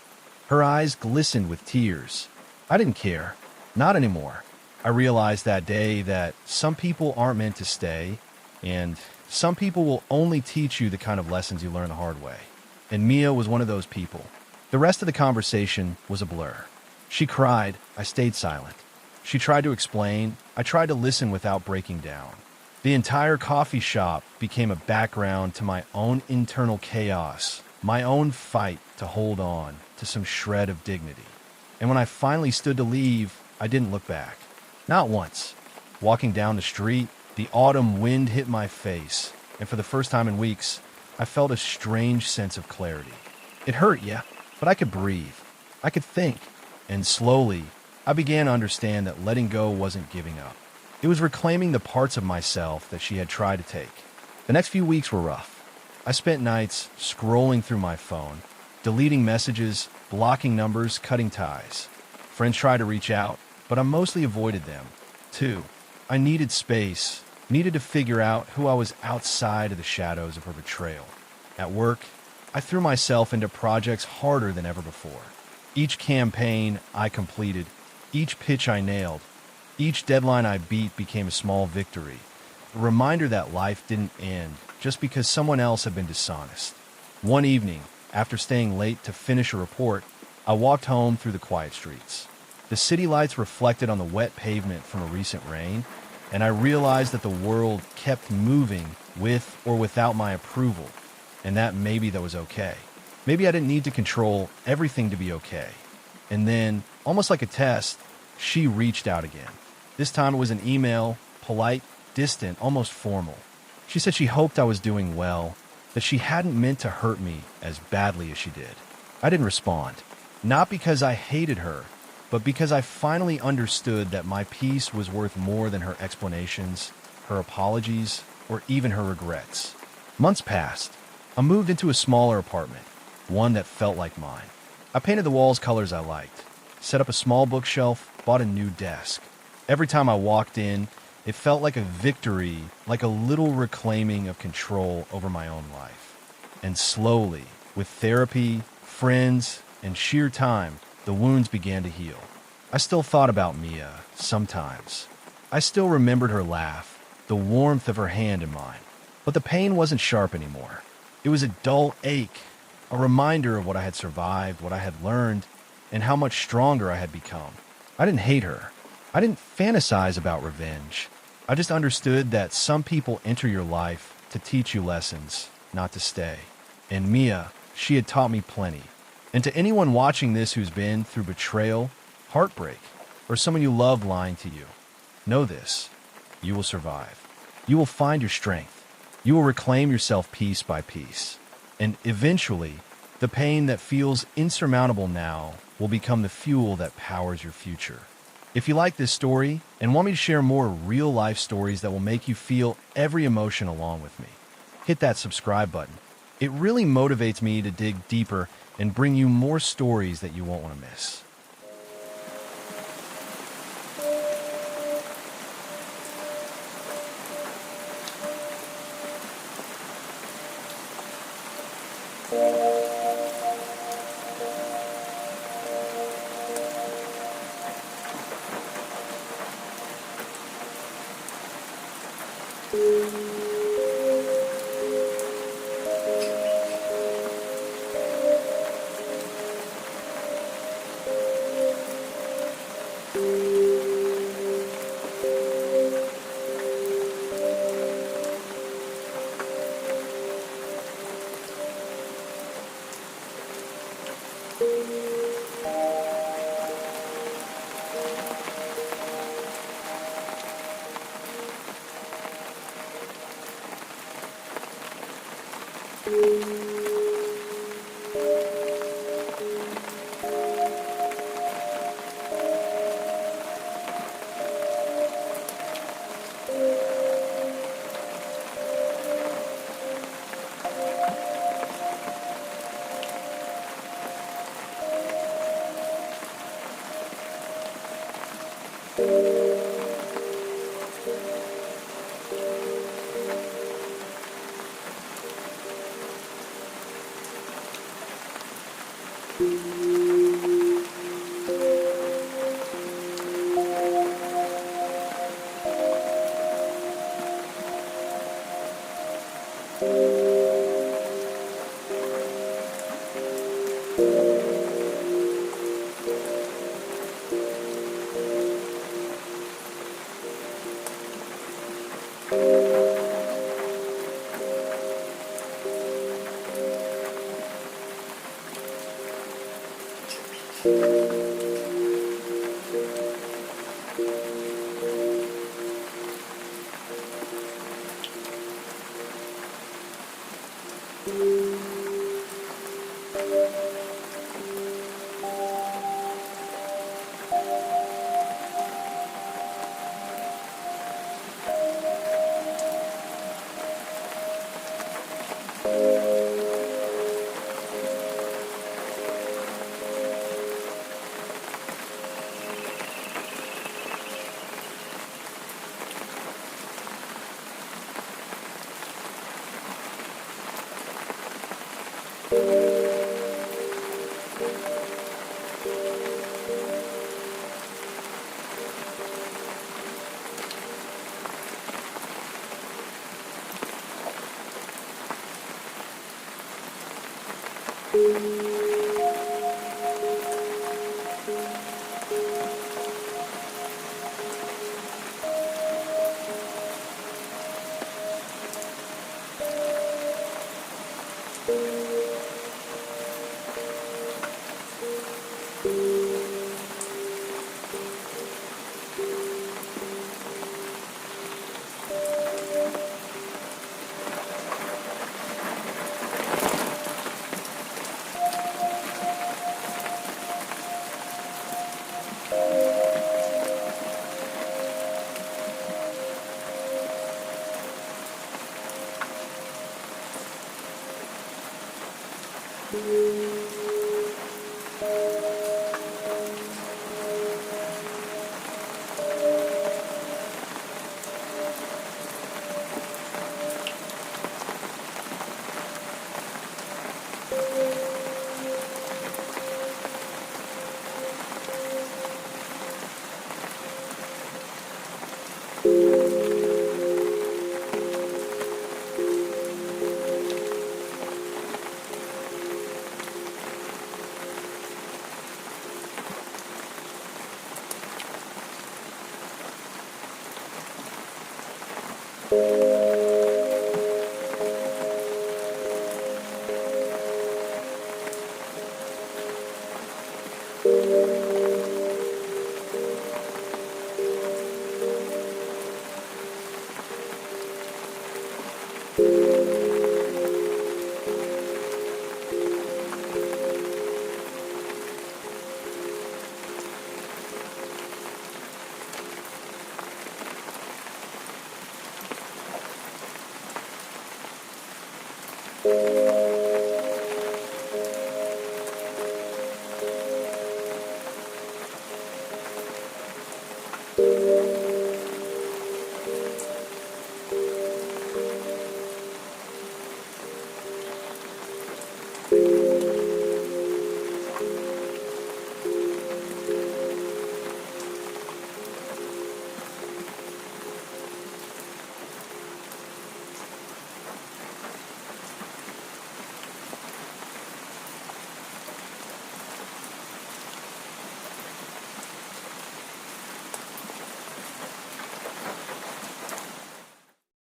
Her eyes glistened with tears. I didn't care. Not anymore. I realized that day that some people aren't meant to stay, and some people will only teach you the kind of lessons you learn the hard way. And Mia was one of those people. The rest of the conversation was a blur. She cried. I stayed silent. She tried to explain. I tried to listen without breaking down. The entire coffee shop became a background to my own internal chaos, my own fight to hold on to some shred of dignity. And when I finally stood to leave, I didn't look back. Not once. Walking down the street, the autumn wind hit my face, and for the first time in weeks, I felt a strange sense of clarity. It hurt, yeah, but I could breathe. I could think. And slowly, I began to understand that letting go wasn't giving up. It was reclaiming the parts of myself that she had tried to take. The next few weeks were rough. I spent nights scrolling through my phone, deleting messages, blocking numbers, cutting ties. Friends tried to reach out, but I mostly avoided them. Too, I needed space, needed to figure out who I was outside of the shadows of her betrayal. At work, I threw myself into projects harder than ever before. Each campaign I completed, each pitch I nailed, each deadline I beat became a small victory, a reminder that life didn't end just because someone else had been dishonest. One evening, after staying late to finish a report, I walked home through the quiet streets. The city lights reflected on the wet pavement from a recent rain, and I realized that the world kept moving with or without my approval, and that was okay. Maybe I didn't need to control everything to be okay. And then, almost like a test, she reached out again. This time it was an email, polite, distant, almost formal. She said she hoped I was doing well, that she hadn't meant to hurt me as badly as she did. I didn't respond. Not because I hated her, but because I finally understood that my peace was worth more than her explanations, her apologies, or even her regrets. Months passed. I moved into a smaller apartment, one that felt like mine. I painted the walls colors I liked, set up a small bookshelf, bought a new desk. Every time I walked in, it felt like a victory, like a little reclaiming of control over my own life. And slowly, with therapy, friends, and sheer time, the wounds began to heal. I still thought about Mia, sometimes. I still remembered her laugh, the warmth of her hand in mine. But the pain wasn't sharp anymore. It was a dull ache, a reminder of what I had survived, what I had learned, and how much stronger I had become. I didn't hate her. I didn't fantasize about revenge. I just understood that some people enter your life to teach you lessons, not to stay. And Mia, she had taught me plenty. And to anyone watching this who's been through betrayal, heartbreak, or someone you love lying to you, know this: you will survive. You will find your strength. You will reclaim yourself piece by piece. And eventually, the pain that feels insurmountable now will become the fuel that powers your future. If you like this story and want me to share more real-life stories that will make you feel every emotion along with me, hit that subscribe button. It really motivates me to dig deeper and bring you more stories that you won't want to miss.